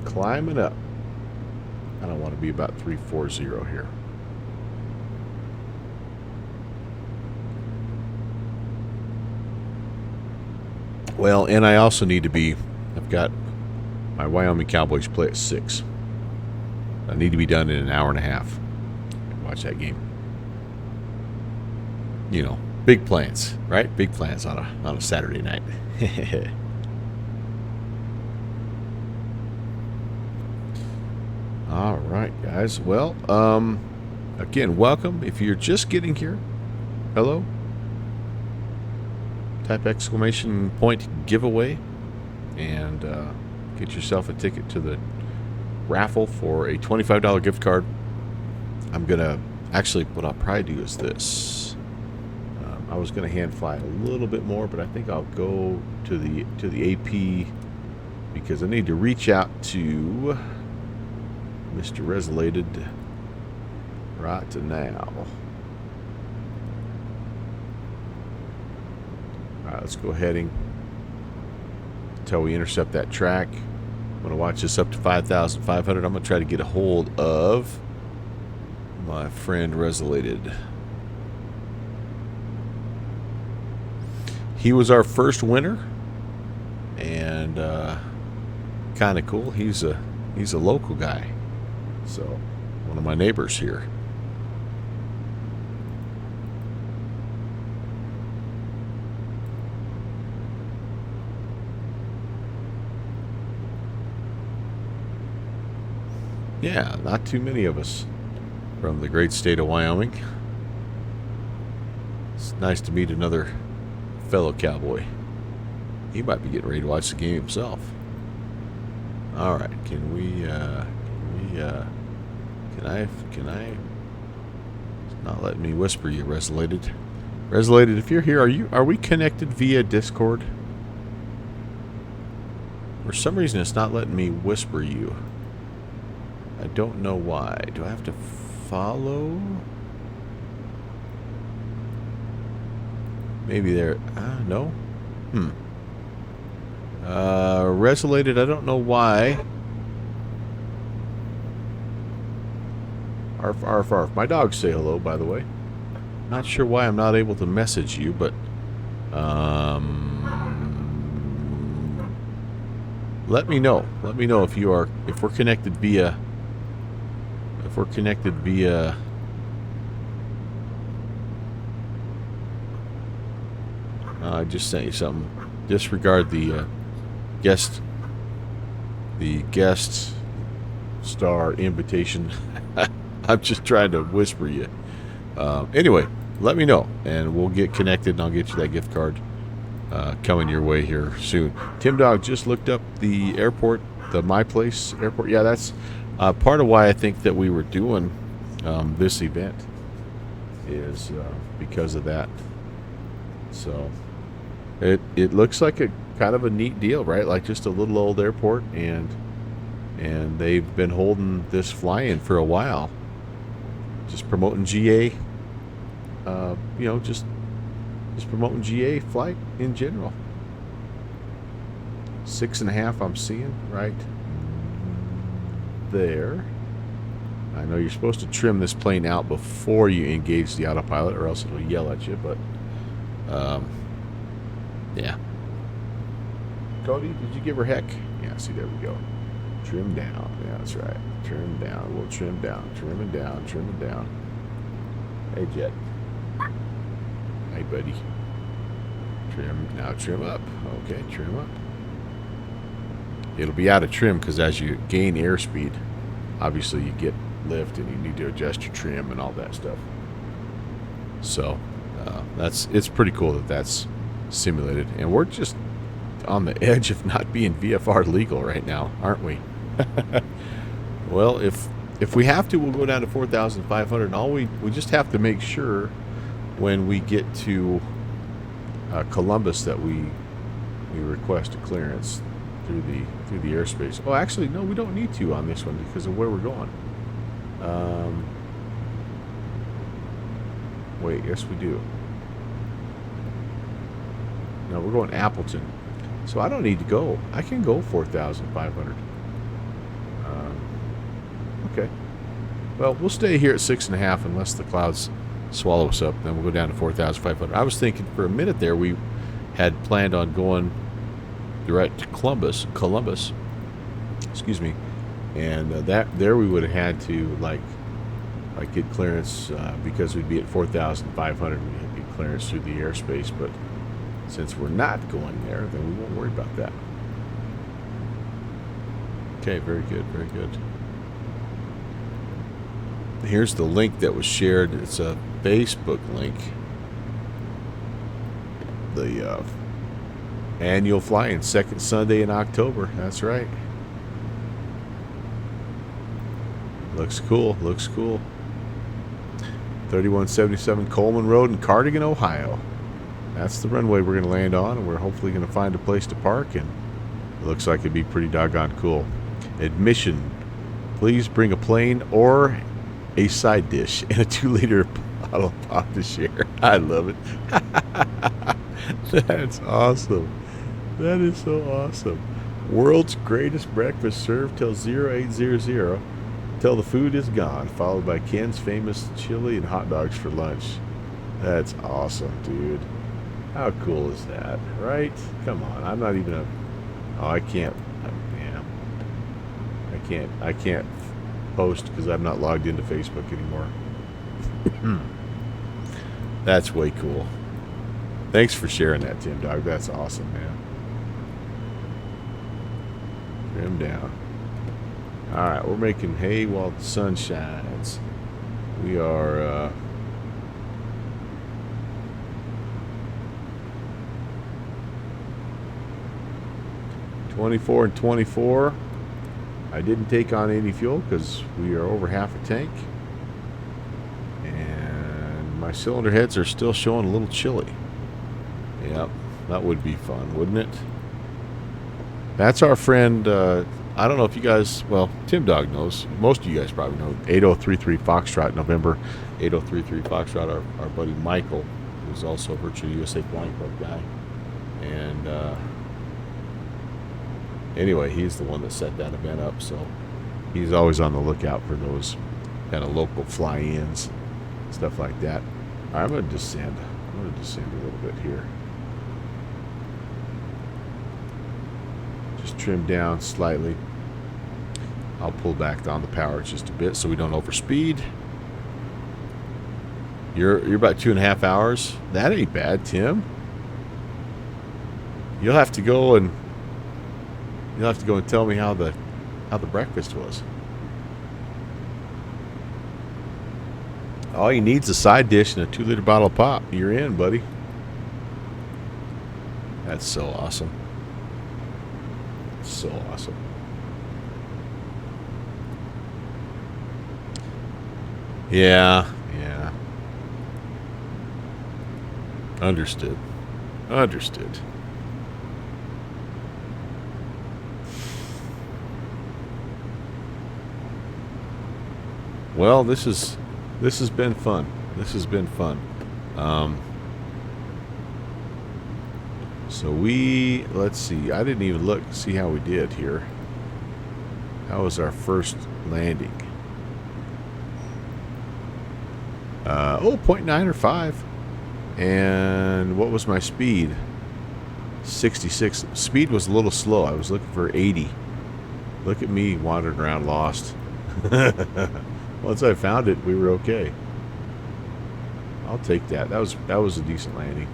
Climbing up. I don't want to be about 340 here. Well, and I also need to be, I've got my Wyoming Cowboys play at 6. I need to be done in an hour and a half. Watch that game. You know, big plans, right? Big plans on a Saturday night. All right, guys. Well, again, welcome. If you're just getting here, hello. Type exclamation point giveaway, and get yourself a ticket to the raffle for a $25 gift card. I'm gonna actually, what I'll probably do is this. I was gonna hand fly a little bit more, but I think I'll go to the AP, because I need to reach out to Mr. Resolated right now. Alright, let's go heading until we intercept that track. I'm going to watch this up to 5,500. I'm going to try to get a hold of my friend Resolated. He was our first winner, and kind of cool. He's a local guy, so one of my neighbors here. Yeah, not too many of us from the great state of Wyoming. It's nice to meet another fellow cowboy He might be getting ready to watch the game himself. All right, can I? It's not letting me whisper you, Resolated. Resolated, if you're here, are we connected via Discord? For some reason, it's not letting me whisper you. I don't know why. Do I have to follow? Maybe there. No. Resolated, I don't know why. Arf, arf, arf. My dogs say hello, by the way. Not sure why I'm not able to message you, but let me know. Let me know if we're connected via. If we're connected via. I just sent you something. Disregard the guest star invitation. I'm just trying to whisper you. Anyway, let me know, and we'll get connected, and I'll get you that gift card coming your way here soon. Tim Dog just looked up the airport, the My Place airport. Yeah, that's part of why I think that we were doing this event is because of that. So it looks like a kind of a neat deal, right? Like just a little old airport, and they've been holding this fly-in for a while, just promoting GA. Just promoting GA flight in general. 6.5 I'm seeing right there. I know you're supposed to trim this plane out before you engage the autopilot, or else it'll yell at you, but yeah. Cody, did you give her heck? Yeah, see, there we go. Trim down. Yeah, that's right. Trim down. We'll trim down. Trim it down. Trim it down. Hey, Jet. Hey, buddy. Trim. Now trim up. Okay, trim up. It'll be out of trim because as you gain airspeed, obviously you get lift and you need to adjust your trim and all that stuff. So it's pretty cool that that's simulated, and we're just on the edge of not being VFR legal right now, aren't we? Well, if we have to, we'll go down to 4,500, and all we just have to make sure when we get to Columbus that we request a clearance through the airspace. Oh, actually, no, we don't need to on this one because of where we're going. Wait, yes, we do. No, we're going Appleton. So I don't need to go. I can go 4,500. Okay. Well, we'll stay here at 6.5 unless the clouds swallow us up. Then we'll go down to 4,500. I was thinking for a minute there we had planned on going direct to Columbus. Excuse me. And there we would have had to like get clearance because we'd be at 4,500. We'd have to get clearance through the airspace, but since we're not going there, then we won't worry about that. Okay, very good, very good. Here's the link that was shared. It's a Facebook link. The annual fly-in, second Sunday in October. That's right. Looks cool, looks cool. 3177 Coleman Road in Cardigan, Ohio. That's the runway we're going to land on, and we're hopefully going to find a place to park, and it looks like it'd be pretty doggone cool. Admission, please bring a plane or a side dish and a 2-liter bottle of pop to share. I love it. That's awesome. That is so awesome. World's greatest breakfast served till 0800 till the food is gone, followed by Ken's famous chili and hot dogs for lunch. That's awesome, dude. How cool is that, right? Come on, I'm not even I can't. I can't post because I'm not logged into Facebook anymore. That's way cool. Thanks for sharing that, Tim Dog. That's awesome, man. Trim down. All right, we're making hay while the sun shines. We are. 24 and 24. I didn't take on any fuel because we are over half a tank. And my cylinder heads are still showing a little chilly. Yep, that would be fun, wouldn't it? That's our friend, I don't know if you guys, well, Tim Dog knows. Most of you guys probably know. 8033 Foxtrot, November 8033 Foxtrot, our buddy Michael, who's also a Virtual USA Flying Club guy. And anyway, he's the one that set that event up, so he's always on the lookout for those kind of local fly-ins, stuff like that. All right, I'm going to descend. I'm going to descend a little bit here. Just trim down slightly. I'll pull back on the power just a bit so we don't overspeed. You're about 2.5 hours. That ain't bad, Tim. You'll have to go and tell me how the breakfast was. All you need is a side dish and a 2-liter bottle of pop. You're in, buddy. That's so awesome. So awesome. Yeah. Understood. Well, this has been fun. So let's see. I didn't even see how we did here. How was our first landing? 0.9 or 5. And what was my speed? 66. Speed was a little slow. I was looking for 80. Look at me wandering around lost. Once I found it, we were okay. I'll take that. That was a decent landing.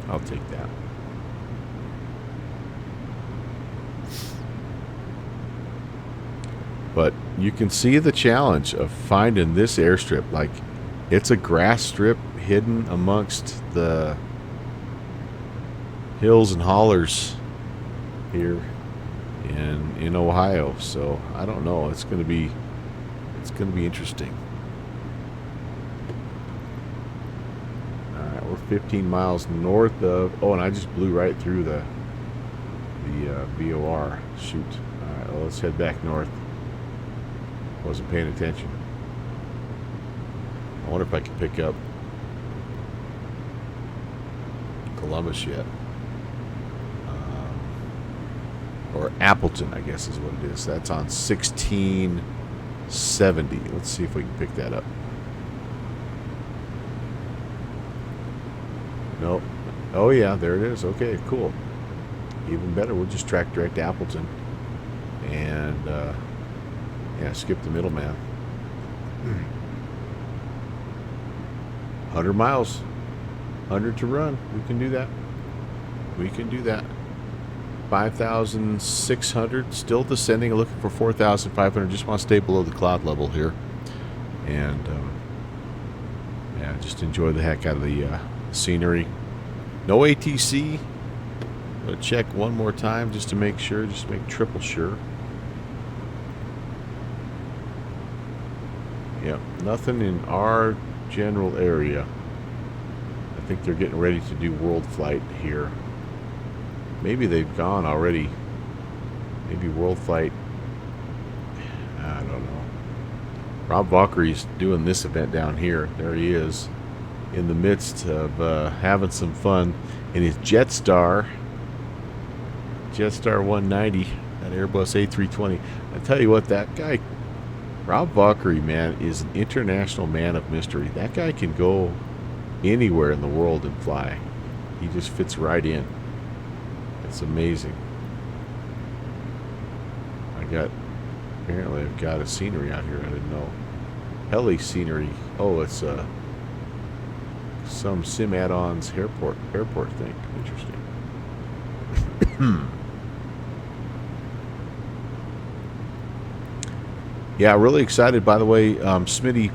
I'll take that. But you can see the challenge of finding this airstrip. Like, it's a grass strip hidden amongst the hills and hollers here in Ohio. So I don't know. It's gonna be interesting. All right, we're 15 miles north of. Oh, and I just blew right through the VOR. Shoot. All right, well, let's head back north. Wasn't paying attention. I wonder if I can pick up Columbus yet. Or Appleton, I guess is what it is. That's on 1670. Let's see if we can pick that up. Nope. Oh yeah, there it is. Okay, cool. Even better, we'll just track direct to Appleton. And yeah, skip the middleman. 100 miles. 100 to run. We can do that. 5,600. Still descending. Looking for 4,500. Just want to stay below the cloud level here. And yeah, just enjoy the heck out of the scenery. No ATC. I'm going to check one more time just to make sure. Just to make triple sure. Yep, nothing in our general area. I think they're getting ready to do world flight here. Maybe they've gone already. Maybe world flight. I don't know. Rob Valkyrie's doing this event down here. There he is, in the midst of having some fun in his Jetstar 190, that Airbus A320. I tell you what, that guy, Rob Valkyrie, man, is an international man of mystery. That guy can go anywhere in the world and fly. He just fits right in. It's amazing. Apparently I've got a scenery out here I didn't know. Heli scenery. Oh, it's some sim add-ons airport thing. Interesting. Yeah, really excited. By the way, Smitty,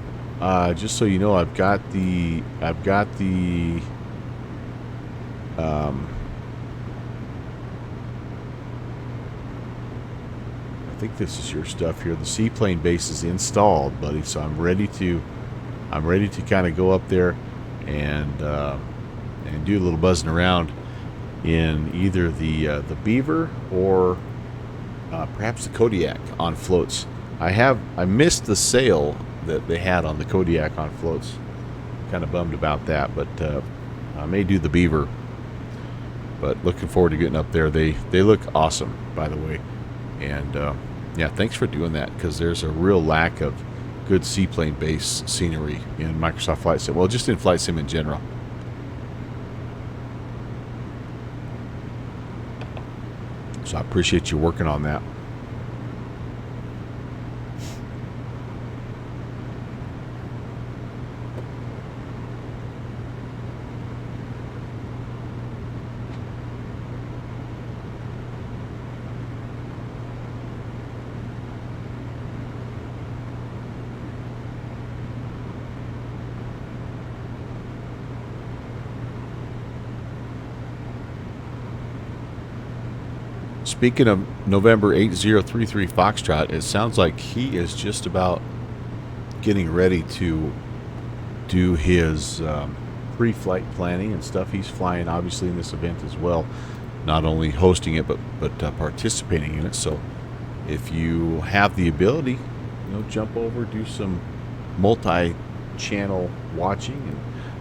just so you know, I've got the think this is your stuff here. The seaplane base is installed, buddy. So I'm ready to kind of go up there and do a little buzzing around in either the Beaver or perhaps the Kodiak on floats. I missed the sail that they had on the Kodiak on floats. Kind of bummed about that, but I may do the Beaver. But looking forward to getting up there. They look awesome, by the way. And yeah, thanks for doing that, because there's a real lack of good seaplane base scenery in Microsoft Flight Sim. Well, just in Flight Sim in general. So I appreciate you working on that. Speaking of November 8033 Foxtrot, it sounds like he is just about getting ready to do his pre-flight planning and stuff. He's flying, obviously, in this event as well. Not only hosting it, but participating in it. So if you have the ability, jump over, do some multi-channel watching, and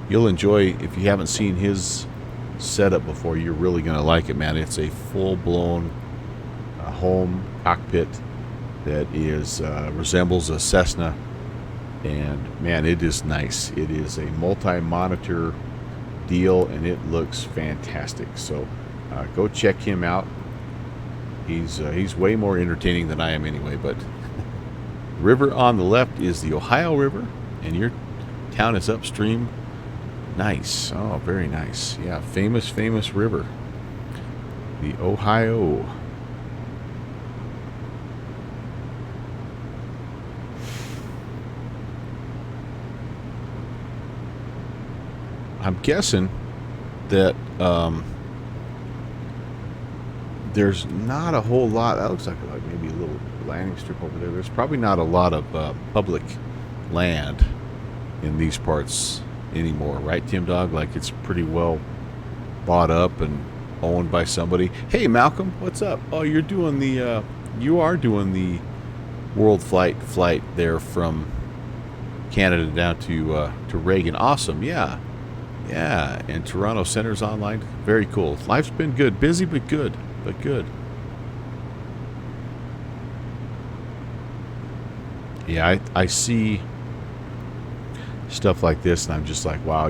you'll enjoy. If you haven't seen his setup before, you're really going to like it, man. It's a full-blown home cockpit that is resembles a Cessna, and man, it is nice. It is a multi-monitor deal, and it looks fantastic. So go check him out. He's way more entertaining than I am anyway. But river on the left is the Ohio River, and your town is upstream. Nice. Oh, very nice. Yeah, famous river. The Ohio. I'm guessing that there's not a whole lot. That looks like maybe a little landing strip over there. There's probably not a lot of public land in these parts anymore, right, Tim Dog? Like, it's pretty well bought up and owned by somebody. Hey, Malcolm, what's up? Oh, you are doing the world flight there from Canada down to Reagan. Awesome. Yeah, and Toronto Center's online. Very cool. Life's been good, busy but good. Yeah, I see stuff like this, and I'm just like, wow,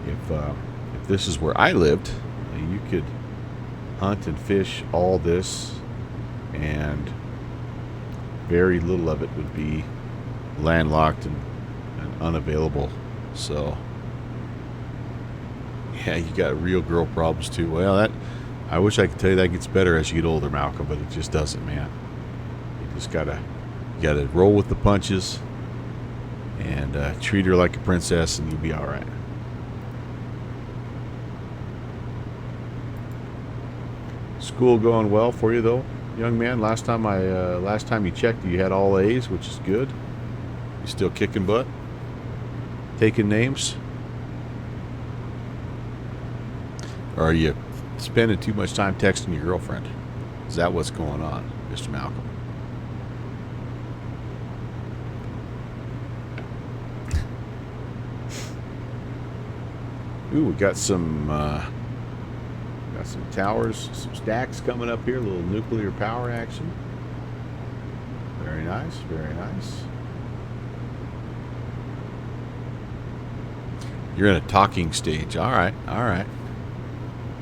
if this is where I lived, you could hunt and fish all this, and very little of it would be landlocked and unavailable. So yeah, you got real girl problems too. Well, I wish I could tell you that gets better as you get older, Malcolm, but it just doesn't, man. You just gotta roll with the punches and treat her like a princess, and you'll be all right. School going well for you, though, young man? Last time you checked, you had all A's, which is good. You still kicking butt? Taking names? Or are you spending too much time texting your girlfriend? Is that what's going on, Mr. Malcolm? Ooh, we got some towers, some stacks coming up here. A little nuclear power action. Very nice, very nice. You're in a talking stage. All right.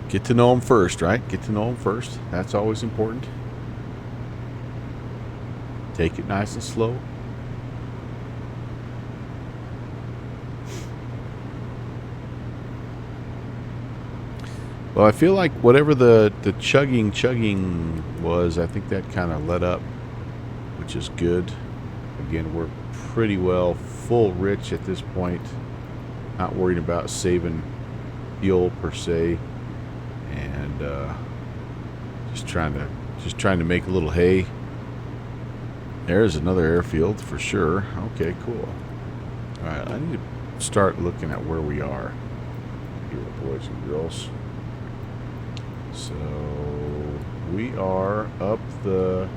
Get to know them first, right? Get to know them first. That's always important. Take it nice and slow. Well, I feel like whatever the chugging was, I think that kind of let up, which is good. Again, we're pretty well full rich at this point. Not worried about saving fuel per se, and just trying to make a little hay There's another airfield for sure. Okay, cool. Alright, I need to start looking at where we are here, boys and girls. So we are up the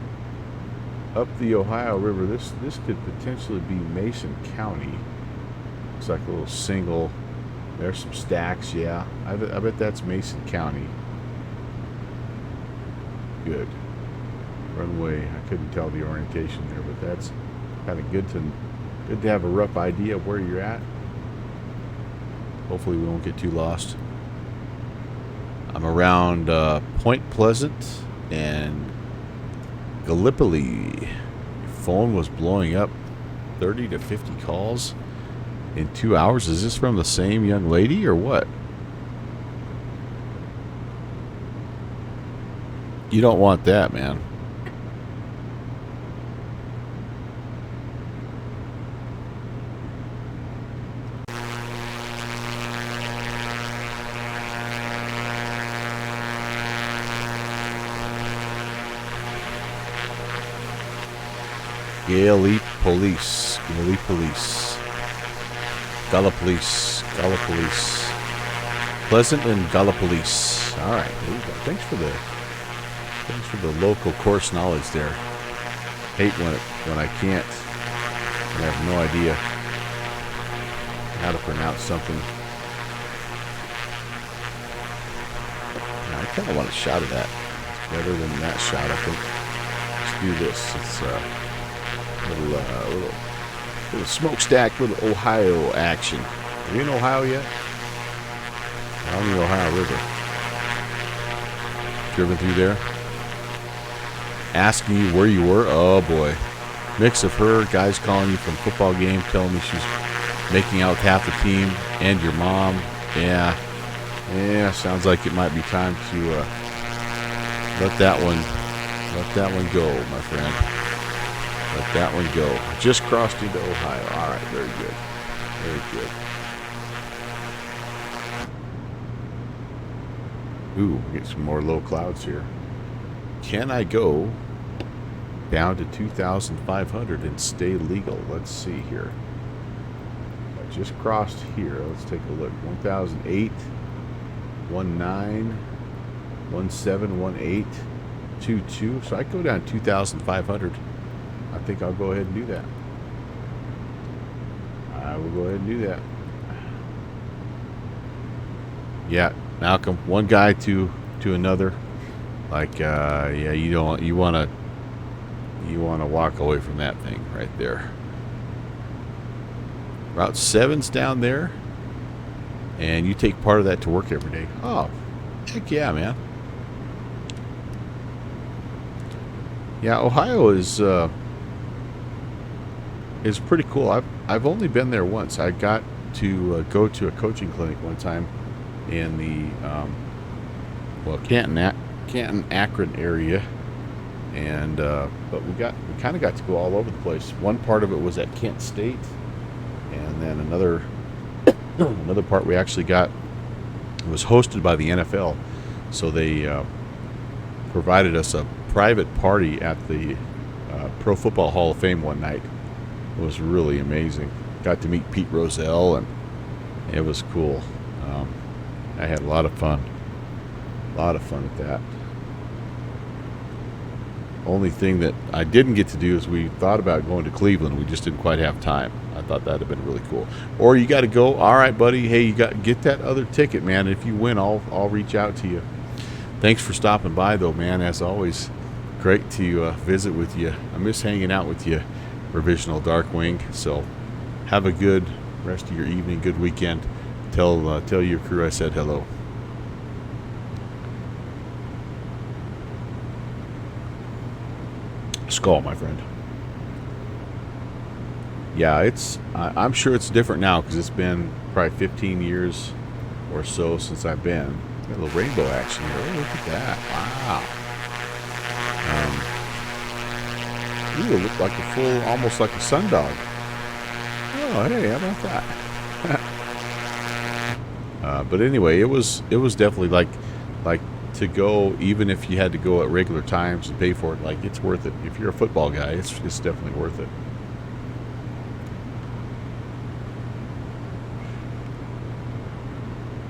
Ohio River. This could potentially be Mason County. Looks like a little single. There's some stacks, yeah. I bet that's Mason County. Good. Runway, I couldn't tell the orientation there, but that's kind of good to have a rough idea of where you're at. Hopefully we won't get too lost. I'm around Point Pleasant and Gallipoli. Phone was blowing up 30 to 50 calls in 2 hours. Is this from the same young lady or what? You don't want that, man. Gallipoli Police. Gallipoli Police. Gallipolis. Gallipolis. Pleasant and Gallipolis. Alright, there you go. Thanks for the local course knowledge there. Hate when I can't, when I have no idea how to pronounce something. I kind of want a shot of that. It's better than that shot, I think. Let's do this. It's little smokestack, little Ohio action. Are you in Ohio yet? On the Ohio River. Driven through there. Asking you where you were. Oh boy. Mix of her, guys calling you from football game, telling me she's making out with half the team and your mom. Yeah. Yeah, sounds like it might be time to let that one go, my friend. Let that one go. Just crossed into Ohio. All right, very good. Very good. Ooh, we get some more low clouds here. Can I go down to 2,500 and stay legal? Let's see here. I just crossed here. Let's take a look. 1,008, 19, 17, 18, 22. So I go down 2,500. I think I'll go ahead and do that. I will go ahead and do that. Yeah, Malcolm, one guy to another. Like, yeah, you want to walk away from that thing right there. Route 7's down there, and you take part of that to work every day. Oh, heck yeah, man. Yeah, Ohio is pretty cool. I've only been there once. I got to go to a coaching clinic one time in the Canton Akron area, and but we kind of got to go all over the place. One part of it was at Kent State, and then another part we actually got was hosted by the NFL, so they provided us a private party at the Pro Football Hall of Fame one night. It was really amazing. Got to meet Pete Rozelle, and it was cool. I had a lot of fun. A lot of fun at that. Only thing that I didn't get to do is we thought about going to Cleveland. We just didn't quite have time. I thought that'd have been really cool. Or you got to go. All right, buddy. Hey, you got to get that other ticket, man. If you win, I'll reach out to you. Thanks for stopping by, though, man. As always, great to visit with you. I miss hanging out with you, Revisional Darkwing. So have a good rest of your evening, good weekend. Tell your crew I said hello. Skull, my friend. Yeah, I'm sure it's different now because it's been probably 15 years or so since I've been. Got a little rainbow action here. Oh, look at that. Wow. Ooh, it looked like a full, almost like a sundog. Oh, hey, how about that? But anyway, it was definitely like to go, even if you had to go at regular times and pay for it. Like, it's worth it. If you're a football guy, it's definitely worth it.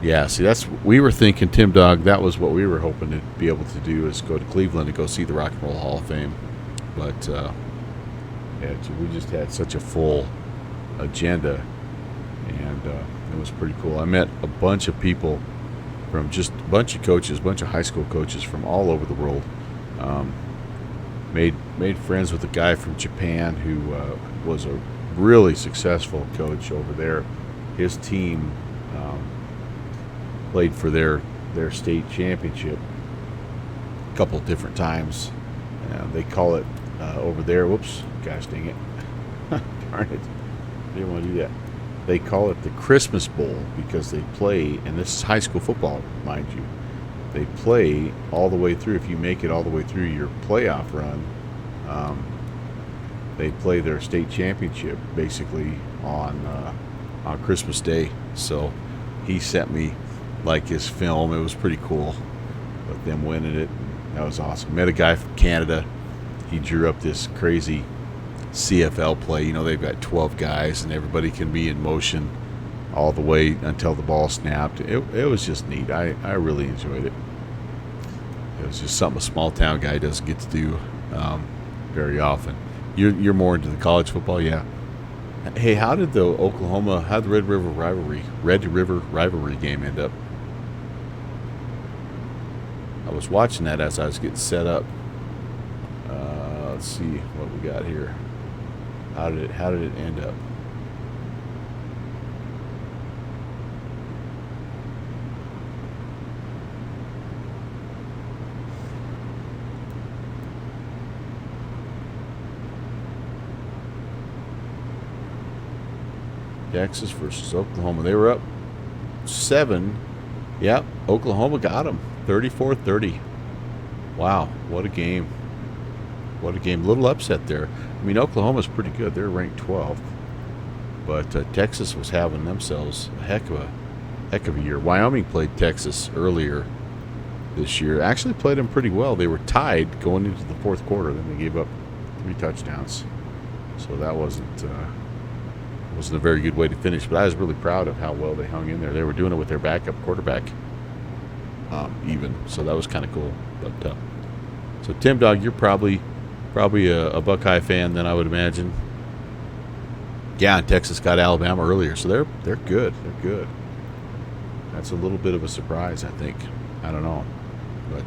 Yeah, see, we were thinking, Tim Dog, that was what we were hoping to be able to do, is go to Cleveland and go see the Rock and Roll Hall of Fame. But yeah, we just had such a full agenda, and it was pretty cool. I met a bunch of people from just a bunch of coaches, a bunch of high school coaches from all over the world. Made friends with a guy from Japan who was a really successful coach over there. His team played for their state championship a couple different times. They call it over there. Whoops, gosh dang it! Darn it! Didn't want to do that. They call it the Christmas Bowl because they play, and this is high school football, mind you. They play all the way through. If you make it all the way through your playoff run, they play their state championship basically on Christmas Day. So he sent me like his film. It was pretty cool, but them winning it, that was awesome. Met a guy from Canada. He drew up this crazy CFL play. You know, they've got 12 guys and everybody can be in motion all the way until the ball snapped. It was just neat. I really enjoyed it. It was just something a small town guy doesn't get to do very often. You're more into the college football, yeah. Hey, how did the Red River rivalry game end up? I was watching that as I was getting set up. Let's see what we got here. How did it end up? Texas versus Oklahoma. They were up 7. Yep, Oklahoma got them 34-30. Wow, what a game. What a game. Little upset there. I mean, Oklahoma's pretty good. They're ranked 12th. But Texas was having themselves a heck of a year. Wyoming played Texas earlier this year. Actually played them pretty well. They were tied going into the fourth quarter. Then they gave up 3 touchdowns. So that wasn't a very good way to finish. But I was really proud of how well they hung in there. They were doing it with their backup quarterback even. So that was kind of cool. But so Tim Dog, you're probably a Buckeye fan, then I would imagine. Yeah, and Texas got Alabama earlier, so they're good. They're good. That's a little bit of a surprise, I think. I don't know, but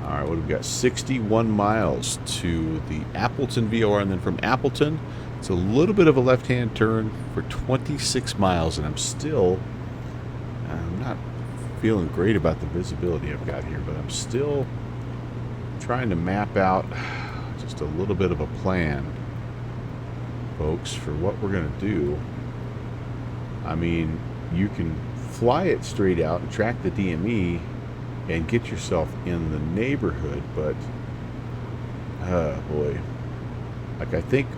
all right. What have we got? 61 miles to the Appleton VOR, and then from Appleton, it's a little bit of a left-hand turn for 26 miles, and I'm not feeling great about the visibility I've got here, but I'm still trying to map out just a little bit of a plan, folks, for what we're going to do. I mean, you can fly it straight out and track the DME and get yourself in the neighborhood, but boy, like I think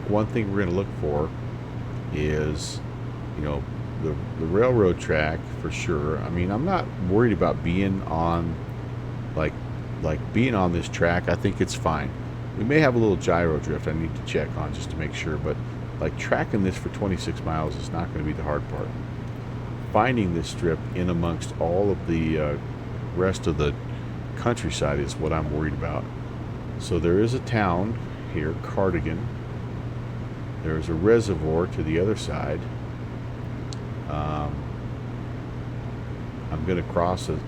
one thing we're going to look for is, you know, the railroad track for sure. I mean, I'm not worried about being on like being on this track. I think it's fine. We may have a little gyro drift I need to check on just to make sure, but like tracking this for 26 miles is not going to be the hard part. Finding this strip in amongst all of the rest of the countryside is what I'm worried about. So there is a town here, Cardigan. There's a reservoir to the other side. I'm going to cross a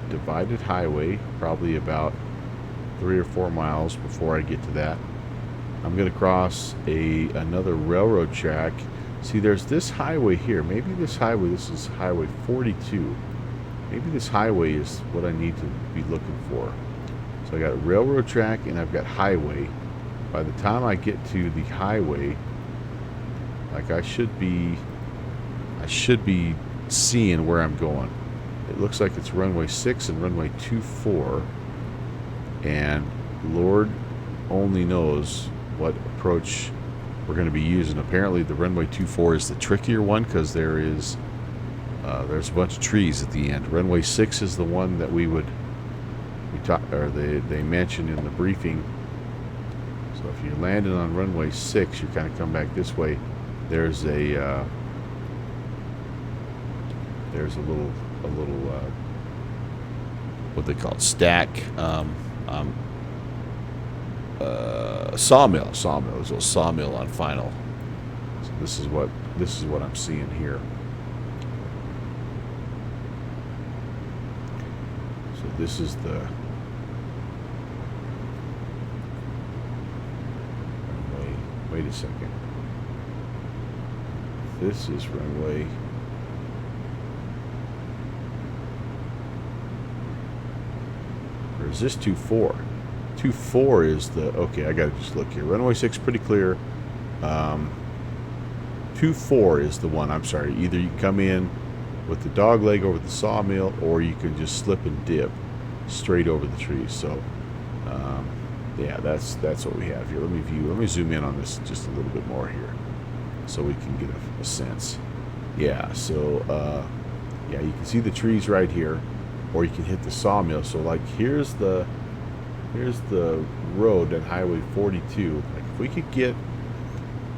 divided highway, probably about 3 or 4 miles before I get to that. I'm going to cross another railroad track. See, there's this highway here. Maybe this is Highway 42. Maybe this highway is what I need to be looking for. So I got a railroad track and I've got highway. By the time I get to the highway, like I should be seeing where I'm going. It looks like it's runway 6 and runway 24, and Lord only knows what approach we're going to be using. Apparently the runway 24 is the trickier one because there is There's a bunch of trees at the end. Runway 6 is the one that we mentioned in the briefing. So if you're landing on runway 6, you kind of come back this way. There's a little what they call it, stack sawmill. There's a little sawmill on final. So this is what I'm seeing here. So this is the runway. Wait a second. This is runway. Or is this 24? 24 is the, okay, I gotta just look here. Runway 6 pretty clear. 24 is the one, I'm sorry. Either you can come in with the dog leg over the sawmill, or you can just slip and dip straight over the trees. So, yeah, that's what we have here. Let me zoom in on this just a little bit more here, so we can get a sense. Yeah, so, yeah, you can see the trees right here, or you can hit the sawmill. So, like, here's the road at Highway 42. Like,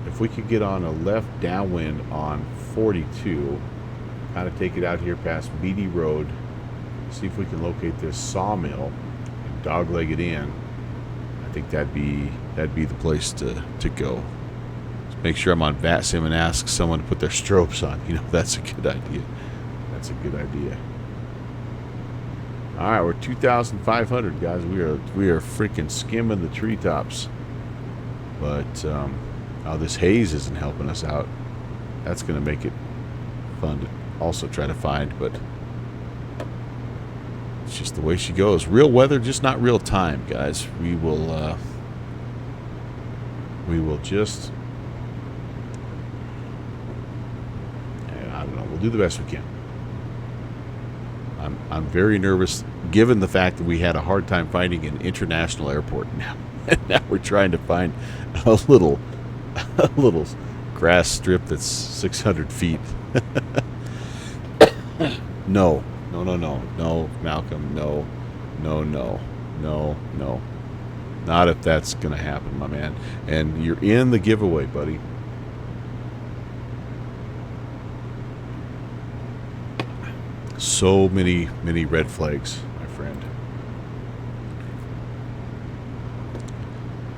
if we could get on a left downwind on 42, kind of take it out here past Beatty Road, see if we can locate this sawmill and dogleg it in. I think that'd be the place to go. Just make sure I'm on VATSIM and ask someone to put their strobes on. You know, that's a good idea. That's a good idea. All right, we're 2,500, guys. We are freaking skimming the treetops. But oh, this haze isn't helping us out. That's going to make it fun to also try to find, but it's just the way she goes. Real weather, just not real time, guys. We will just, I don't know. We'll do the best we can. I'm very nervous, given the fact that we had a hard time finding an international airport. Now we're trying to find a little grass strip that's 600 feet. No, Malcolm, no. Not if that's gonna happen, my man. And you're in the giveaway, buddy. So many red flags, my friend.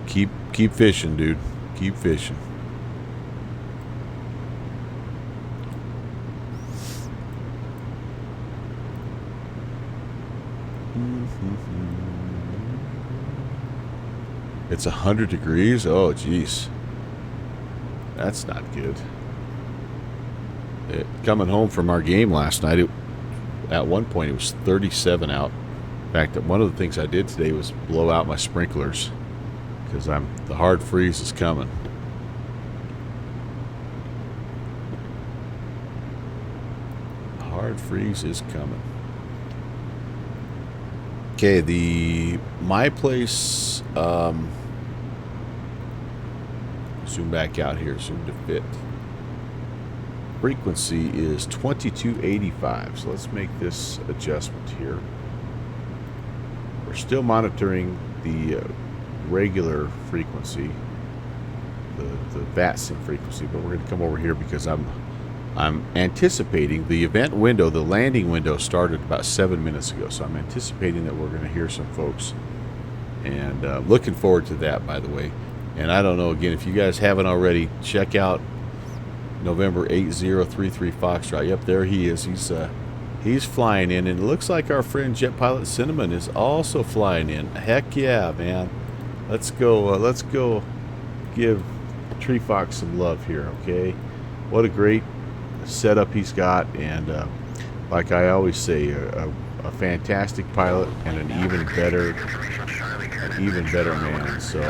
Keep fishing, dude. Keep fishing. It's 100 degrees. Oh, jeez. That's not good. Coming home from our game last night, at one point it was 37 out. In fact, one of the things I did today was blow out my sprinklers, because the hard freeze is coming. Hard freeze is coming. Okay, my place, zoom back out here, zoom to fit. Frequency is 2285, so let's make this adjustment here. We're still monitoring the regular frequency, the VATSIM frequency, but we're going to come over here because I'm anticipating the event window, the landing window started about 7 minutes ago, so I'm anticipating that we're going to hear some folks, and looking forward to that, by the way. And I don't know, again, if you guys haven't already, check out November 8033 Foxtrot. Yep, there he is. He's flying in, and it looks like our friend Jet Pilot Cinnamon is also flying in. Heck yeah, man. Let's go give Tree Fox some love here, okay? What a great setup he's got, and like I always say, a fantastic pilot and an even better man. So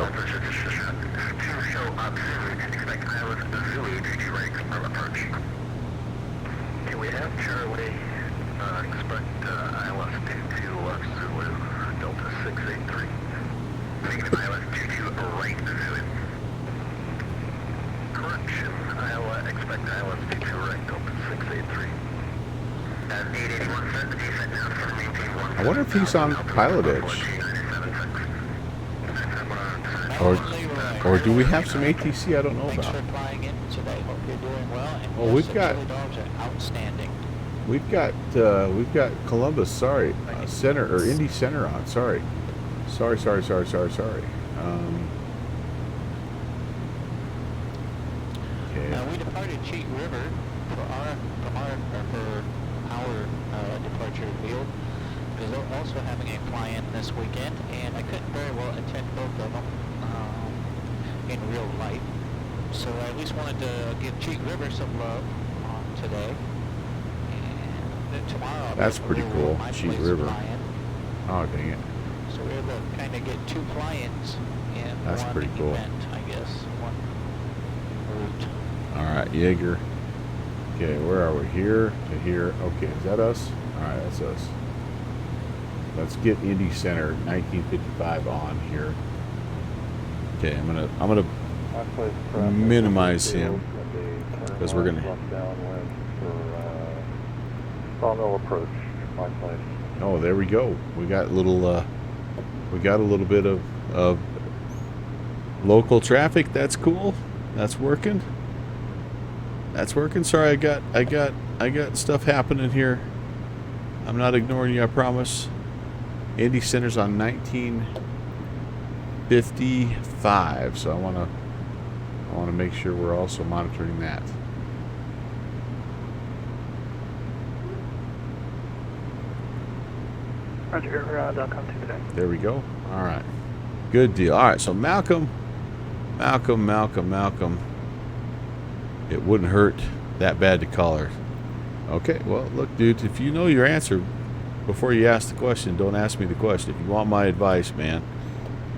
can we have Charlie expect ILS 22 Zulu Delta 683? Negative ILS 22 right Zulu. Correction, expect ILS 22 right Delta 683.
I wonder if he's on Pilot Edge. Or do we have some ATC I don't know
Thanks
about?
for flying in today. Hope you're doing well. And
Oh, we've got-
chili dogs are outstanding.
We've got Columbus, sorry, Center or Indy Center on. Sorry. Okay.
We departed Cheat River for our departure field because they're also having a fly-in this weekend, and I couldn't very well attend both of them in real life. So I at least wanted to give Cheat River some love on today. And then tomorrow I'll be
That's
able
pretty
to
cool,
roll my
Cheat
place
River.
fly-in.
Oh, dang it.
So we're able to kind of get 2 fly-ins in
That's
one
pretty cool.
event, I guess. One route.
All right, Jaeger. Okay, where are we? Here to here. Okay, is that us? All right, that's us. Let's get Indy Center 1955 on here. Okay, I'm gonna minimize him because we're gonna.
Sawmill approach, my place.
Oh, there we go. We got a little bit of local traffic. That's cool. That's working. Sorry, I got stuff happening here. I'm not ignoring you, I promise. Indy Center's on 1955, so I wanna make sure we're also monitoring that.
Roger, .com today.
There we go. All right. Good deal. All right, so Malcolm. It wouldn't hurt that bad to call her. Okay, well, look, dude, if you know your answer before you ask the question, don't ask me the question. If you want my advice, man,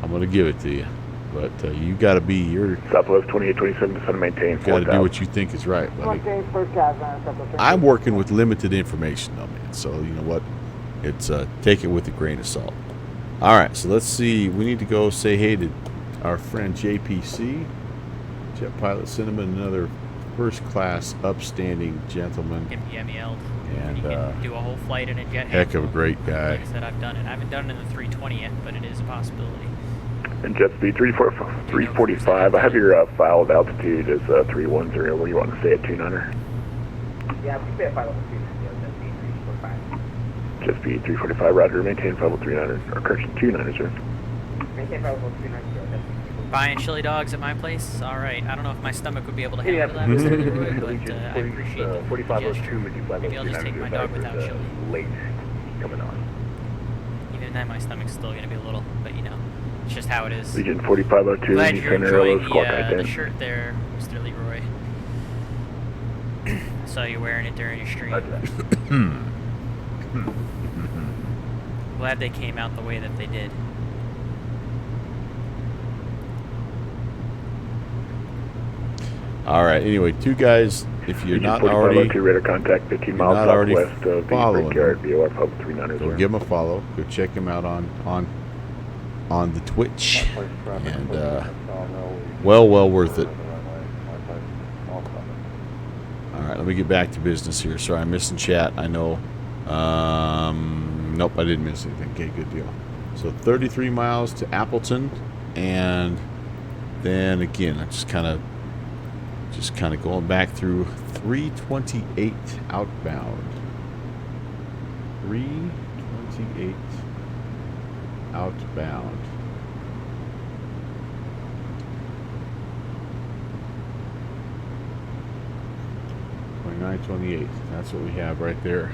I'm going to give it to you. But you got to be your...
Southwest 2827, descend maintain.
Got to do what you think is right, buddy. I'm working with limited information, though, man. So, you know what? It's take it with a grain of salt. All right, so let's see. We need to go say hey to our friend JPC, Jet Pilot Cinnamon, another first-class, upstanding gentleman.
Get me MEL'd.
And
You can do a whole flight in a jet.
heck of a great guy.
Like I said, I've done it. I haven't done it in the 320 yet, but it is a possibility.
And jet speed 345. I have your filed altitude as 310. Where do you want to stay at 29er?
Yeah, we stay at 502.
Jet speed 345. Roger. Maintain 539er. Or correction 29er, sir.
Maintain 502.
Buying chili dogs at my place? Alright. I don't know if my stomach would be able to handle that, but I appreciate the
4502. Would you fly
Maybe I'll just take my dog without chili.
Late coming on.
Even then, my stomach's still going to be a little, but you know, it's just how it is.
Region 4502.
Glad you're enjoying the
the
shirt there, Mr. Leroy. I saw you wearing it during your stream. Glad they came out the way that they did.
All right. Anyway, 2 guys, if you're not already,
radar contact 15 miles
not already
southwest of the
following
Brickyard VOR Pub 39er.
go give him a follow. Go check him out on the Twitch, and well worth it. All right, let me get back to business here. Sorry, I'm missing chat. I know. Nope, I didn't miss anything. Okay, good deal. So 33 miles to Appleton, and then again, I'm just kind of going back through 328 outbound. 328 outbound. $29.28. That's what we have right there.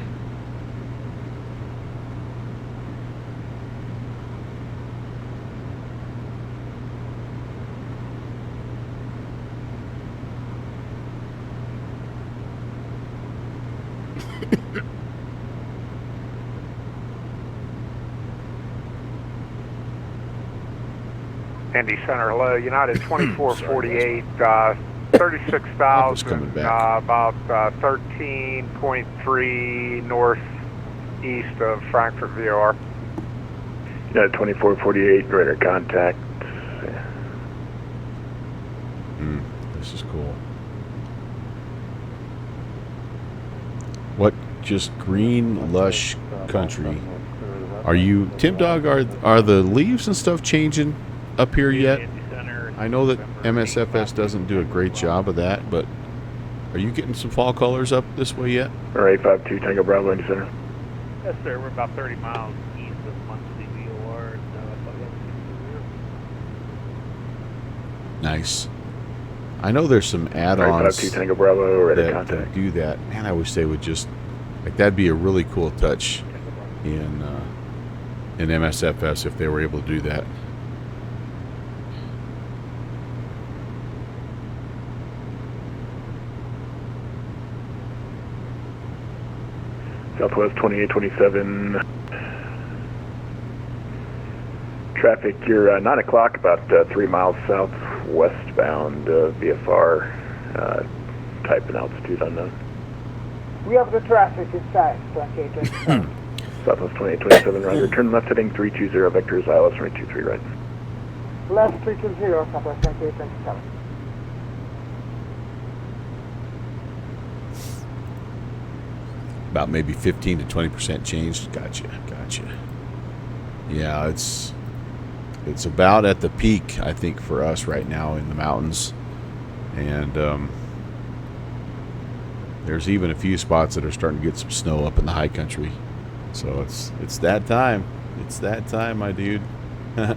Indy Center, hello, United 2448, 36,000, about 13.3 northeast of Frankfurt VOR.
United 2448, radar contact.
This is cool. just green, lush country. Are you, Tim Dog, are the leaves and stuff changing up here yet? I know that MSFS doesn't do a great job of that, but are you getting some fall colors up this way yet?
Or 852 Tango Bravo, Indy Center.
Yes, sir. We're about 30 miles east of Muncie, VOR.
Nice. I know there's some add-ons
852 Tango Bravo, ready
that
contact.
do that. Man, I wish they would just, like, that'd be a really cool touch in MSFS if they were able to do that.
Southwest 2827. Traffic, you're 9 o'clock, about 3 miles southwestbound VFR, type and altitude unknown.
We have the traffic inside, 2827.
Southwest 2827, roger. Turn left heading 320, vectors ILS 23 right.
Left 320, Southwest 2827.
About maybe 15 to 20% changed. Gotcha. Yeah, it's about at the peak, I think, for us right now in the mountains, and there's even a few spots that are starting to get some snow up in the high country. So it's that time. It's that time, my dude. All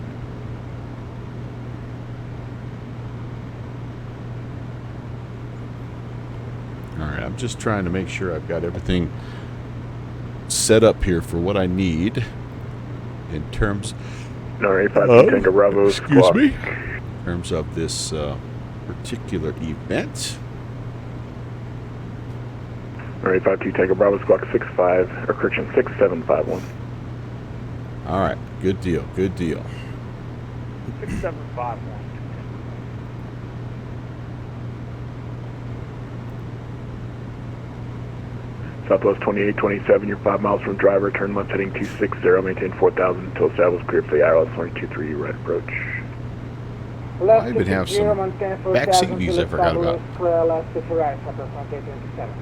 right, I'm just trying to make sure I've got everything set up here for what I need in terms
No, 852 Tango Bravo,
excuse
squawk.
me, in terms of this particular event.
All right, 852 Tango Bravo, squawk 65, or correction 6751.
All right, good deal.
6751.
Southwest 2827, you're 5 miles from driver, turn left heading 260, maintain 4000 until established, clear for the ILS 223 right approach.
Left
I even have some
220,
backseat views I forgot about.
Clear left 50 right, Southwest 2827.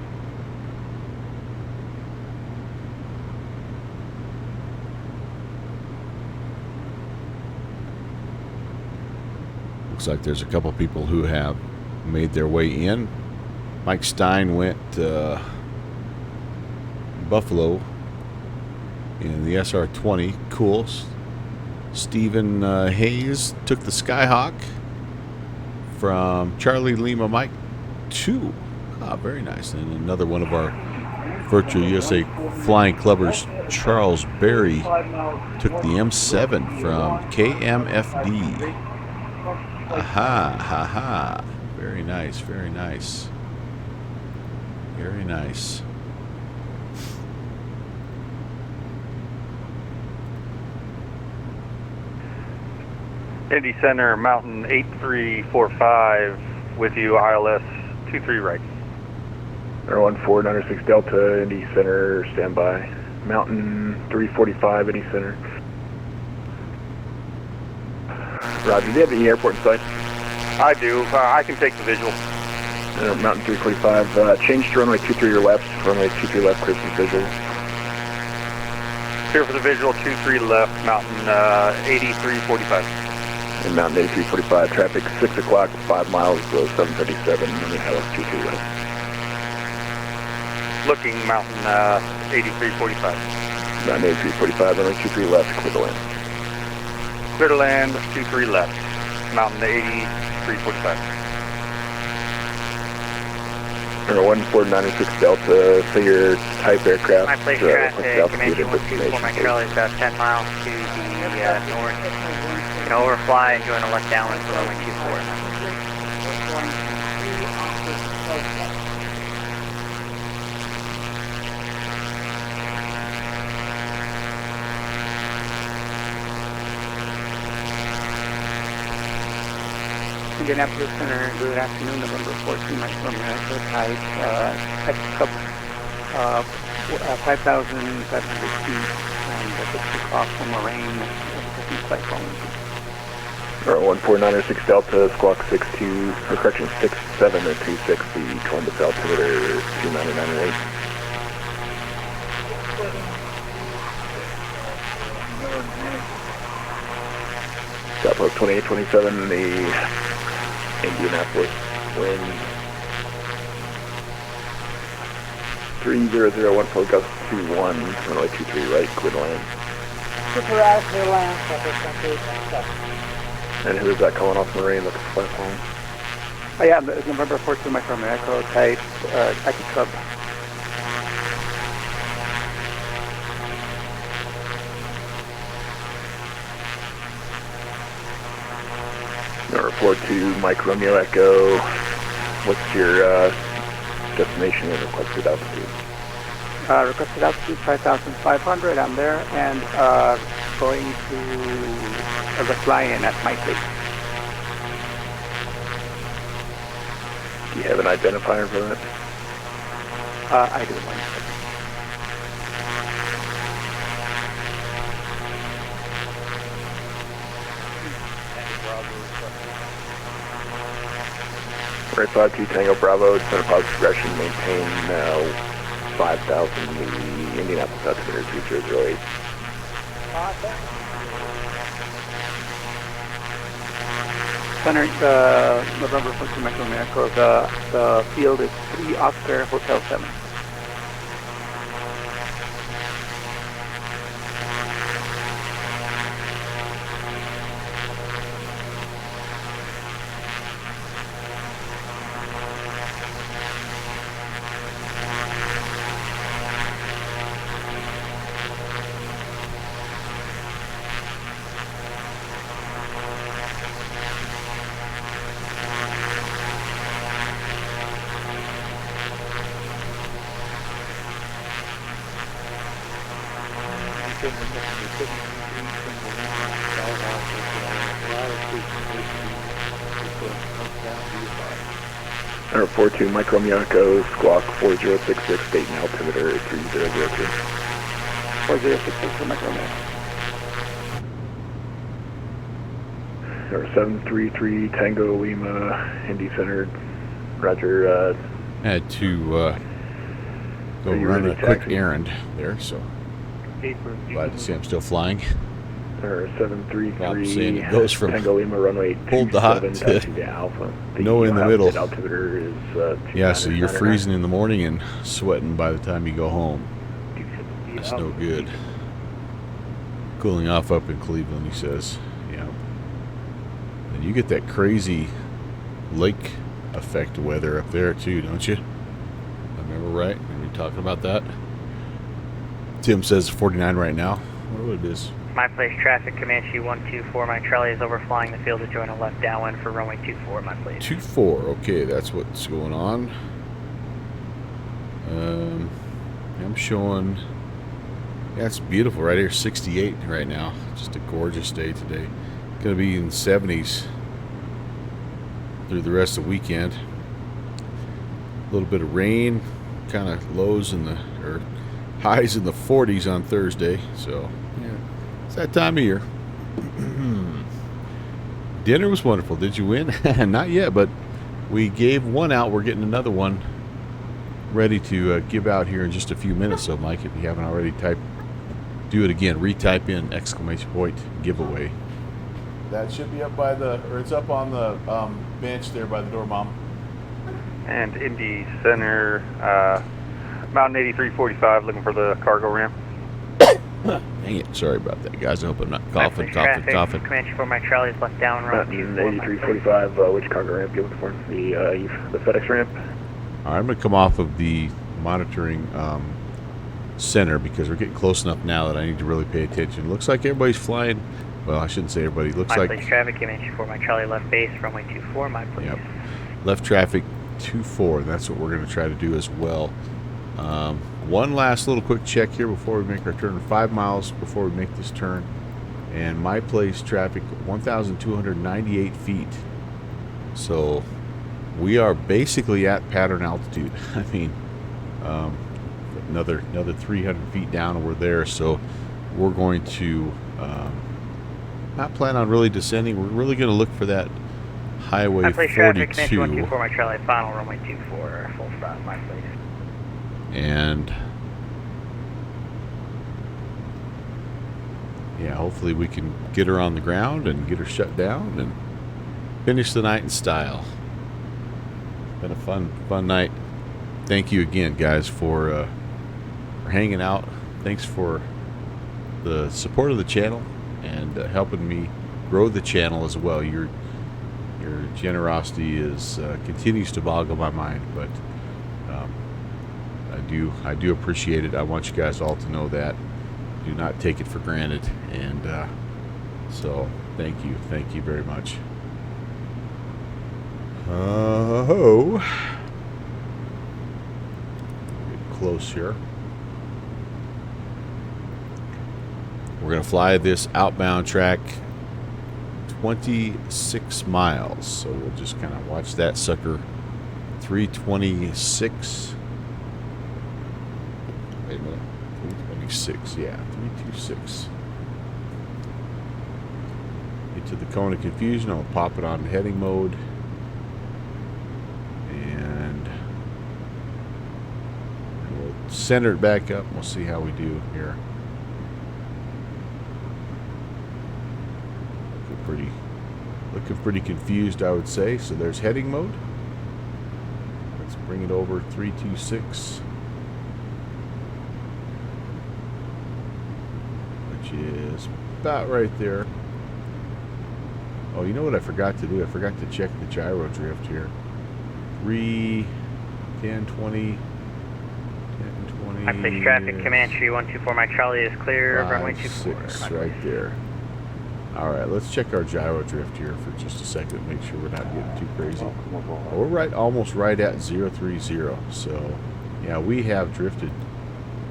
Looks like there's a couple people who have made their way in. Mike Stein went Buffalo in the SR-20. Cool. Stephen Hayes took the Skyhawk from Charlie Lima Mike 2. Ah, very nice. And another one of our Virtual USA Flying Clubbers, Charles Berry, took the M7 from KMFD. Aha. Very nice.
Indy Center, Mountain 8345 with you, ILS 23 right.
01496 Delta, Indy Center, standby. Mountain 345, Indy Center. Roger, do you have the airport in sight?
I do. I can take the visual.
Mountain 345, change to runway 23 your left, runway 23 left, clear for visual.
Clear for the visual, 23 left, Mountain 8345.
And Mountain 8345, traffic 6 o'clock, 5 miles, 737, runway ILS 23 right.
Looking, Mountain 8345.
Mountain 8345, runway 23 left, clear to land.
Clear to land, 23 left, Mountain 8345.
01496 Delta, figure type aircraft.
My place traffic, Dimension 124, my trailer is about 10 miles to the north. You can overfly and join a left downwind for runway 24. Indianapolis Center, good afternoon, November 14, my firm America type, Cup 5,500 feet, and the 6 o'clock from Moraine, cyclone.
01496 Delta, squawk 62, or correction 67 at 260, Columbus altimeter 299.8. 2827 in the Indianapolis wind. 3001 gust 21, runway 23 right, clear to land.
Super out of land, September 2827.
And who is that calling off Marine looking for platform?
Oh yeah, it's November 42 Micro Echo type, Aki Club.
Number 42 Mike Romeo Echo. What's your destination and requested altitude?
Requested altitude 5,500. I'm there and going to the fly-in at my place.
Do you have an identifier for that?
I do. One second.
Right 52 Tango Bravo, center positive progression, maintain 5,000, the Indianapolis altimeter 3008.
Center, November 42 Micro Echo, the field is 3 Oscar Hotel 7.
Center 42 Mike Romeo Echo, squawk 4066, Dayton altimeter 3002.
4066 for Micro Romeo.
Number 733 Tango Lima, Indy Center, Roger.
Had to go
Are you
run
ready
a
to
quick
taxi?
errand there, so glad to see I'm still flying.
Or
I'm
733
saying it goes from
Tango Lima runway
cold to hot
27
to
taxi to Alpha.
no in the middle.
Altimeter is
Yeah, so you're
2999.
freezing in the morning and sweating by the time you go home. That's no good. Cooling off up in Cleveland, he says. Yeah. And you get that crazy lake effect weather up there too, don't you? I remember right? Are you talking about that? Tim says 49 right now. I wonder what it is.
My place traffic, Comanche 124. My Charlie is overflying the field to join a left downwind for runway 24, my place.
24, okay, that's what's going on. I'm showing, yeah, it's beautiful right here, 68 right now. Just a gorgeous day today. Gonna be in the 70s through the rest of the weekend. A little bit of rain, kind of lows in the, or highs in the 40s on Thursday, so yeah, it's that time of year. Dinner was wonderful. Did you win? Not yet, but we gave one out. We're getting another one ready to give out here in just a few minutes. So, Mike, if you haven't already do it again. Retype in exclamation point giveaway. That should be up by the, or it's up on the bench there by the door, Mom.
And Indy Center, Mountain 8345, looking for the cargo ramp.
Dang it. Sorry about that, guys. I hope I'm not
My
coughing.
place traffic, Comanche 4, my Charlie is left down, runway 24, my place.
8345, which cargo ramp you looking for? The FedEx ramp?
All right, I'm going to come off of the monitoring center because we're getting close enough now that I need to really pay attention. Looks like everybody's flying. Well, I shouldn't say everybody. Looks
My
like
place traffic, Comanche 4, my Charlie left base, runway 24, my place.
Yep. Left traffic 24. That's what we're going to try to do as well. One last little quick check here before we make our turn. 5 miles before we make this turn. And my place traffic 1,298 feet. So we are basically at pattern altitude. I mean, another 300 feet down and we're there. So we're going to not plan on really descending. We're really going to look for that highway
My place traffic, Comanche
42.
124, my Charlie, final, runway 24, full stop, my place.
And yeah, hopefully we can get her on the ground and get her shut down and finish the night in style. Been a fun night. Thank you again, guys, for hanging out. Thanks for the support of the channel and helping me grow the channel as well. Your generosity is continues to boggle my mind, but I do appreciate it. I want you guys all to know that. Do not take it for granted, and so thank you very much. Get close here. We're gonna fly this outbound track 26 miles, so we'll just kind of watch that sucker. 326. Wait a minute. 326, yeah, 326. Get to the cone of confusion. I'll pop it on heading mode, and we'll center it back up. We'll see how we do here. Looking pretty confused, I would say. So there's heading mode. Let's bring it over 326. Which is about right there. Oh, you know what I forgot to do? I forgot to check the gyro drift here. 3, 10, 20, 10, 20.
My place traffic, Comanche 124, my Charlie is clear,
5,
runway 24.
6, right there. Alright, let's check our gyro drift here for just a second, make sure we're not getting too crazy. Oh, we're almost right at 030, so yeah, we have drifted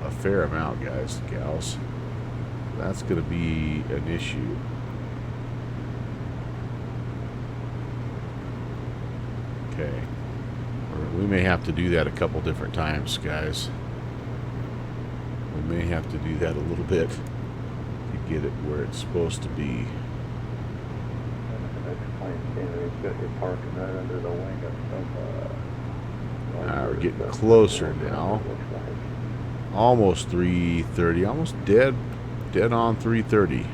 a fair amount, guys, gals. That's going to be an issue. Okay, we may have to do that a couple different times, guys. We may have to do that a little bit to get it where it's supposed to be. We're getting closer now. Almost 330, almost dead on 330.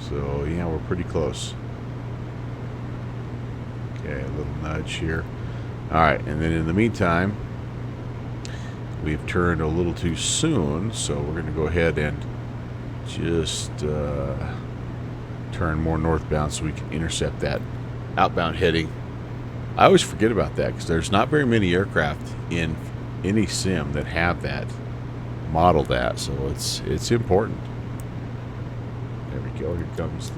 So yeah, we're pretty close. Okay, a little nudge here. Alright, and then in the meantime, we've turned a little too soon, so we're going to go ahead and just turn more northbound so we can intercept that outbound heading. I always forget about that because there's not very many aircraft in any sim that have that, model that, so it's important. There we go. Here comes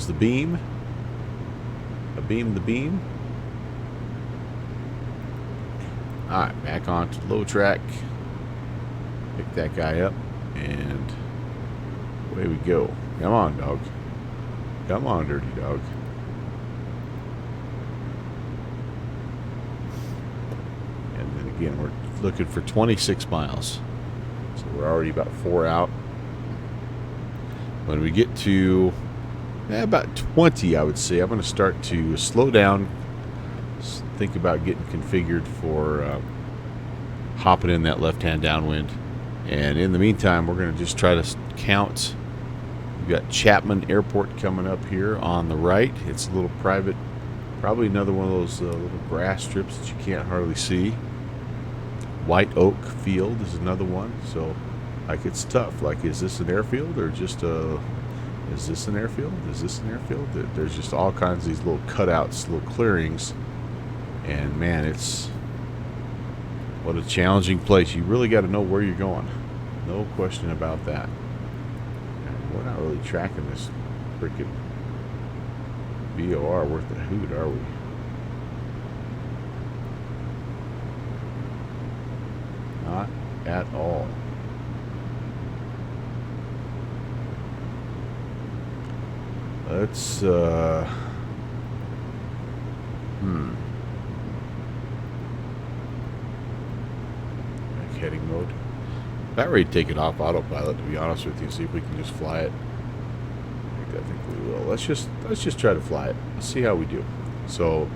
the beam. The beam. Alright, back onto the low track. Pick that guy up, and away we go. Come on, dog. Come on, dirty dog. And then again, we're looking for 26 miles. So we're already about 4 out. When we get to about 20, I would say, I'm going to start to slow down, think about getting configured for hopping in that left-hand downwind. And in the meantime, we're going to just try to count. We've got Chapman Airport coming up here on the right. It's a little private, probably another one of those little grass strips that you can't hardly see. White Oak Field is another one. So, like, it's tough. Like, is this an airfield or just a... Is this an airfield? Is this an airfield? There's just all kinds of these little cutouts, little clearings. And, man, it's... What a challenging place. You really got to know where you're going. No question about that. And we're not really tracking this freaking VOR worth a hoot, are we? Not at all. Let's, heading mode. About ready to take it off autopilot, to be honest with you. See if we can just fly it. I think we will. Let's just try to fly it. Let's see how we do. So,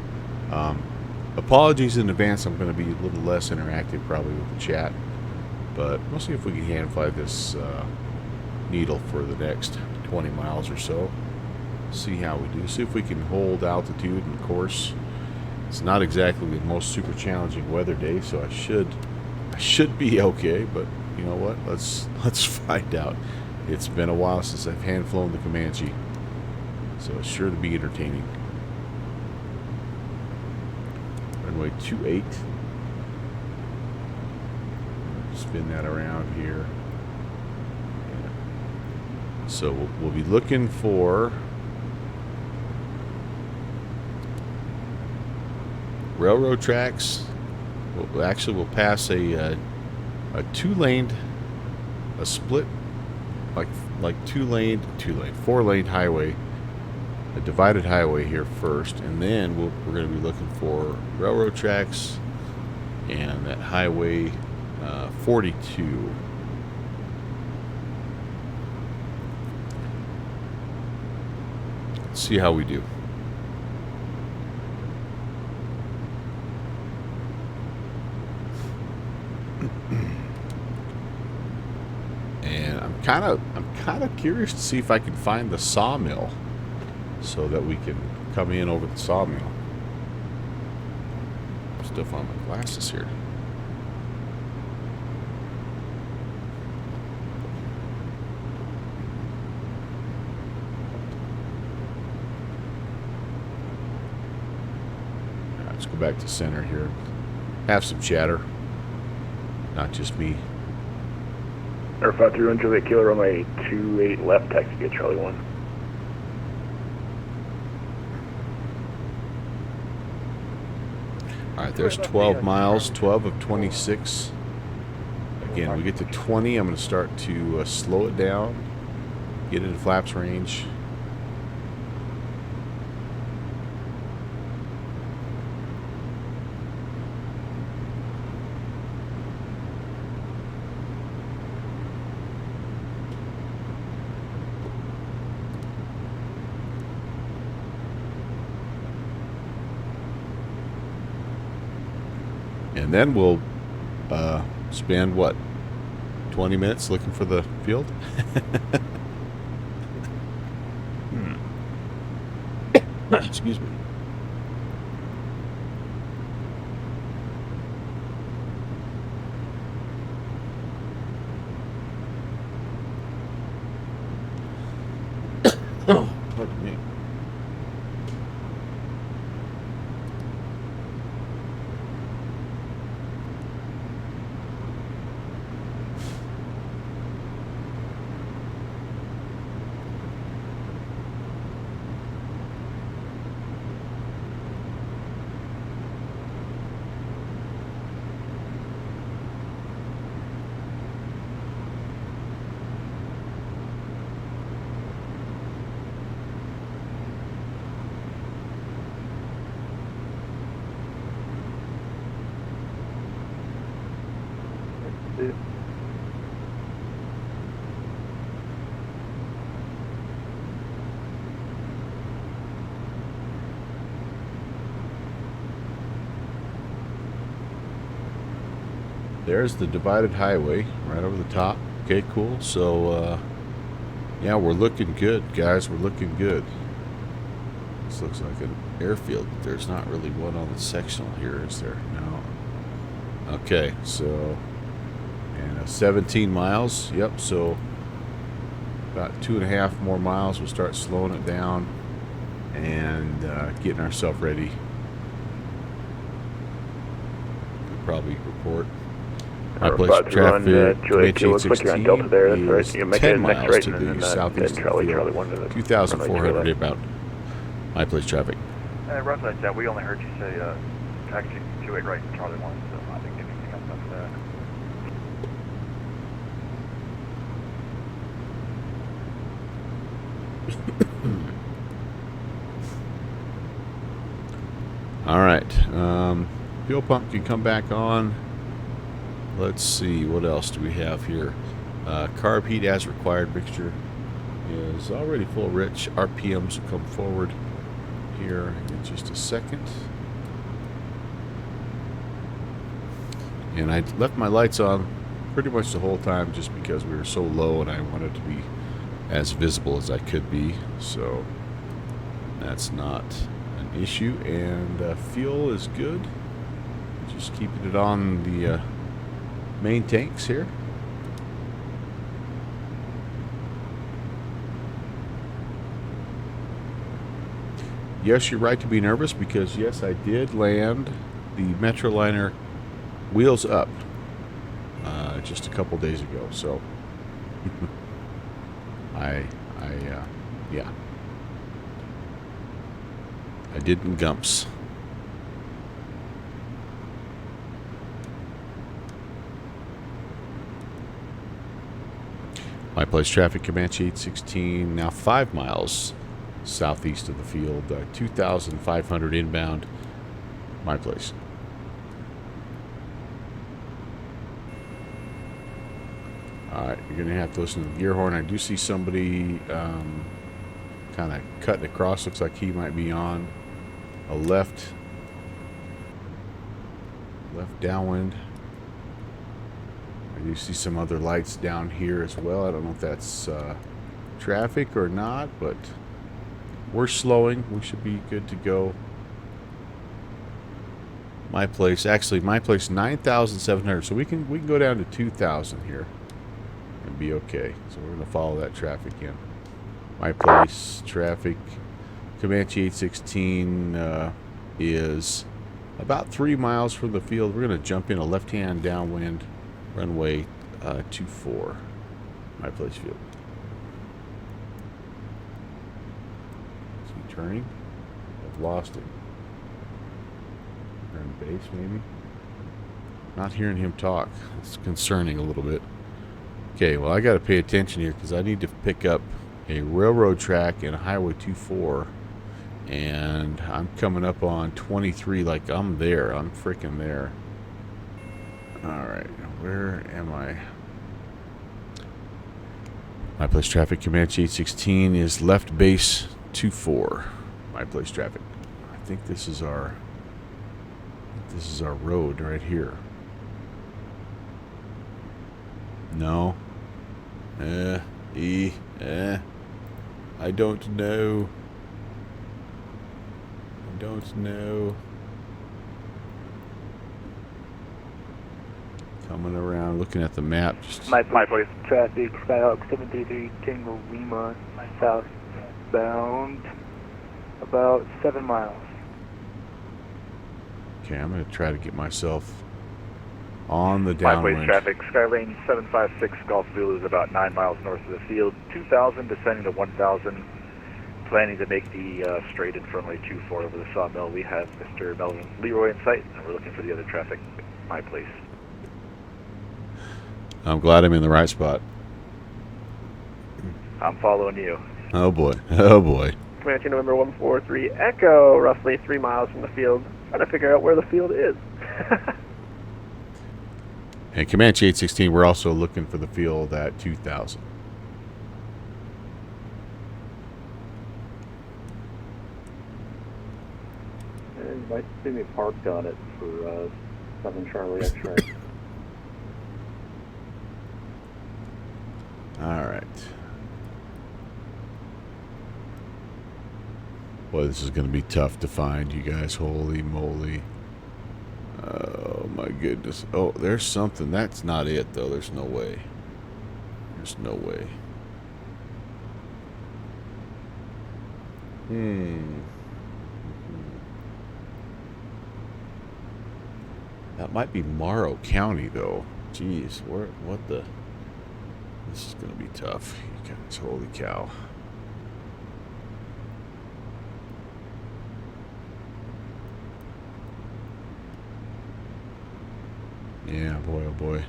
apologies in advance. I'm going to be a little less interactive probably with the chat, but we'll see if we can hand fly this needle for the next 20 miles or so. See how we do. See if we can hold altitude and course. It's not exactly the most super challenging weather day, so I should be okay. But you know what? Let's find out. It's been a while since I've hand flown the Comanche, so it's sure to be entertaining. Runway 28. Spin that around here. So we'll be looking for railroad tracks. We'll pass a split, like four-lane highway, a divided highway here first, and then we're going to be looking for railroad tracks and that highway 42. Let's see how we do. And I'm kind of curious to see if I can find the sawmill so that we can come in over the sawmill. Stuff on my glasses here. Let's go back to center here. Have some chatter. Not just me.
Air 531 Juliet Kilo, runway 28 left, taxi get Charlie 1.
Alright, there's 12 miles, 12 of 26. Again, we get to 20, I'm going to start to slow it down, get into flaps range. And then we'll spend, what, 20 minutes looking for the field? Excuse me. Pardon me. There's the divided highway right over the top. Okay, cool. So, yeah, we're looking good, guys. We're looking good. This looks like an airfield. There's not really one on the sectional here, is there? No. Okay, so, and 17 miles. Yep, so about 2.5 more miles. We'll start slowing it down and getting ourselves ready. We'll probably report. My place of traffic, Comanche 816
Delta there. That's
is
right. You make
10
it next
miles
right,
to
and
the
then
southeast of the
Charlie
field.
1 to the
2,400 inbound. My place traffic.
Roger that, we only heard you say taxi 28 right, Charlie 1, so I think anything else after that.
All right, fuel pump can come back on. Let's see, what else do we have here? Carb heat as required mixture is already full rich. RPMs will come forward here in just a second. And I left my lights on pretty much the whole time just because we were so low and I wanted to be as visible as I could be, so that's not an issue. And fuel is good. Just keeping it on the main tanks here. Yes, you're right to be nervous, because yes, I did land the Metroliner wheels up just a couple days ago. So yeah, I didn't gumps. My place traffic, Comanche 816, now 5 miles southeast of the field, 2,500 inbound, my place. Alright, you're going to have to listen to the gear horn. I do see somebody kind of cutting across. Looks like he might be on a left downwind. I do see some other lights down here as well. I don't know if that's traffic or not, but we're slowing. We should be good to go. My place, 9,700. So we can go down to 2,000 here and be okay. So we're going to follow that traffic in. My place traffic, Comanche 816 is about 3 miles from the field. We're going to jump in a left-hand downwind runway 24. My place field. Is he turning? I've lost him. Turn base, maybe. Not hearing him talk. It's concerning a little bit. Okay, well, I got to pay attention here because I need to pick up a railroad track and a Highway 24, and I'm coming up on 23. Like, I'm there. I'm freaking there. Alright, where am I? My place traffic, Comanche 816 is left base 24. My place traffic. I think this is our road right here. No. I don't know. I don't know. Coming around, looking at the map. Just
My place traffic, Skyhawk 733 Tango Lima, southbound, about 7 miles.
okay, I'm going to try to get myself on the
My place
downwind.
traffic, Skylane 756 Golf Zulu is about 9 miles north of the field. 2,000 descending to 1,000. Planning to make the straight in runway 24 over the sawmill. We have Mr. Melvin Leroy in sight, and we're looking for the other traffic. My place.
I'm glad I'm in the right spot.
I'm following you.
Oh boy. Oh boy.
Comanche November 143 Echo, roughly 3 miles from the field. Trying to figure out where the field is.
And Comanche 816, we're also looking for the field at 2,000.
You might see me parked on it for 7 Charlie X-ray.
All right. Boy, this is going to be tough to find, you guys. Holy moly. Oh, my goodness. Oh, there's something. That's not it, though. There's no way. There's no way. That might be Morrow County, though. Jeez, what the... This is going to be tough, you guys. Holy cow. Yeah, boy, oh boy.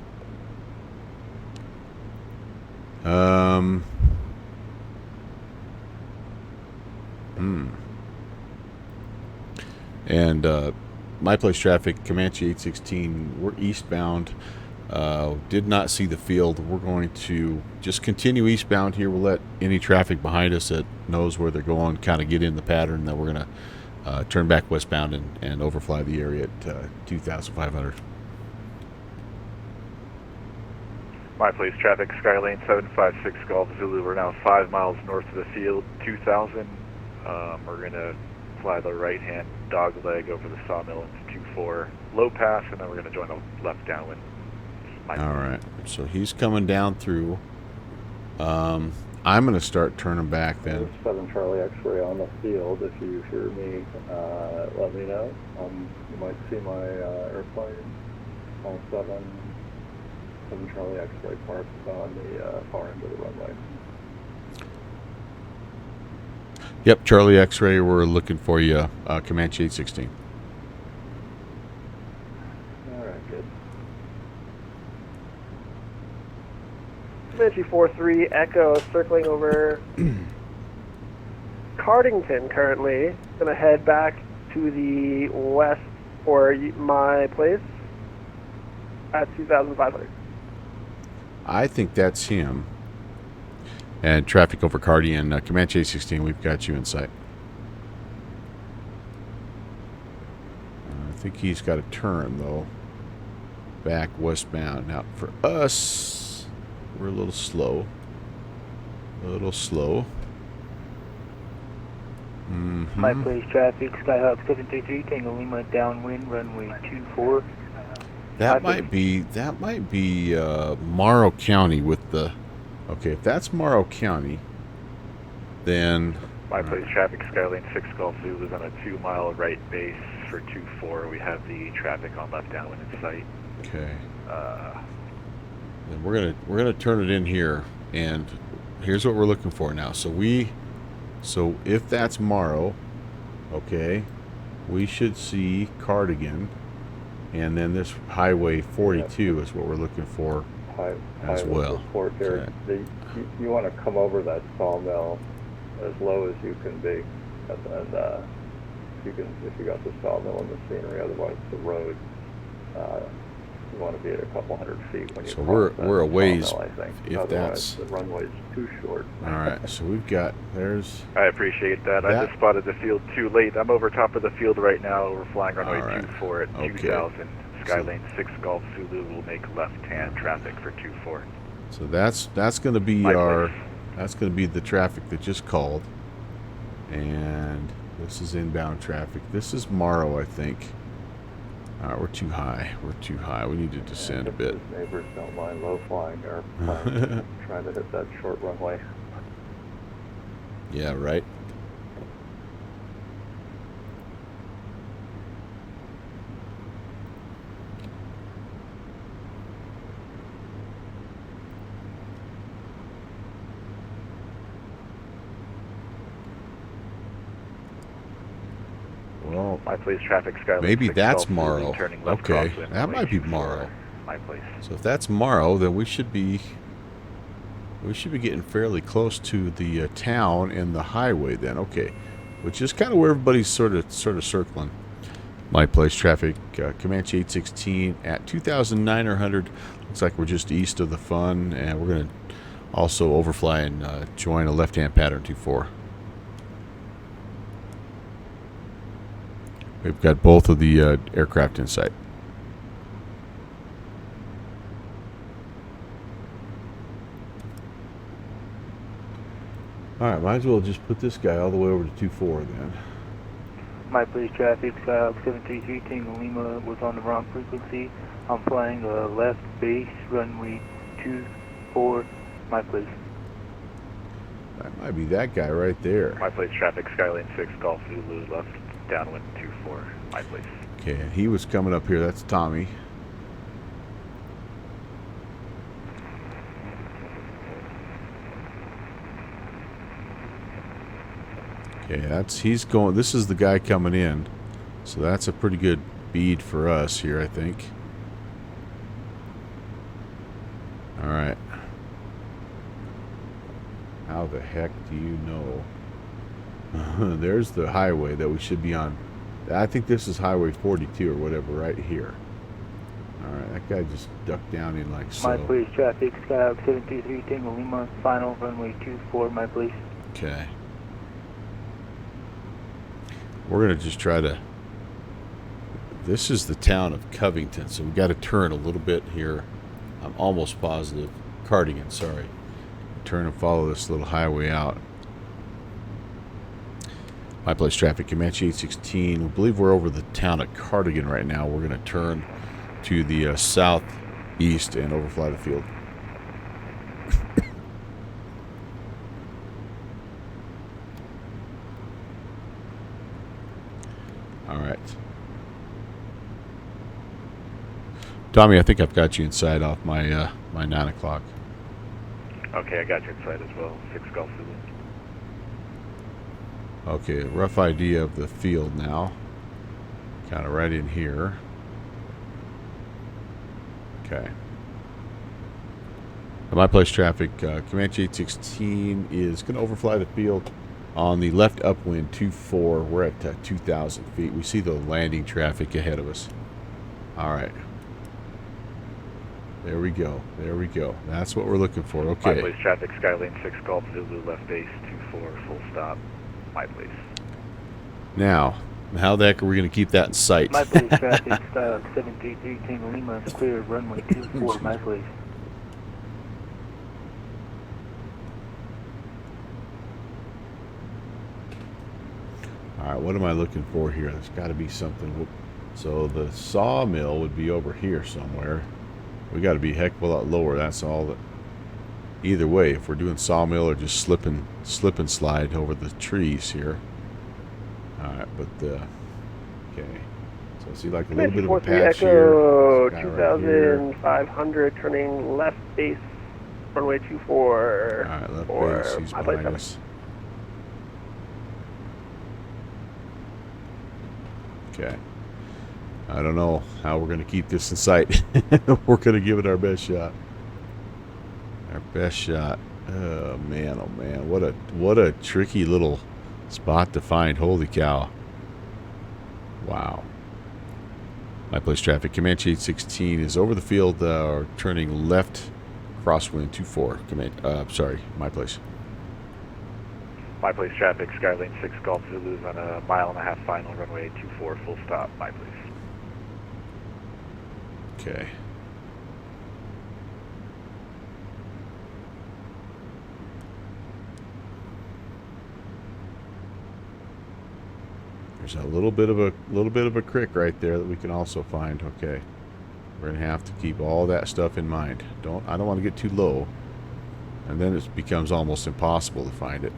And my place traffic, Comanche 816, we're eastbound. Did not see the field. We're going to just continue eastbound here. We'll let any traffic behind us that knows where they're going kind of get in the pattern. Then we're going to turn back westbound and overfly the area at 2,500.
My place, traffic, Skylane 756 Golf Zulu. We're now 5 miles north of the field, 2000. We're going to fly the right-hand dog leg over the sawmill into 24 low pass, and then we're going to join a left downwind.
All right. So he's coming down through. I'm going to start turning back then.
7 Charlie X-ray on the field. If you hear me, let me know. You might see my airplane on 7 Charlie X-ray parked on the far end of the runway.
Yep, Charlie X-ray. We're looking for you, Comanche 816.
All right, good.
Comanche 4-3 Echo circling over Cardington currently. Gonna head back to the west for my place at 2,500.
I think that's him. And traffic over Cardian, Comanche 816, we've got you in sight. I think he's got a turn, though, back westbound. Now, for us, we're a little slow.
My place, traffic, Skyhawk 733, Tango Lima, downwind, runway 24.
That might be Morrow County with the... Okay, if that's Morrow County, then...
My place, traffic, Skylane 6 Golf Zulu is on a 2-mile right base for 24. We have the traffic on left downwind in sight.
Okay. Then we're gonna turn it in here, and here's what we're looking for now. So if that's Morrow, okay, we should see Cardigan, and then this Highway 42 is what we're looking for as well.
Report here.
Okay.
You want to come over that sawmill as low as you can be, and if you got the sawmill and the scenery, otherwise the road. You want to be at a couple hundred feet when you.
So we're a ways.
Sawmill, I think.
If
otherwise,
that's
the runway's too short.
all right. So we've got there's.
I appreciate that. I just spotted the field too late. I'm over top of the field right now. We're flying runway 24 at 2,000. Skylane 6 Golf Zulu will make left-hand traffic for 24.
So that's going to be that's going to be the traffic that just called, and this is inbound traffic. This is Morrow, I think. All right, we're too high. We need to descend a bit.
Neighbors don't mind low flying airplanes trying to hit that short runway.
Yeah, right. Well,
my place, traffic, Skylane.
Maybe
6
that's
Golf
Morrow.
Zulu, turning left
Okay,
crosswind,
that might be
24,
Morrow.
My place.
So if that's Morrow, then we should be getting fairly close to the town and the highway then. Okay, which is kind of where everybody's sort of circling. My place, traffic, Comanche 816 at 2,900. Looks like we're just east of the fun, and we're going to also overfly and join a left-hand pattern 24. We've got both of the aircraft in sight. All right, might as well just put this guy all the way over to 24 then.
My place, traffic, Skyhawk 733, Tango Lima was on the wrong frequency. I'm flying a left base, runway 24, my place.
That might be that guy right there.
My place, traffic, Skylane 6 Golf Zulu, left downwind 24, my place.
Okay, and he was coming up here. That's Tommy. Okay, he's going. This is the guy coming in, so that's a pretty good bead for us here, I think. All right. How the heck do you know? There's the highway that we should be on. I think this is Highway 42 or whatever right here. All right, that guy just ducked down in like so.
My place, traffic, Skyhawk 723, Tango Lima, final, runway 24, my place.
Okay. We're going to just try to... This is the town of Covington, so we got to turn a little bit here. I'm almost positive. Cardigan, sorry. Turn and follow this little highway out. My place traffic, Comanche 816. We believe we're over the town of Cardigan right now. We're going to turn to the southeast and overfly the field. All right. Tommy, I think I've got you inside off my my 9 o'clock.
Okay, I got you inside as well. 6 Golf Zulu.
Okay, rough idea of the field now. Kind of right in here. Okay. At my place traffic, Comanche 816 is going to overfly the field on the left upwind 24. We're at 2,000 feet. We see the landing traffic ahead of us. All right. There we go. There we go. That's what we're looking for. Okay.
My place traffic, Skylane 6 Golf Zulu, left base 24, full stop. My place.
Now, how the heck are we going to keep that in sight?
My place traffic, 733 Tango Lima, is clear, runway 24, my place.
All right, what am I looking for here? There's got to be something. So the sawmill would be over here somewhere. We got to be a heck of a lot lower. That's all. That. Either way, if we're doing sawmill or just slip and slide over the trees here. All right, but okay. So I see like a little bit of a patch
Echo,
here.
2,500 turning left base, runway 24.
All right, left base. He's behind us. Okay. I don't know how we're going to keep this in sight. We're going to give it our best shot. Our best shot. Oh man, what a tricky little spot to find. Holy cow. Wow. My place traffic, Comanche 816 is over the field, turning left, crosswind 24. Sorry, my place.
My place traffic, Skylane 6 Golf Zulu on a 1.5 mile final, runway 24, full stop. My place.
Okay. There's a little bit of a creek right there that we can also find. Okay. We're gonna have to keep all that stuff in mind. I don't want to get too low, and then it becomes almost impossible to find it.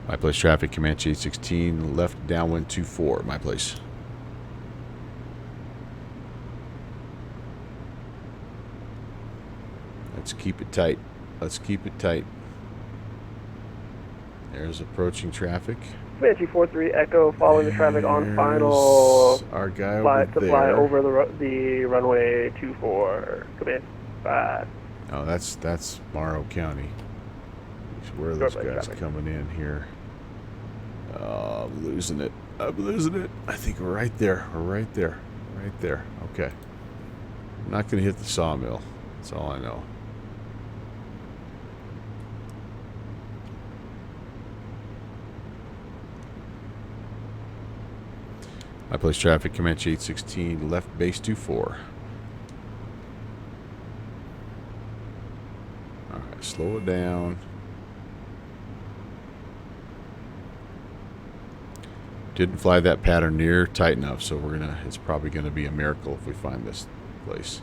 My place traffic, Comanche 816, left downwind 24. My place. Let's keep it tight. Let's keep it tight. There's approaching traffic.
Comanche 43 Echo, following the traffic on final.
Our guy
fly,
over there.
fly over the runway 24. Comanche 5.
Oh, that's Morrow County. Where are those guys coming in here? I'm losing it. I'm losing it. I think we're right there. We're right there. Right there. Okay. I'm not going to hit the sawmill. That's all I know. My place traffic, Comanche 816, left base 24. Alright, slow it down. Didn't fly that pattern near tight enough, so it's probably gonna be a miracle if we find this place.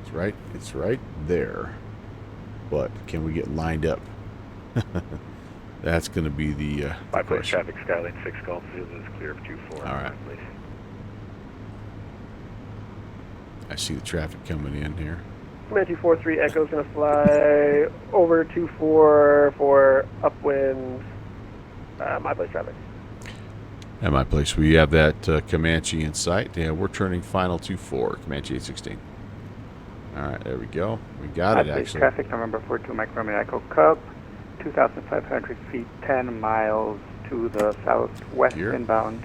It's right there. But can we get lined up? That's going to be the
My place traffic, Skylane 6 Golf Zulu is clear of 24.
All right. I see the traffic coming in here.
Comanche 43 Echo is going to fly over 24 for upwind. My place traffic.
At my place, we have that Comanche in sight. Yeah, we're turning final 24, Comanche 816. All right, there we go. We got it, actually.
Traffic, November 42, Mike Romeo Echo Cub. 2,500 feet, 10 miles to the southwest
here.
Inbound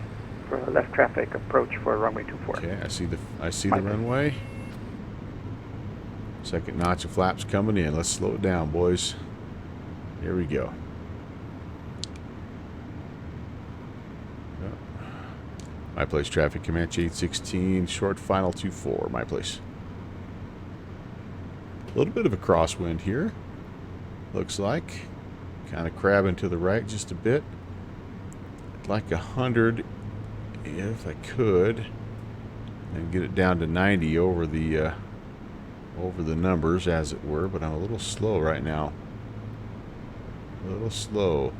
for left traffic approach for runway 24.
Okay, I see the runway. Second notch of flaps coming in. Let's slow it down, boys. Here we go. My place traffic, Comanche 816, short final 24. My place. A little bit of a crosswind here. Looks like. Kind of crabbing to the right just a bit. I'd like 100 if I could. And get it down to 90 over the numbers, as it were. But I'm a little slow right now. A little slow.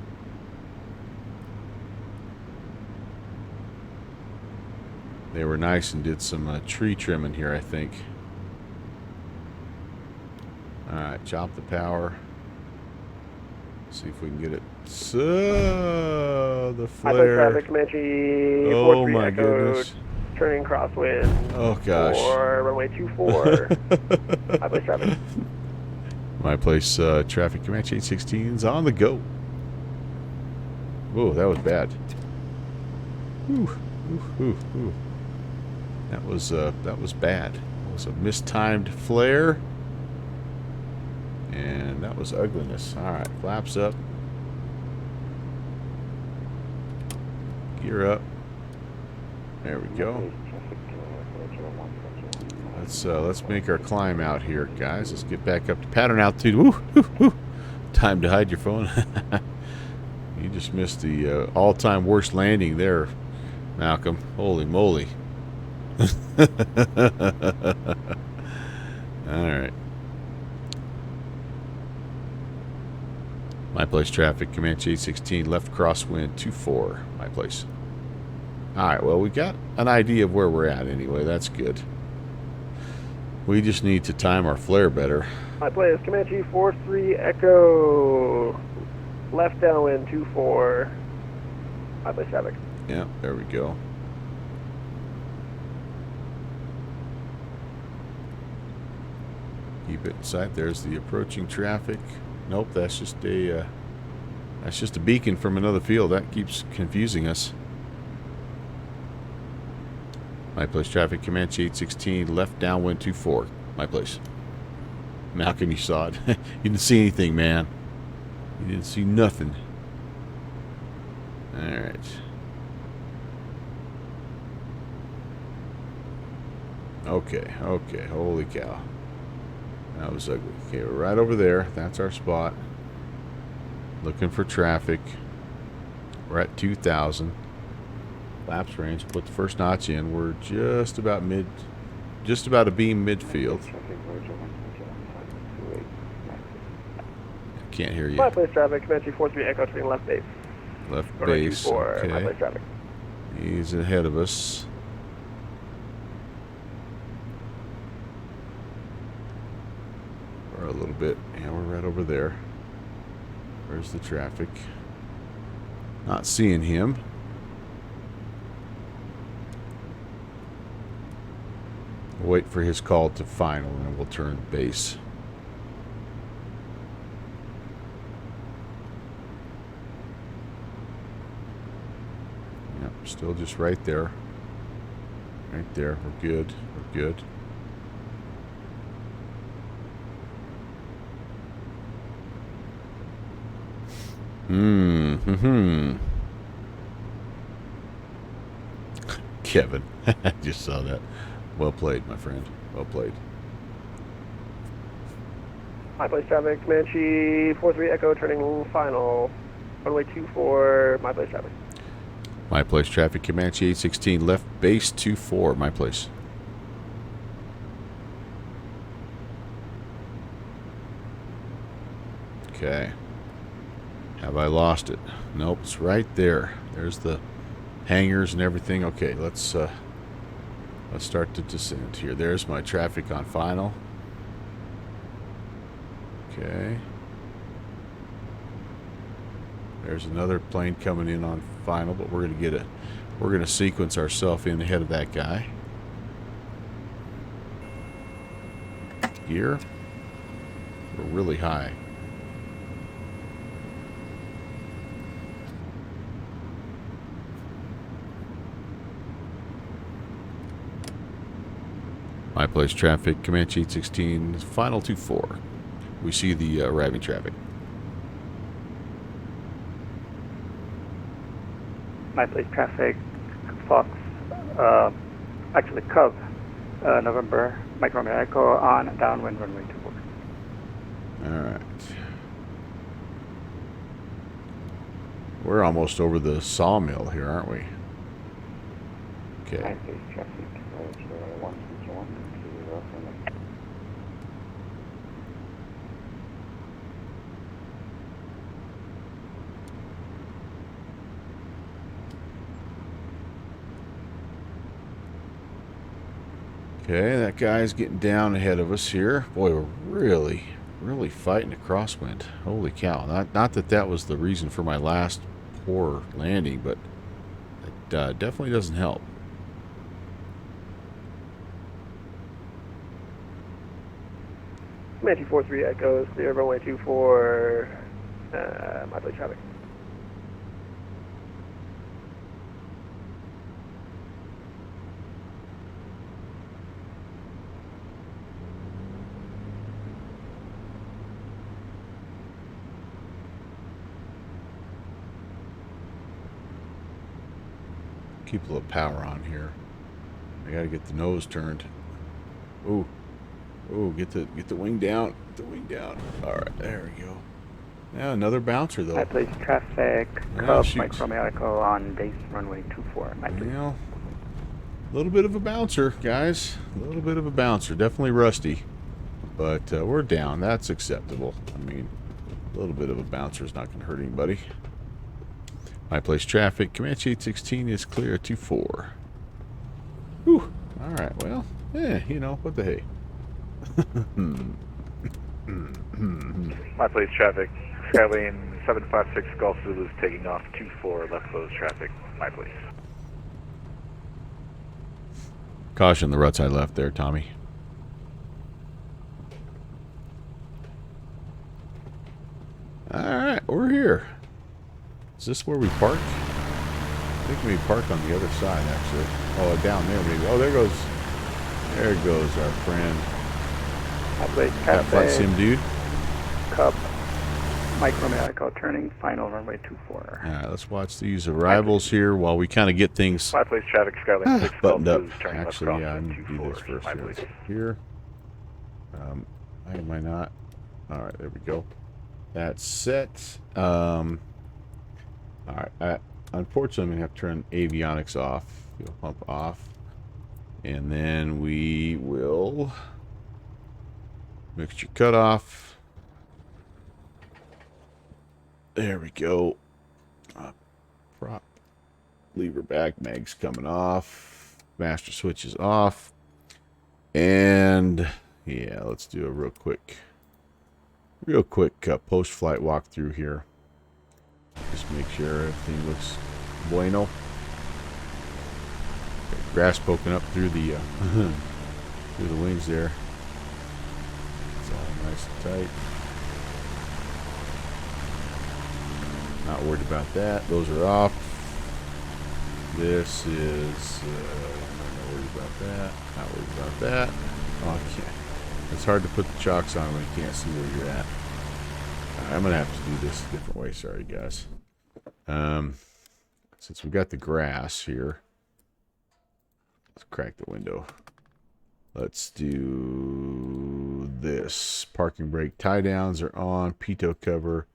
They were nice and did some tree trimming here, I think. Alright, chop the power. See if we can get it. So, the flare.
Traffic, Comanche,
Oh my goodness.
Turning crosswind.
Oh gosh.
For runway 24. My place traffic.
My place traffic, Comanche 816 is on the go. Whoa, that was bad. Whew, whew, whew, whew. That was bad. It was a mistimed flare. And that was ugliness. Alright, flaps up. Gear up. There we go. Let's make our climb out here, guys. Let's get back up to pattern altitude. Woo, woo, woo. Time to hide your phone. You just missed the all-time worst landing there, Malcolm. Holy moly. Alright. My place traffic, Comanche 816, left crosswind 24. My place. Alright, well, we got an idea of where we're at anyway. That's good. We just need to time our flare better.
My place, Comanche 43 Echo. Left downwind 24. My place traffic.
Yeah, there we go. Keep it in sight. There's the approaching traffic. Nope, that's just a beacon from another field. That keeps confusing us. My place traffic, Comanche 816, left downwind 24. My place. Malcolm, you saw it. You didn't see anything, man. You didn't see nothing. Alright. Okay, okay. Holy cow. That was ugly. Okay, we're right over there. That's our spot. Looking for traffic. We're at 2,000. Laps range. Put the first notch in. We're just about a beam midfield. Can't hear you.
My place traffic, Comanche 43 Echo, turning left base.
Left base. Okay.
My place traffic.
He's ahead of us. Or a little bit. Yeah, we're right over there. Where's the traffic? Not seeing him. We'll wait for his call to final and then we'll turn base. Yep, still just right there. Right there. We're good. We're good. Kevin, I just saw that. Well played, my friend. Well played.
My place traffic, Comanche 43 Echo, turning final. Runway 24, my place traffic.
My place traffic, Comanche 816, left base 24, my place. Okay. Have I lost it? Nope, it's right there. There's the hangars and everything. Okay, let's start the descent here. There's my traffic on final. Okay. There's another plane coming in on final, but we're gonna sequence ourselves in ahead of that guy. Gear. We're really high. My place traffic, Comanche 816, final 24. We see the arriving traffic.
My place traffic, Fox, actually Cub, November, Mike Romeo Echo on downwind runway 24.
Alright. We're almost over the sawmill here, aren't we? Okay. Okay, that guy's getting down ahead of us here. Boy, we're really fighting a crosswind. Holy cow. Not that that was the reason for my last poor landing, but it definitely doesn't help.
Comanche 4-3 Echoes, clear runway 24, my place traffic.
Keep a little power on here. I gotta get the nose turned. Ooh. Ooh, get the wing down. Get the wing down. Alright, there we go. Yeah, another bouncer though.
My place traffic, Cub, Mike Romeo Echo on base runway 24. My place.
Well, a little bit of a bouncer, guys. A little bit of a bouncer. Definitely rusty. But we're down. That's acceptable. I mean, a little bit of a bouncer is not going to hurt anybody. My place traffic. Comanche 816 is clear at 24. Whew. Alright, well, you know, what the hey.
My place traffic. Skylane 756 Golf Zulu is taking off 24 left close traffic. My place.
Caution the ruts I left there, Tommy. Alright, we're here. Is this where we park? I think we park on the other side, actually. Oh, down there, maybe. Oh, there goes our friend. That flight sim dude.
Cub, Mike Romeo Echo turning final runway 24.
Alright, let's watch these arrivals here while we kind of get things
My place traffic. Skylane 6
buttoned up.
Golf Zulu turning left
Actually, yeah, I
crosswind
need to do this
24.
first.
My place.
Here. Am I not? Alright, there we go. That's set. Alright, unfortunately, I'm going to have to turn avionics off. Fuel pump off. And then we will mixture cut off. There we go. Prop lever back mag's coming off. Master switch is off. And yeah, let's do a real quick post-flight walkthrough here. Just make sure everything looks bueno. Got grass poking up through the through the wings there. It's all nice and tight. Not worried about that. Those are off. This is not worried about that. Not worried about that. Oh, I can't. It's hard to put the chocks on when you can't see where you're at. I'm gonna have to do this a different way. Sorry, guys. Since we got the grass here, let's crack the window. Let's do this. Parking brake tie downs are on. Pitot cover,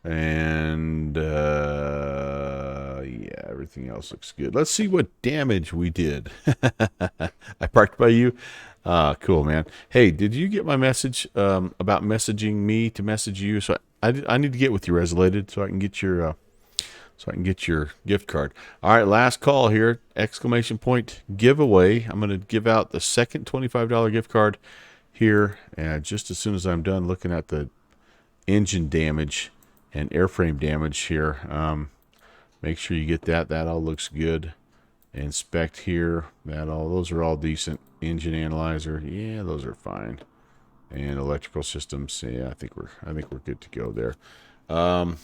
and yeah, everything else looks good. Let's see what damage we did. I parked by you. Cool, man. Hey, did you get my message about messaging me to message you? So I need to get with you, Resolated, so I can get your gift card. All right, last call here. Exclamation point giveaway. I'm going to give out the second $25 gift card here, and just as soon as I'm done looking at the engine damage and airframe damage here, make sure you get that. That all looks good. Inspect here. Those are all decent. Engine analyzer, yeah, those are fine. And electrical systems, yeah, I think we're good to go there. All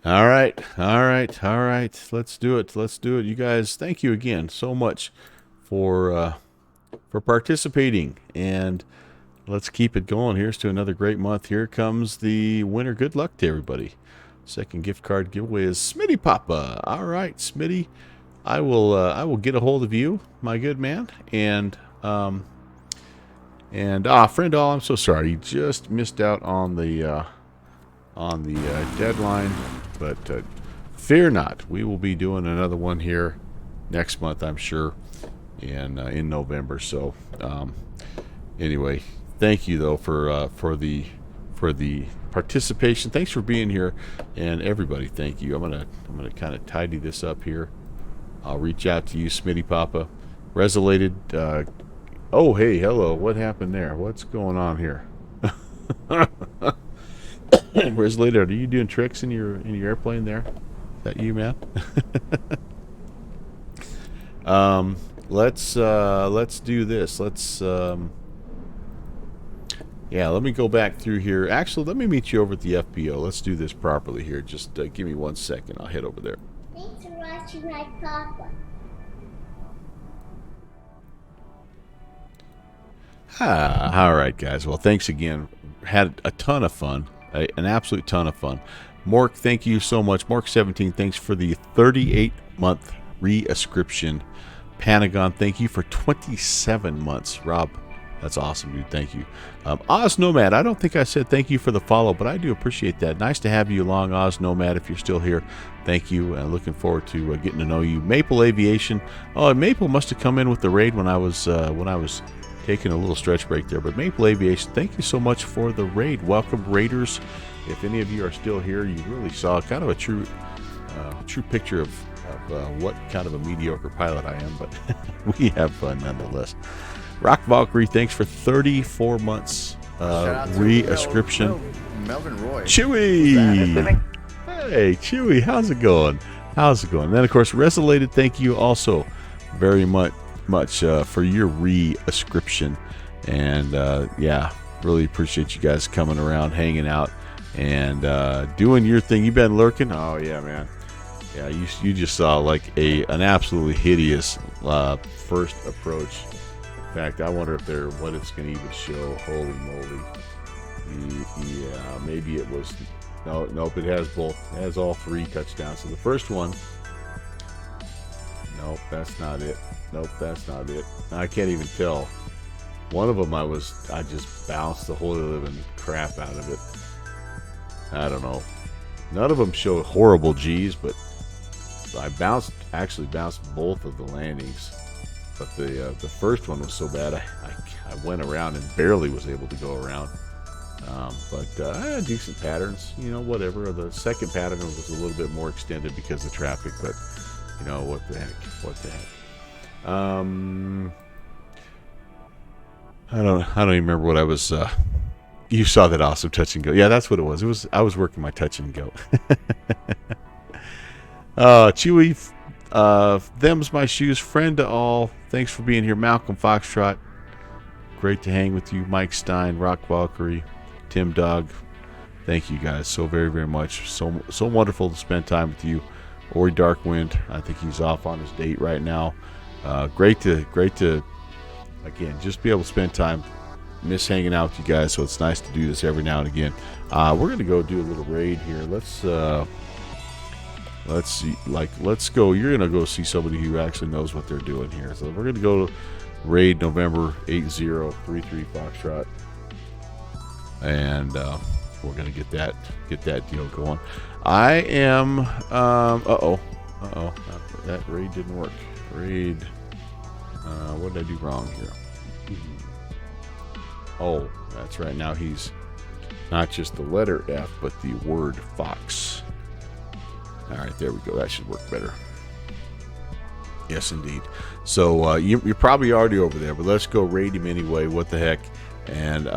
right. Let's do it. You guys, thank you again so much for participating, and let's keep it going. Here's to another great month. Here comes the winner. Good luck to everybody. Second gift card giveaway is Smitty Papa. All right, Smitty. I will get a hold of you, my good man, and And friend all, I'm so sorry. You just missed out on the deadline, but fear not. We will be doing another one here next month, I'm sure, in November. So anyway, thank you though for the participation. Thanks for being here, and everybody, thank you. I'm gonna kind of tidy this up here. I'll reach out to you, Smitty Papa. Resolated. Oh, hey, hello. What happened there? What's going on here? Resolated, are you doing tricks in your airplane there? Is that you, man? Let's do this. Let me go back through here. Actually, let me meet you over at the FBO. Let's do this properly here. Just give me 1 second. I'll head over there.
Thanks for watching my papa.
All right, guys. Well, thanks again. Had a ton of fun. An absolute ton of fun. Mork, thank you so much. Mork17, thanks for the 38-month re-ascription. Panagon, thank you for 27 months. Rob, that's awesome, dude. Thank you. Oz Nomad, I don't think I said thank you for the follow, but I do appreciate that. Nice to have you along, Oz Nomad, if you're still here. Thank you, and looking forward to getting to know you. Maple Aviation. Oh, Maple must have come in with the raid when I was taking a little stretch break there. But Maple Aviation, thank you so much for the raid. Welcome, Raiders. If any of you are still here, you really saw kind of a true picture of what kind of a mediocre pilot I am, but we have fun nonetheless. Rock Valkyrie, thanks for 34 months re-ascription.
Melvin Roy.
Chewy! Hey, Chewy, how's it going? And then, of course, Resolated, thank you also very much for your re-ascription. And, really appreciate you guys coming around, hanging out, and doing your thing. You've been lurking? Oh, yeah, man. Yeah, you just saw like an absolutely hideous first approach. In fact, I wonder what it's going to even show. Holy moly. Yeah, maybe it was... Nope, it has both. It has all 3 touchdowns. So the first one... Nope, that's not it. I can't even tell. One of them I just bounced the holy living crap out of it. I don't know. None of them show horrible G's, but I actually bounced both of the landings. But the first one was so bad I went around and barely was able to go around. But decent patterns, whatever. The second pattern was a little bit more extended because of traffic, but what the heck. I don't even remember what I was. You saw that awesome touch and go. Yeah, that's what it was. I was working my touch and go. Chewy, them's my shoes. Friend to all. Thanks for being here. Malcolm Foxtrot. Great to hang with you. Mike Stein, Rock Valkyrie, Tim Dog. Thank you guys so very, very much. So wonderful to spend time with you. Ori Darkwind. I think he's off on his date right now. Great to again just be able to spend time. Miss hanging out with you guys, so it's nice to do this every now and again. We're gonna go do a little raid here. Let's see. Let's go. You're gonna go see somebody who actually knows what they're doing here. So we're gonna go to raid November 8033 Foxtrot, and we're gonna get that deal going. I am. That raid didn't work. Raid. What did I do wrong here? Oh, that's right. Now he's not just the letter F, but the word Fox. All right, there we go. That should work better. Yes, indeed. So you're probably already over there, but let's go raid him anyway. What the heck? And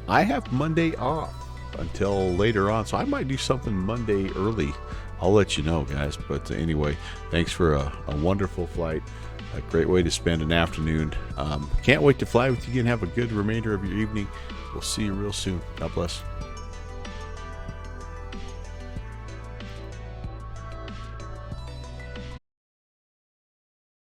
I have Monday off until later on, so I might do something Monday early. I'll let you know, guys. But anyway, thanks for a wonderful flight. A great way to spend an afternoon. Can't wait to fly with you again. Have a good remainder of your evening. We'll see you real soon. God bless.